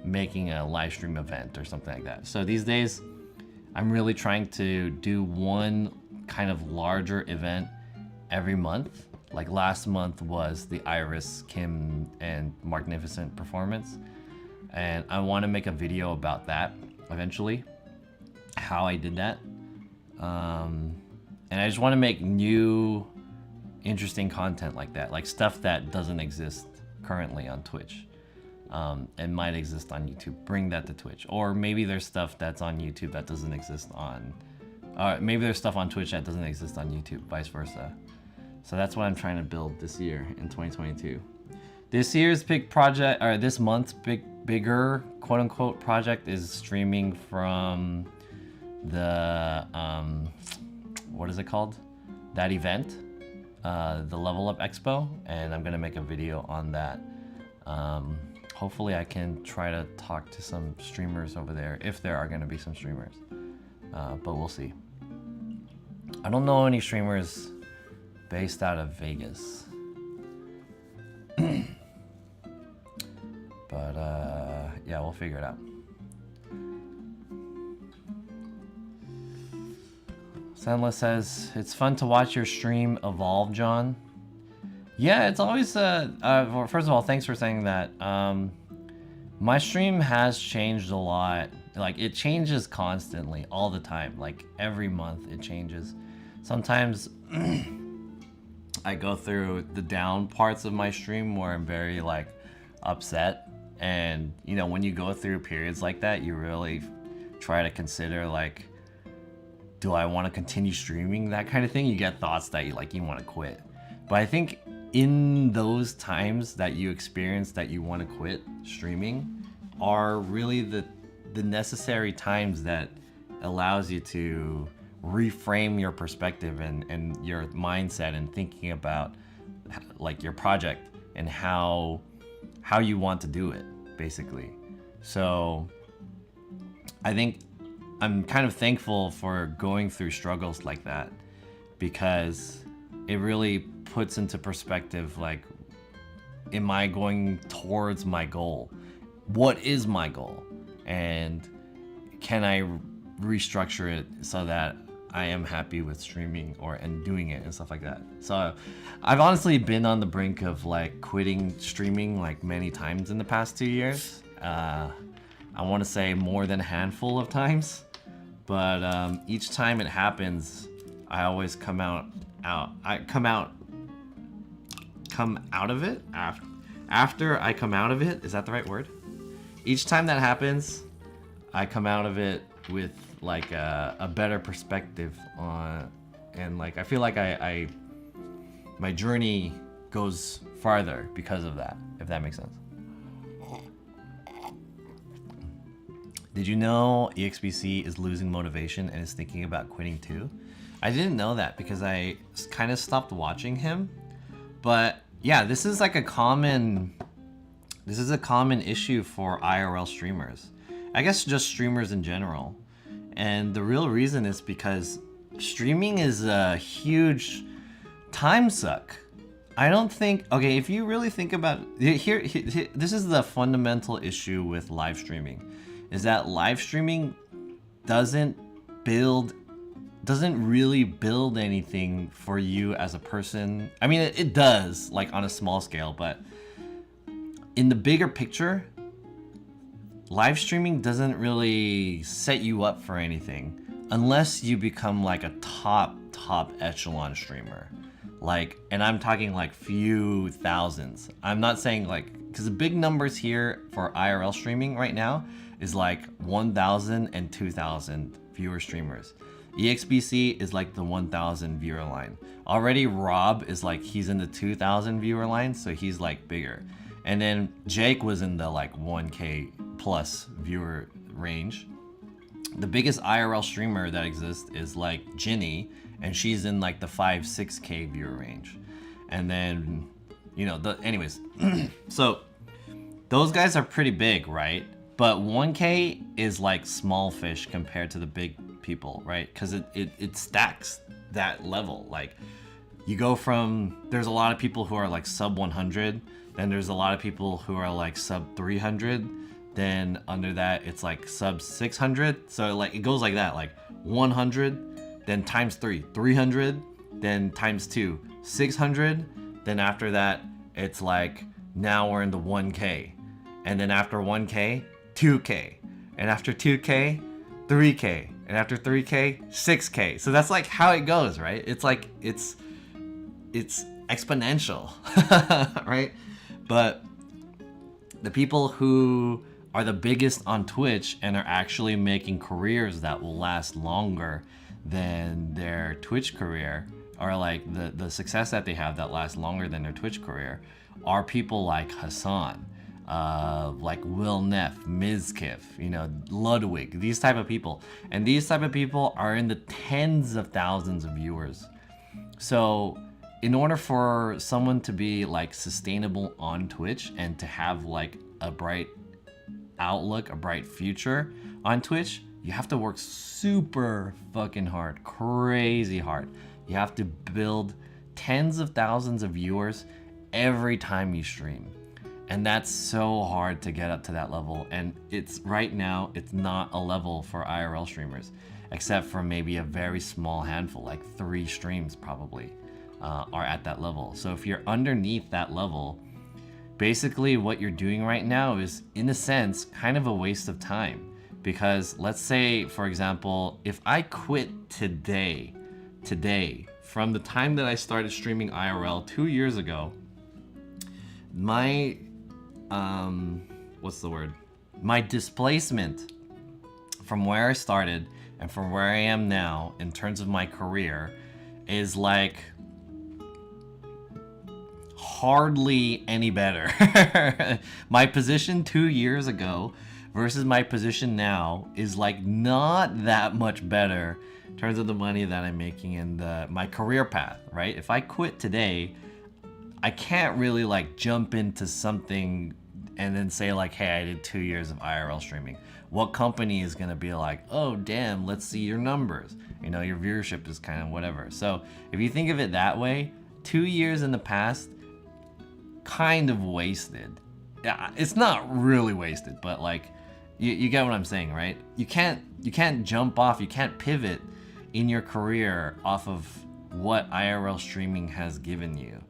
[SPEAKER 1] making a live stream event or something like that. So these days, I'm really trying to do one kind of larger event every month. Like last month was the Iris, Kim, and Magnificent performance. And I want to make a video about that eventually, how I did that. And I just want to make new, interesting content like that, like stuff that doesn't exist currently on Twitch. And might exist on YouTube. Bring that to Twitch. Or maybe there's stuff that's on YouTube that doesn't exist on... maybe there's stuff on Twitch that doesn't exist on YouTube, vice versa. So that's what I'm trying to build this year in 2022. This year's big project, or this month's bigger quote-unquote project is streaming from the... what is it called? That event. The Level Up Expo. And I'm going to make a video on that. Hopefully I can try to talk to some streamers over there, if there are going to be some streamers. But we'll see. I don't know any streamers based out of Vegas. But yeah, we'll figure it out. Sandla says, it's fun to watch your stream evolve, John. Yeah, it's always, well, first of all, thanks for saying that. My stream has changed a lot. Like, it changes constantly, all the time. Like, every month it changes. Sometimes I go through the down parts of my stream where I'm very, like, upset. And, you know, when you go through periods like that, you really try to consider, like, do I want to continue streaming? That kind of thing. You get thoughts that you want to quit. But I think in those times that you experience that you want to quit streaming are really the necessary times that allows you to reframe your perspective and your mindset and thinking about like your project and how you want to do it, basically. So I think I'm kind of thankful for going through struggles like that, because it really puts into perspective, like, am I going towards my goal? What is my goal? And can I restructure it so that I am happy with streaming and doing it and stuff like that? So I've honestly been on the brink of like quitting streaming like many times in the past 2 years. I want to say more than a handful of times, but each time it happens, I always come out of it after I come out of it. Is that the right word? Each time that happens, I come out of it with like a better perspective on, and like I feel like my journey goes farther because of that, if that makes sense. Did you know EXBC is losing motivation and is thinking about quitting too? I didn't know that because I kind of stopped watching him. But yeah, this is like a common issue for IRL streamers. I guess just streamers in general. And the real reason is because streaming is a huge time suck. I don't think, okay, if you really think about here, this is the fundamental issue with live streaming, is that live streaming doesn't really build anything for you as a person. I mean, it does, like on a small scale, but in the bigger picture, live streaming doesn't really set you up for anything unless you become like a top echelon streamer. Like, and I'm talking like few thousands. I'm not saying like, because the big numbers here for IRL streaming right now is like 1,000 and 2,000 viewer streamers. EXBC is like the 1,000 viewer line. Already Rob is like, he's in the 2,000 viewer line, so he's like bigger. And then Jake was in the like 1K plus viewer range. The biggest IRL streamer that exists is like Ginny, and she's in like the 5-6K viewer range. And then, you know, anyways, so those guys are pretty big, right? But 1K is like small fish compared to the big people, right? Because it stacks that level. Like, you go from, there's a lot of people who are like sub 100, then there's a lot of people who are like sub 300, then under that it's like sub 600. So like it goes like that, like 100, then times 3, 300, then times 2, 600, then after that it's like now we're in the 1K, and then after 1K 2K, and after 2K 3K, and after 3K 6K. So that's like how it goes, right? It's like it's exponential. Right? But the people who are the biggest on Twitch and are actually making careers that will last longer than their Twitch career, or like the success that they have that lasts longer than their Twitch career, are people like Hassan, like Will Neff, Mizkif, you know, Ludwig, these type of people. And these type of people are in the tens of thousands of viewers. So in order for someone to be like sustainable on Twitch and to have like a bright outlook, a bright future on Twitch, you have to work super fucking hard, crazy hard. You have to build tens of thousands of viewers every time you stream. And that's so hard to get up to that level. And it's right now, it's not a level for IRL streamers, except for maybe a very small handful, like 3 streams probably are at that level. So if you're underneath that level, basically what you're doing right now is, in a sense, kind of a waste of time. Because let's say, for example, if I quit today, from the time that I started streaming IRL 2 years ago, my my displacement from where I started and from where I am now in terms of my career is like hardly any better. My position 2 years ago versus my position now is like not that much better in terms of the money that I'm making in my career path, right? If I quit today, I can't really like jump into something and then say like, hey, I did 2 years of IRL streaming. What company is gonna be like, oh damn, let's see your numbers. You know, your viewership is kind of whatever. So if you think of it that way, 2 years in the past, kind of wasted. Yeah, it's not really wasted, but like, you get what I'm saying, right? You can't jump off, you can't pivot in your career off of what IRL streaming has given you.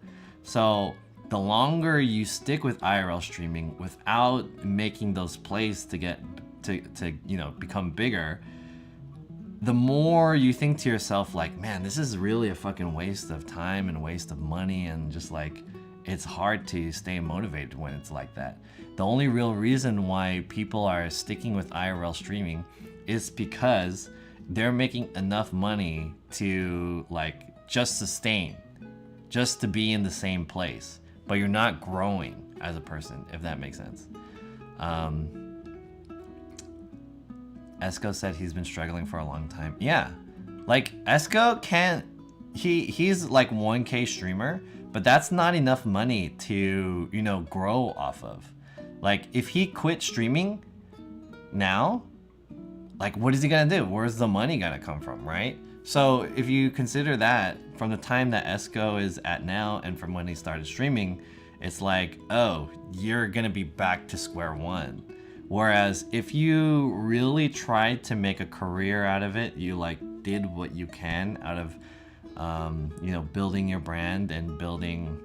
[SPEAKER 1] So the longer you stick with IRL streaming without making those plays to get to you know, become bigger, the more you think to yourself like, man, this is really a fucking waste of time and waste of money, and just like, it's hard to stay motivated when it's like that. The only real reason why people are sticking with IRL streaming is because they're making enough money to like just sustain, just to be in the same place, but you're not growing as a person, if that makes sense. Esco said he's been struggling for a long time. Yeah, like Esco can't, he's like 1K streamer, but that's not enough money to, you know, grow off of. Like if he quit streaming now, like what is he gonna do? Where's the money gonna come from, right? So if you consider that from the time that Esco is at now and from when he started streaming, it's like, oh, you're gonna be back to square one. Whereas if you really tried to make a career out of it, you like did what you can out of you know, building your brand and building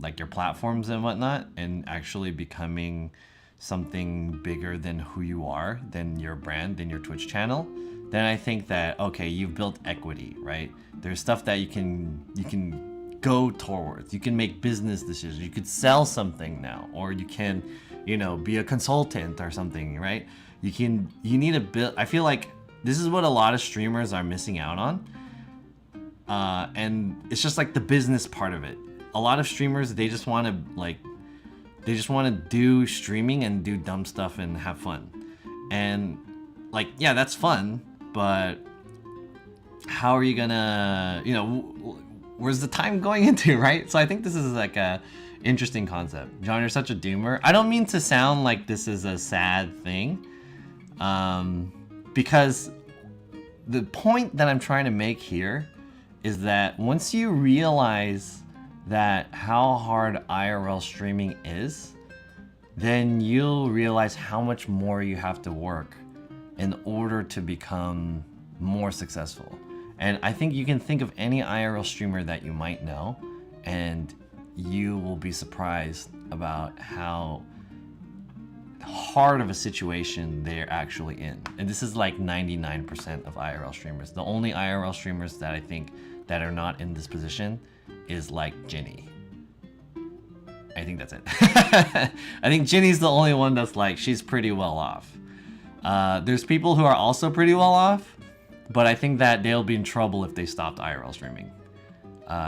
[SPEAKER 1] like your platforms and whatnot, and actually becoming something bigger than who you are, than your brand, than your Twitch channel, then I think that, okay, you've built equity, right? There's stuff that you can go towards. You can make business decisions. You could sell something now, or you can, you know, be a consultant or something, right? You need to build. I feel like this is what a lot of streamers are missing out on. And it's just like the business part of it. A lot of streamers, they just want to do streaming and do dumb stuff and have fun. And like, yeah, that's fun, but how are you gonna, you know, where's the time going into, right? So I think this is like a interesting concept. John, you're such a doomer. I don't mean to sound like this is a sad thing, because the point that I'm trying to make here is that once you realize that how hard IRL streaming is, then you'll realize how much more you have to work in order to become more successful. And I think you can think of any IRL streamer that you might know, and you will be surprised about how hard of a situation they're actually in. And this is like 99% of IRL streamers. The only IRL streamers that I think that are not in this position is like Ginny. I think that's it. I think Ginny's the only one that's like, she's pretty well off. There's people who are also pretty well off, but I think that they'll be in trouble if they stopped IRL streaming.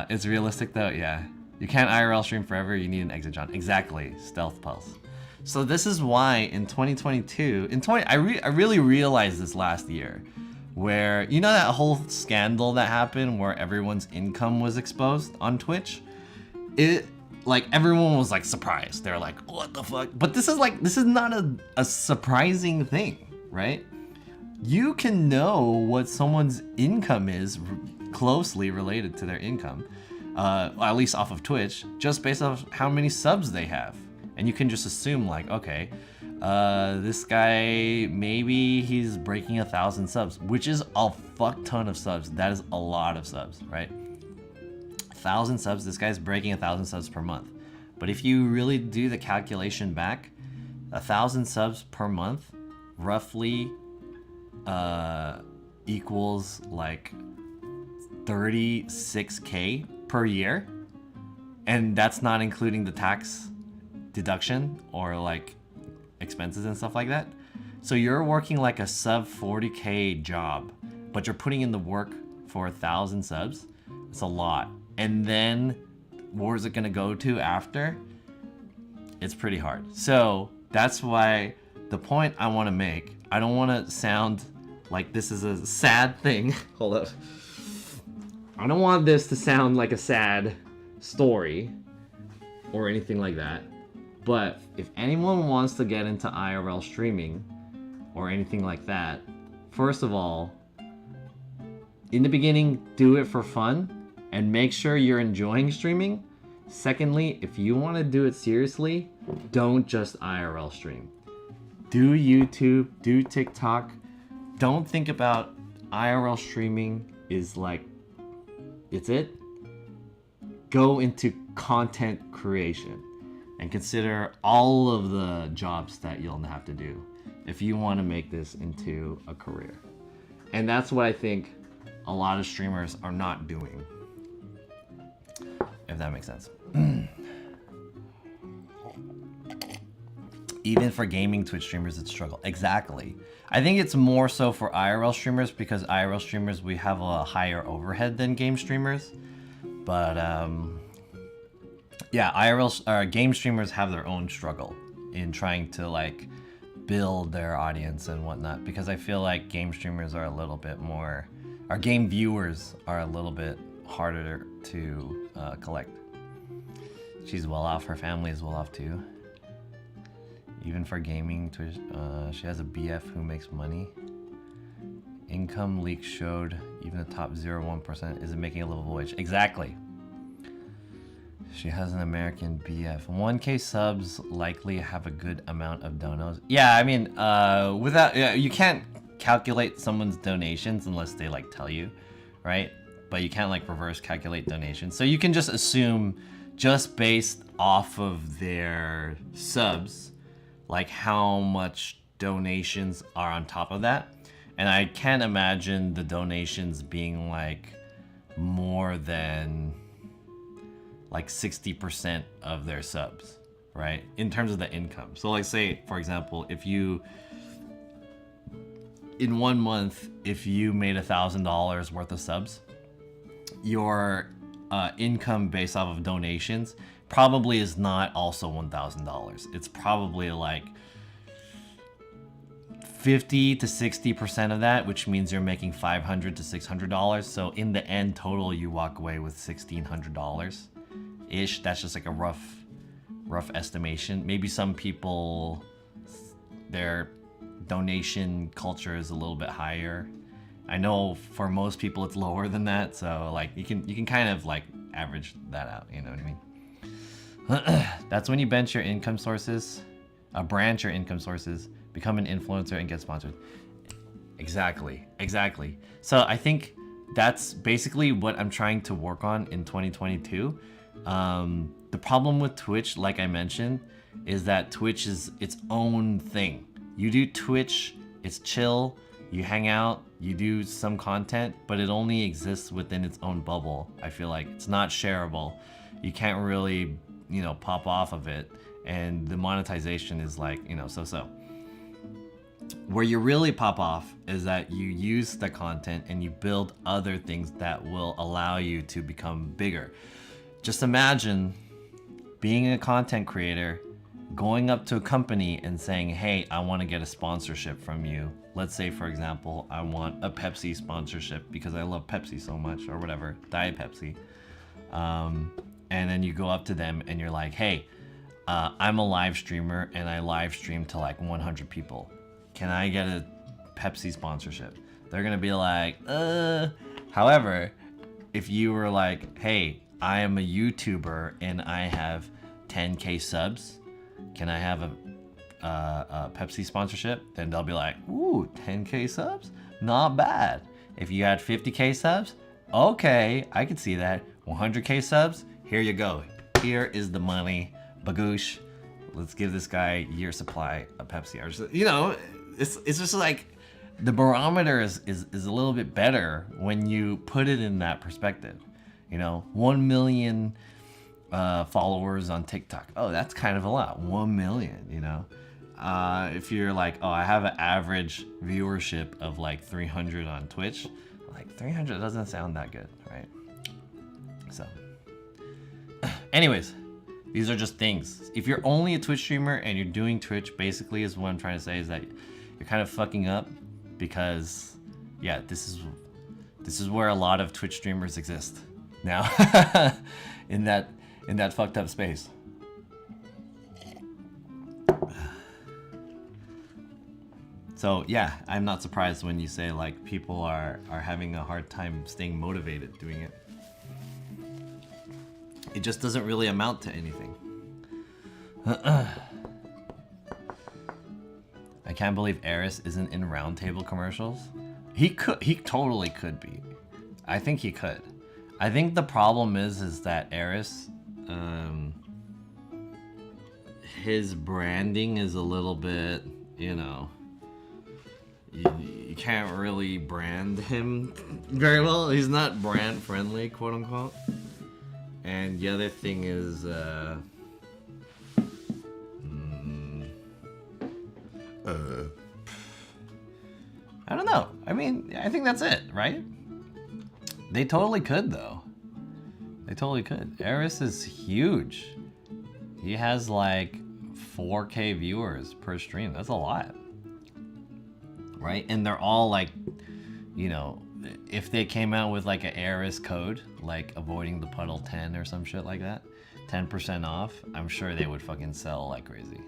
[SPEAKER 1] It's realistic though, yeah. You can't IRL stream forever, you need an exit, John. Exactly, Stealth Pulse. So this is why in 2022, I really realized this last year, where, you know that whole scandal that happened where everyone's income was exposed on Twitch? Like everyone was like surprised. They're like, what the fuck? But this is not a surprising thing, right? You can know what someone's income is closely related to their income, at least off of Twitch, just based off how many subs they have. And you can just assume like, okay, this guy, maybe he's breaking 1,000 subs, which is a fuck ton of subs. That is a lot of subs, right? 1,000 subs, this guy's breaking 1,000 subs per month. But if you really do the calculation back, 1,000 subs per month roughly equals like 36K per year. And that's not including the tax deduction or like expenses and stuff like that. So you're working like a sub 40K job, but you're putting in the work for 1,000 subs. It's a lot. And then where's it gonna go to after? It's pretty hard. So that's why the point I want to make, I don't want to sound like this is a sad thing. Hold up. I don't want this to sound like a sad story or anything like that. But if anyone wants to get into IRL streaming or anything like that, first of all, in the beginning, do it for fun and make sure you're enjoying streaming. Secondly, if you want to do it seriously, don't just IRL stream. Do YouTube, do TikTok. Don't think about IRL streaming is like, it's it. Go into content creation and consider all of the jobs that you'll have to do if you want to make this into a career. And that's what I think a lot of streamers are not doing, if that makes sense. Even for gaming Twitch streamers, it's a struggle. Exactly. I think it's more so for IRL streamers because IRL streamers, we have a higher overhead than game streamers. But yeah, game streamers have their own struggle in trying to like build their audience and whatnot, because I feel like game streamers are a little bit more, our game viewers are a little bit harder to collect. She's well off, her family is well off too. Even for gaming, Twitch, she has a BF who makes money. Income leaks showed even the top 0.1% isn't making a livable wage. Exactly. She has an American BF. 1K subs likely have a good amount of donos. Yeah, I mean, you can't calculate someone's donations unless they like tell you, right? But you can't like reverse calculate donations. So you can just assume, just based off of their subs, like how much donations are on top of that. And I can't imagine the donations being like more than like 60% of their subs, right? In terms of the income. So like say, for example, if you, in 1 month, if you made $1,000 worth of subs, your income based off of donations probably is not also $1,000. It's probably like 50 to 60% of that, which means you're making $500 to $600. So in the end total, you walk away with $1,600 ish. That's just like a rough estimation. Maybe some people, their donation culture is a little bit higher. I know for most people it's lower than that. So like you can kind of like average that out. You know what I mean? That's when you branch your income sources, become an influencer and get sponsored. Exactly. So I think that's basically what I'm trying to work on in 2022. The problem with Twitch, like I mentioned, is that Twitch is its own thing. You do Twitch, it's chill, you hang out, you do some content, but it only exists within its own bubble. I feel like it's not shareable. You can't really, you know, pop off of it, and the monetization is like, you know, so. Where you really pop off is that you use the content and you build other things that will allow you to become bigger. Just imagine being a content creator, going up to a company and saying, hey, I want to get a sponsorship from you. Let's say, for example, I want a Pepsi sponsorship because I love Pepsi so much, or whatever, Diet Pepsi. And then you go up to them and you're like, hey, I'm a live streamer and I live stream to like 100 people. Can I get a Pepsi sponsorship? They're gonna be like, However, if you were like, hey, I am a YouTuber and I have 10K subs, can I have a Pepsi sponsorship? Then they'll be like, ooh, 10K subs? Not bad. If you had 50K subs, okay, I could see that. 100K subs, here you go. Here is the money. Bagoosh. Let's give this guy year supply of Pepsi. Or just, you know, it's just like the barometer is a little bit better when you put it in that perspective. You know, 1 million followers on TikTok. Oh, that's kind of a lot. 1 million, you know. If you're like, oh, I have an average viewership of like 300 on Twitch, like 300 doesn't sound that good, right? So, anyways, these are just things. If you're only a Twitch streamer and you're doing Twitch, basically is what I'm trying to say is that you're kind of fucking up because, yeah, this is where a lot of Twitch streamers exist now in that fucked up space. So yeah, I'm not surprised when you say like people are having a hard time staying motivated doing it. It just doesn't really amount to anything. I can't believe Eris isn't in roundtable commercials. He totally could be. I think he could. I think the problem is that Eris, his branding is a little bit, you know, you can't really brand him very well. He's not brand friendly, quote unquote. And the other thing is, I don't know. I mean, I think that's it, right? They totally could, though. They totally could. Eris is huge. He has like 4K viewers per stream. That's a lot. Right? And they're all like, you know, if they came out with like an Eris code, like avoiding the puddle 10 or some shit like that, 10% off, I'm sure they would fucking sell like crazy.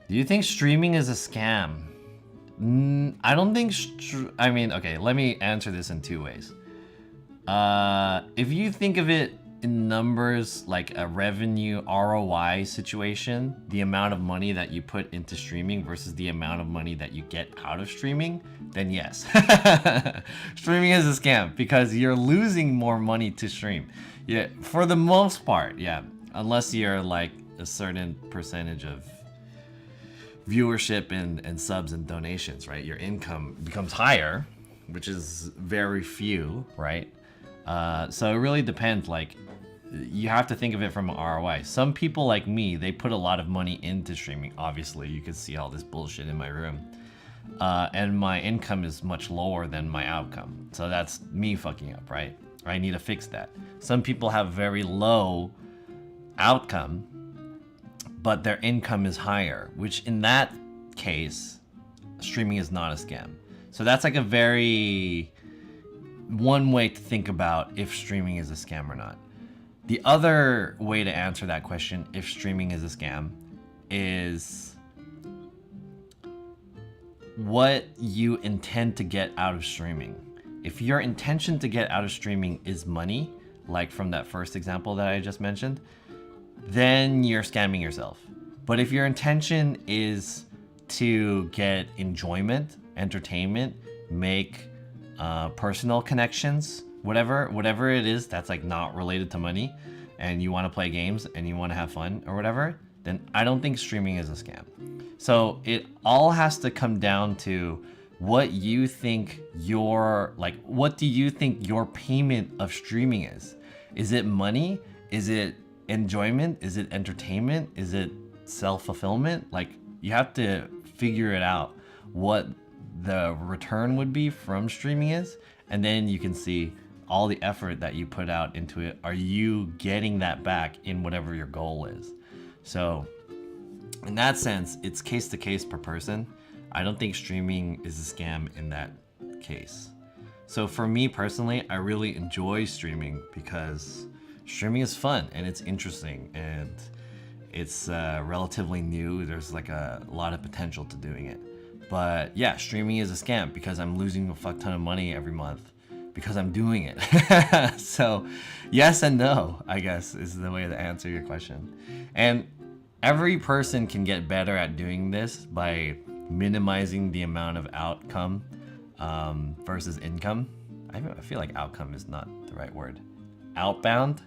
[SPEAKER 1] Do you think streaming is a scam? I don't think, I mean, okay, let me answer this in two ways. If you think of it in numbers, like a revenue ROI situation, the amount of money that you put into streaming versus the amount of money that you get out of streaming, then yes. Streaming is a scam because you're losing more money to stream. Yeah, for the most part, yeah. Unless you're like a certain percentage of viewership and subs and donations, right? Your income becomes higher, which is very few, right? So it really depends. Like, you have to think of it from an ROI. Some people like me, they put a lot of money into streaming. Obviously, you can see all this bullshit in my room. And my income is much lower than my outcome. So that's me fucking up, right? I need to fix that. Some people have very low outcome, but their income is higher, which in that case, streaming is not a scam. So that's like a very one way to think about if streaming is a scam or not. The other way to answer that question, if streaming is a scam, is what you intend to get out of streaming. If your intention to get out of streaming is money, like from that first example that I just mentioned, then you're scamming yourself. But if your intention is to get enjoyment, entertainment, make personal connections, whatever it is that's like not related to money, and you want to play games and you want to have fun or whatever, then I don't think streaming is a scam. So it all has to come down to what you think what do you think your payment of streaming is? Is it money? Is it enjoyment? Is it entertainment? Is it self-fulfillment? Like, you have to figure it out what the return would be from streaming is, and then you can see all the effort that you put out into it. Are you getting that back in whatever your goal is? So in that sense, it's case to case per person. I don't think streaming is a scam in that case. So for me personally, I really enjoy streaming because streaming is fun and it's interesting and it's relatively new. There's like a lot of potential to doing it. But yeah, streaming is a scam because I'm losing a fuck ton of money every month because I'm doing it. So yes and no, I guess, is the way to answer your question. And every person can get better at doing this by minimizing the amount of outcome versus income. I feel like outcome is not the right word. Outbound,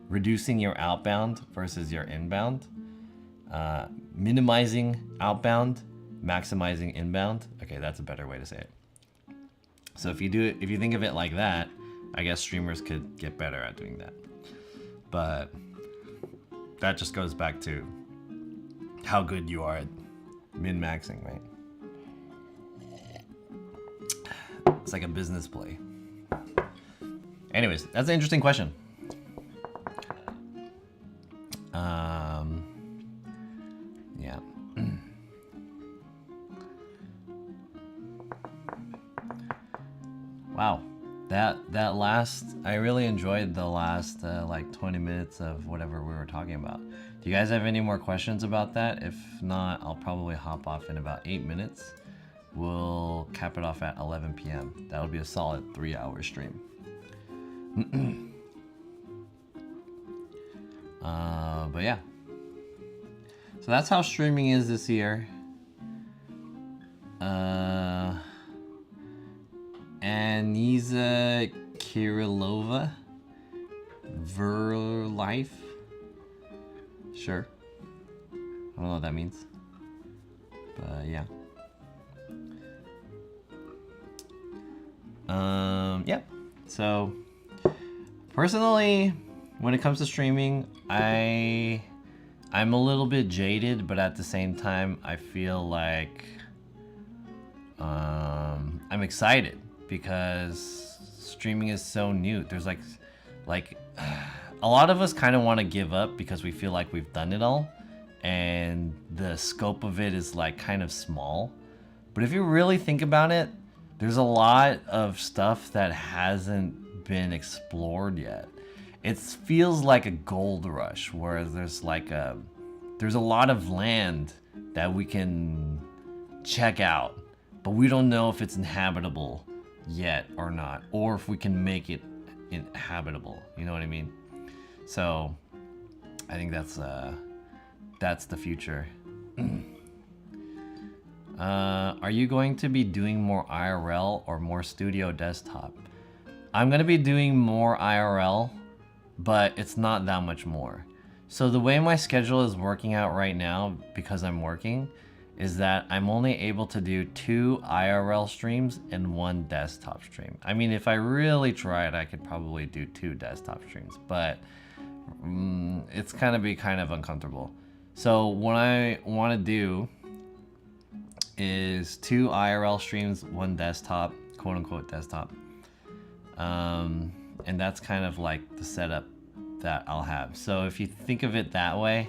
[SPEAKER 1] reducing your outbound versus your inbound. Minimizing outbound, maximizing inbound. Okay, that's a better way to say it. So if you think of it like that, I guess streamers could get better at doing that. But that just goes back to how good you are at min-maxing, right? It's like a business play. Anyways, that's an interesting question. Yeah. Wow, that last, I really enjoyed the last like 20 minutes of whatever we were talking about. Do you guys have any more questions about that? If not, I'll probably hop off in about 8 minutes. We'll cap it off at 11 p.m. That'll be a solid 3-hour stream. But yeah. So that's how streaming is this year. Aniza Kirilova. Verlife. Sure. I don't know what that means. But yeah. Yeah. So personally, when it comes to streaming, I'm a little bit jaded, but at the same time, I feel like I'm excited because streaming is so new. There's like a lot of us kind of want to give up because we feel like we've done it all, and the scope of it is like kind of small. But if you really think about it, there's a lot of stuff that hasn't been explored yet. It feels like a gold rush where there's a lot of land that we can check out, but we don't know if it's inhabitable yet or not, or if we can make it inhabitable. You know what I mean? So I think that's the future. Are you going to be doing more IRL or more studio desktop? I'm going to be doing more IRL, but it's not that much more. So the way my schedule is working out right now, because I'm working, is that I'm only able to do 2 IRL streams and 1 desktop stream. I mean, if I really tried, I could probably do 2 desktop streams, but it's gonna be kind of uncomfortable. So what I want to do is 2 IRL streams, 1 desktop, quote unquote desktop. And that's kind of like the setup that I'll have. So if you think of it that way,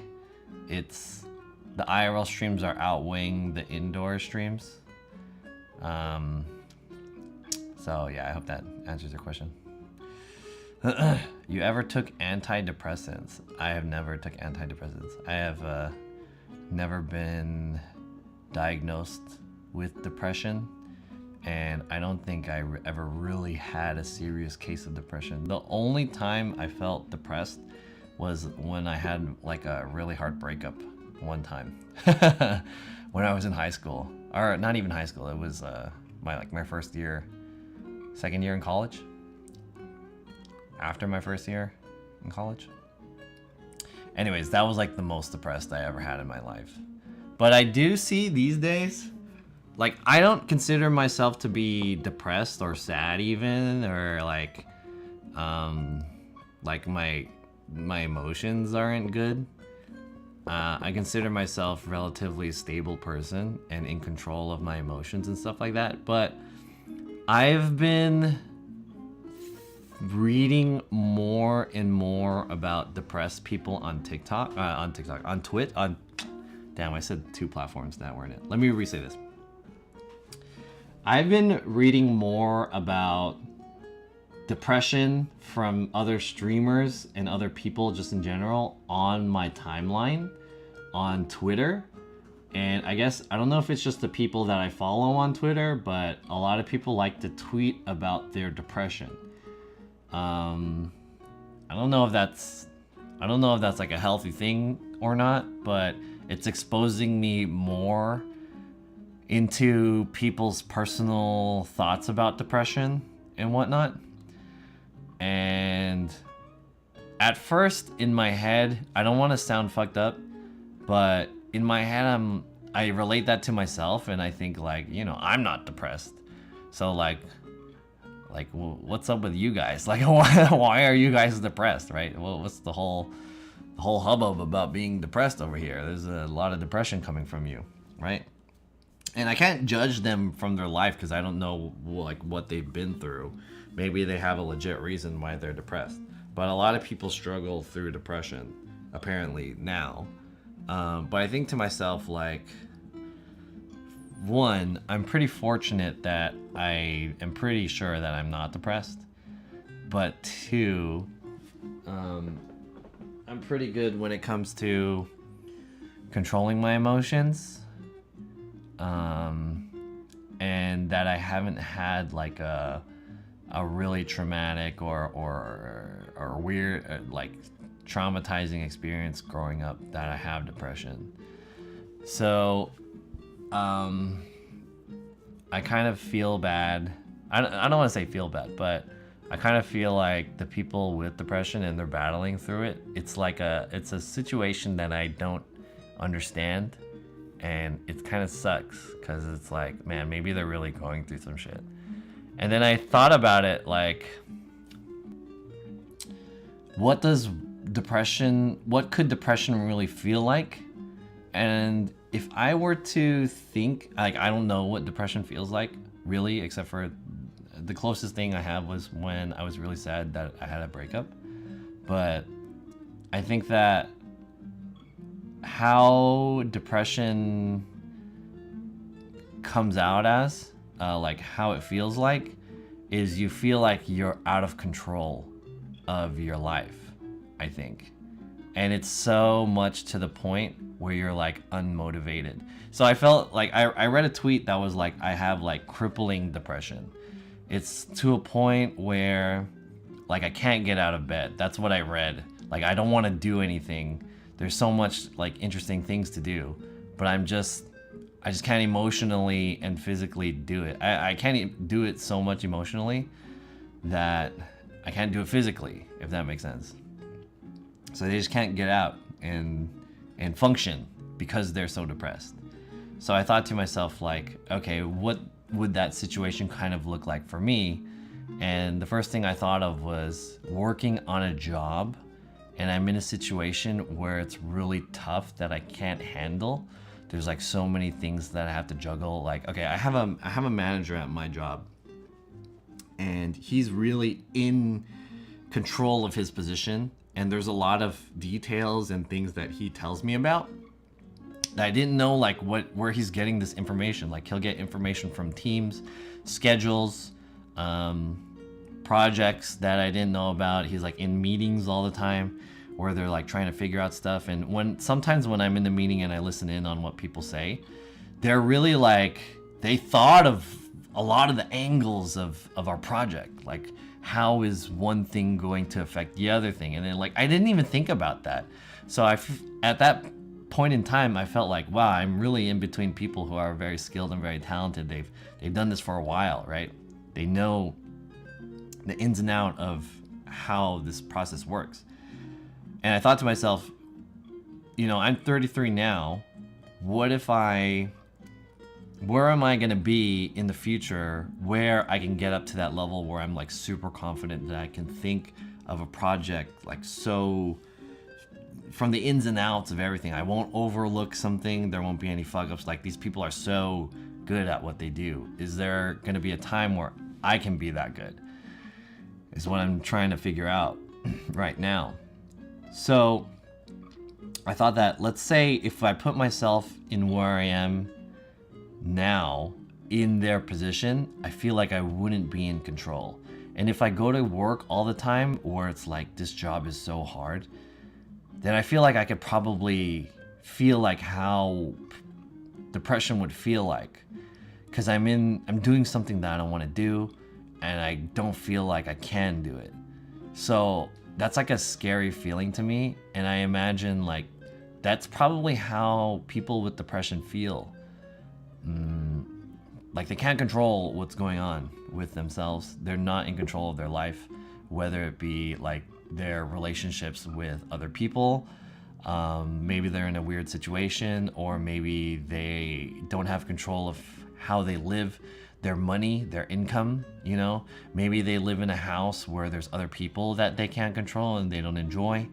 [SPEAKER 1] it's the IRL streams are outweighing the indoor streams. So yeah, I hope that answers your question. You ever took antidepressants? I have never took antidepressants. I have never been diagnosed with depression, and I don't think I ever really had a serious case of depression. The only time I felt depressed was when I had like a really hard breakup one time when I was in high school, or not even high school. It was my first year second year in college, after my first year in college. Anyways, that was like the most depressed I ever had in my life. But I do see these days, like, I don't consider myself to be depressed or sad even, or like my emotions aren't good. I consider myself relatively stable person and in control of my emotions and stuff like that. But I've been reading more and more about depressed people on TikTok, on Twitch, damn, I said 2 platforms that weren't it. Let me re-say this. I've been reading more about depression from other streamers and other people just in general on my timeline on Twitter. And I guess, I don't know if it's just the people that I follow on Twitter, but a lot of people like to tweet about their depression. I don't know if that's like a healthy thing or not, but it's exposing me more into people's personal thoughts about depression and whatnot. And at first in my head, I don't want to sound fucked up, but in my head I relate that to myself, and I think like, you know, I'm not depressed. So like what's up with you guys? Like why are you guys depressed, right? Well, what's the whole hubbub about being depressed over here? There's a lot of depression coming from you, right? And I can't judge them from their life because I don't know like what they've been through. Maybe they have a legit reason why they're depressed. But a lot of people struggle through depression, apparently now. But I think to myself, like, one, I'm pretty fortunate that I am pretty sure that I'm not depressed. But two, I'm pretty good when it comes to controlling my emotions. And that I haven't had like a really traumatic or weird, like traumatizing experience growing up that I have depression. So, I kind of feel bad. I don't want to say feel bad, but I kind of feel like the people with depression and they're battling through it. It's a situation that I don't understand. And it kind of sucks because it's like, man, maybe they're really going through some shit. And then I thought about it, like, what could depression really feel like? And if I were to think, like, I don't know what depression feels like, really, except for the closest thing I have was when I was really sad that I had a breakup. But I think that how depression comes out as, like how it feels like, is you feel like you're out of control of your life, I think. And it's so much to the point where you're like unmotivated. So I felt like I read a tweet that was like, I have like crippling depression. It's to a point where like I can't get out of bed. That's what I read. Like I don't want to do anything. There's so much like interesting things to do, but I just can't emotionally and physically do it. I can't do it so much emotionally that I can't do it physically, if that makes sense. So they just can't get out and function because they're so depressed. So I thought to myself, like, okay, what would that situation kind of look like for me? And the first thing I thought of was working on a job, and I'm in a situation where it's really tough that I can't handle. There's like so many things that I have to juggle. Like, okay, I have a manager at my job, and he's really in control of his position, and there's a lot of details and things that he tells me about that I didn't know, like where he's getting this information. Like he'll get information from teams, schedules, projects that I didn't know about. He's like in meetings all the time where they're like trying to figure out stuff. And sometimes when I'm in the meeting and I listen in on what people say, they're really like, they thought of a lot of the angles of our project. Like, how is one thing going to affect the other thing? And then like, I didn't even think about that. So at that point in time, I felt like, wow, I'm really in between people who are very skilled and very talented. They've done this for a while, right? They know the ins and out of how this process works. And I thought to myself, you know, I'm 33 now. What if where am I gonna be in the future where I can get up to that level where I'm like super confident that I can think of a project like so from the ins and outs of everything. I won't overlook something. There won't be any fuck ups. Like, these people are so good at what they do. Is there gonna be a time where I can be that good? Is what I'm trying to figure out right now. So I thought that, let's say if I put myself in where I am now in their position, I feel like I wouldn't be in control. And if I go to work all the time, or it's like this job is so hard, then I feel like I could probably feel like how depression would feel like, because I'm doing something that I don't want to do, and I don't feel like I can do it. So that's like a scary feeling to me, and I imagine like that's probably how people with depression feel. Like, they can't control what's going on with themselves. They're not in control of their life, whether it be like their relationships with other people. Maybe they're in a weird situation, or maybe they don't have control of how they live, their money, their income, you know? Maybe they live in a house where there's other people that they can't control and they don't enjoy.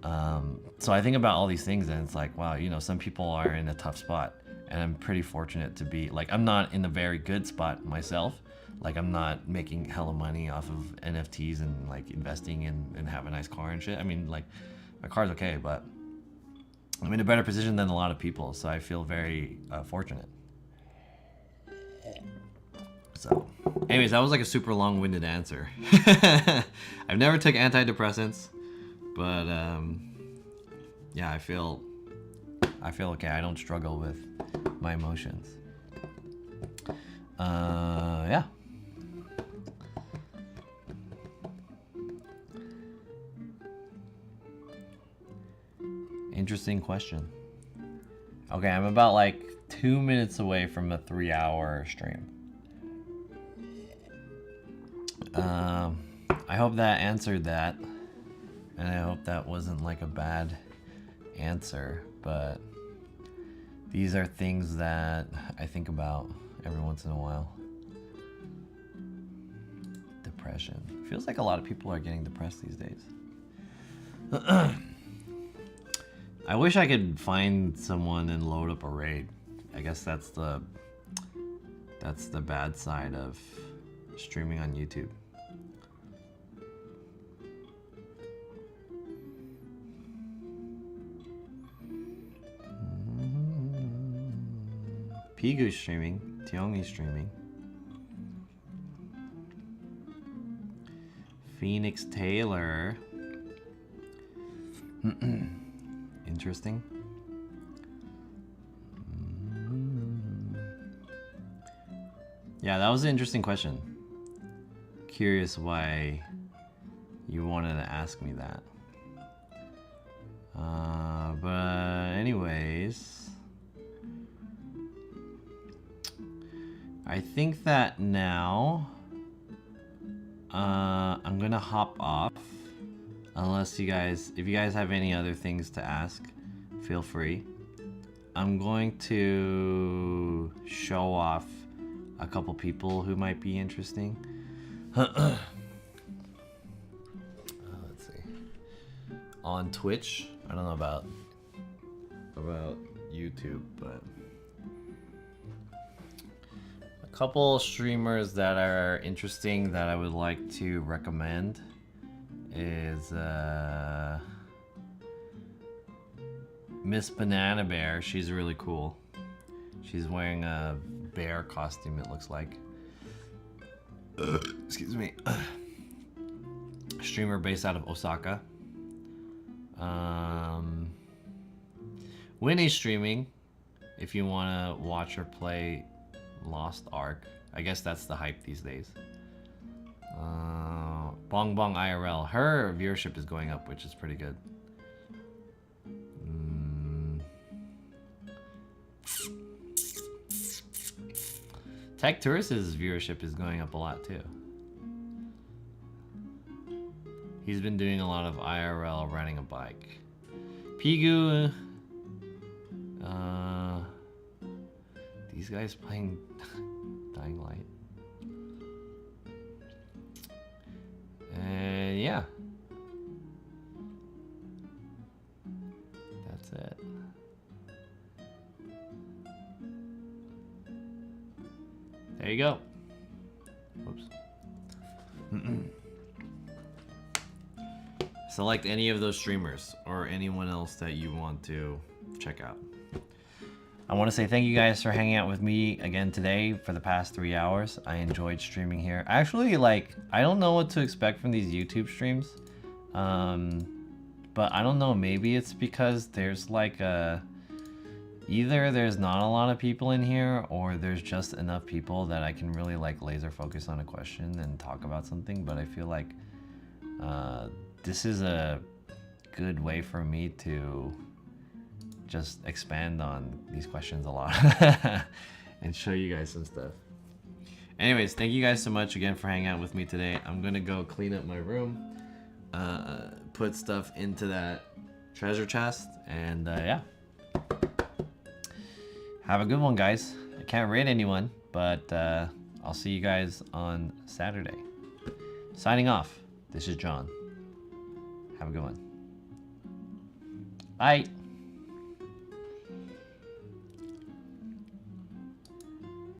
[SPEAKER 1] So I think about all these things, and it's like, wow, you know, some people are in a tough spot, and I'm pretty fortunate to be, like, I'm not in a very good spot myself. Like, I'm not making hella money off of NFTs and like investing and have a nice car and shit. I mean, like, my car's okay, but I'm in a better position than a lot of people, so I feel very fortunate. So, anyways, that was like a super long-winded answer. I've never took antidepressants, but yeah, I feel okay. I don't struggle with my emotions. Yeah. Interesting question. Okay, I'm about like 2 minutes away from a 3-hour stream. I hope that answered that, and I hope that wasn't like a bad answer, but these are things that I think about every once in a while. Depression. Feels like a lot of people are getting depressed these days. I wish I could find someone and load up a raid. I guess that's the bad side of streaming on YouTube. Pigu's streaming. Tiong's streaming. Phoenix Taylor. Interesting. Yeah, that was an interesting question. Curious why you wanted to ask me that. But anyways, I think that now I'm gonna hop off. Unless if you guys have any other things to ask, feel free. I'm going to show off a couple people who might be interesting. Let's see. On Twitch, I don't know about YouTube, but a couple streamers that are interesting that I would like to recommend is Miss Banana Bear. She's really cool. She's wearing a bear costume, it looks like. Excuse me. Streamer based out of Osaka. Winnie's streaming if you want to watch her play Lost Ark. I guess that's the hype these days. Bong Bong IRL. Her viewership is going up, which is pretty good. Tech Tourist's viewership is going up a lot too. He's been doing a lot of IRL riding a bike. Pigu. These guys playing Dying Light. And yeah. That's it. There you go. Whoops. Select any of those streamers or anyone else that you want to check out. I want to say thank you guys for hanging out with me again today for the past 3 hours. I enjoyed streaming here. Actually, like, I don't know what to expect from these YouTube streams. But I don't know, maybe it's because there's like either there's not a lot of people in here or there's just enough people that I can really like laser focus on a question and talk about something. But I feel like this is a good way for me to just expand on these questions a lot and show you guys some stuff. Anyways, thank you guys so much again for hanging out with me today. I'm gonna go clean up my room, put stuff into that treasure chest, and yeah. Have a good one, guys. I can't rate anyone, but I'll see you guys on Saturday. Signing off, this is John. Have a good one. Bye.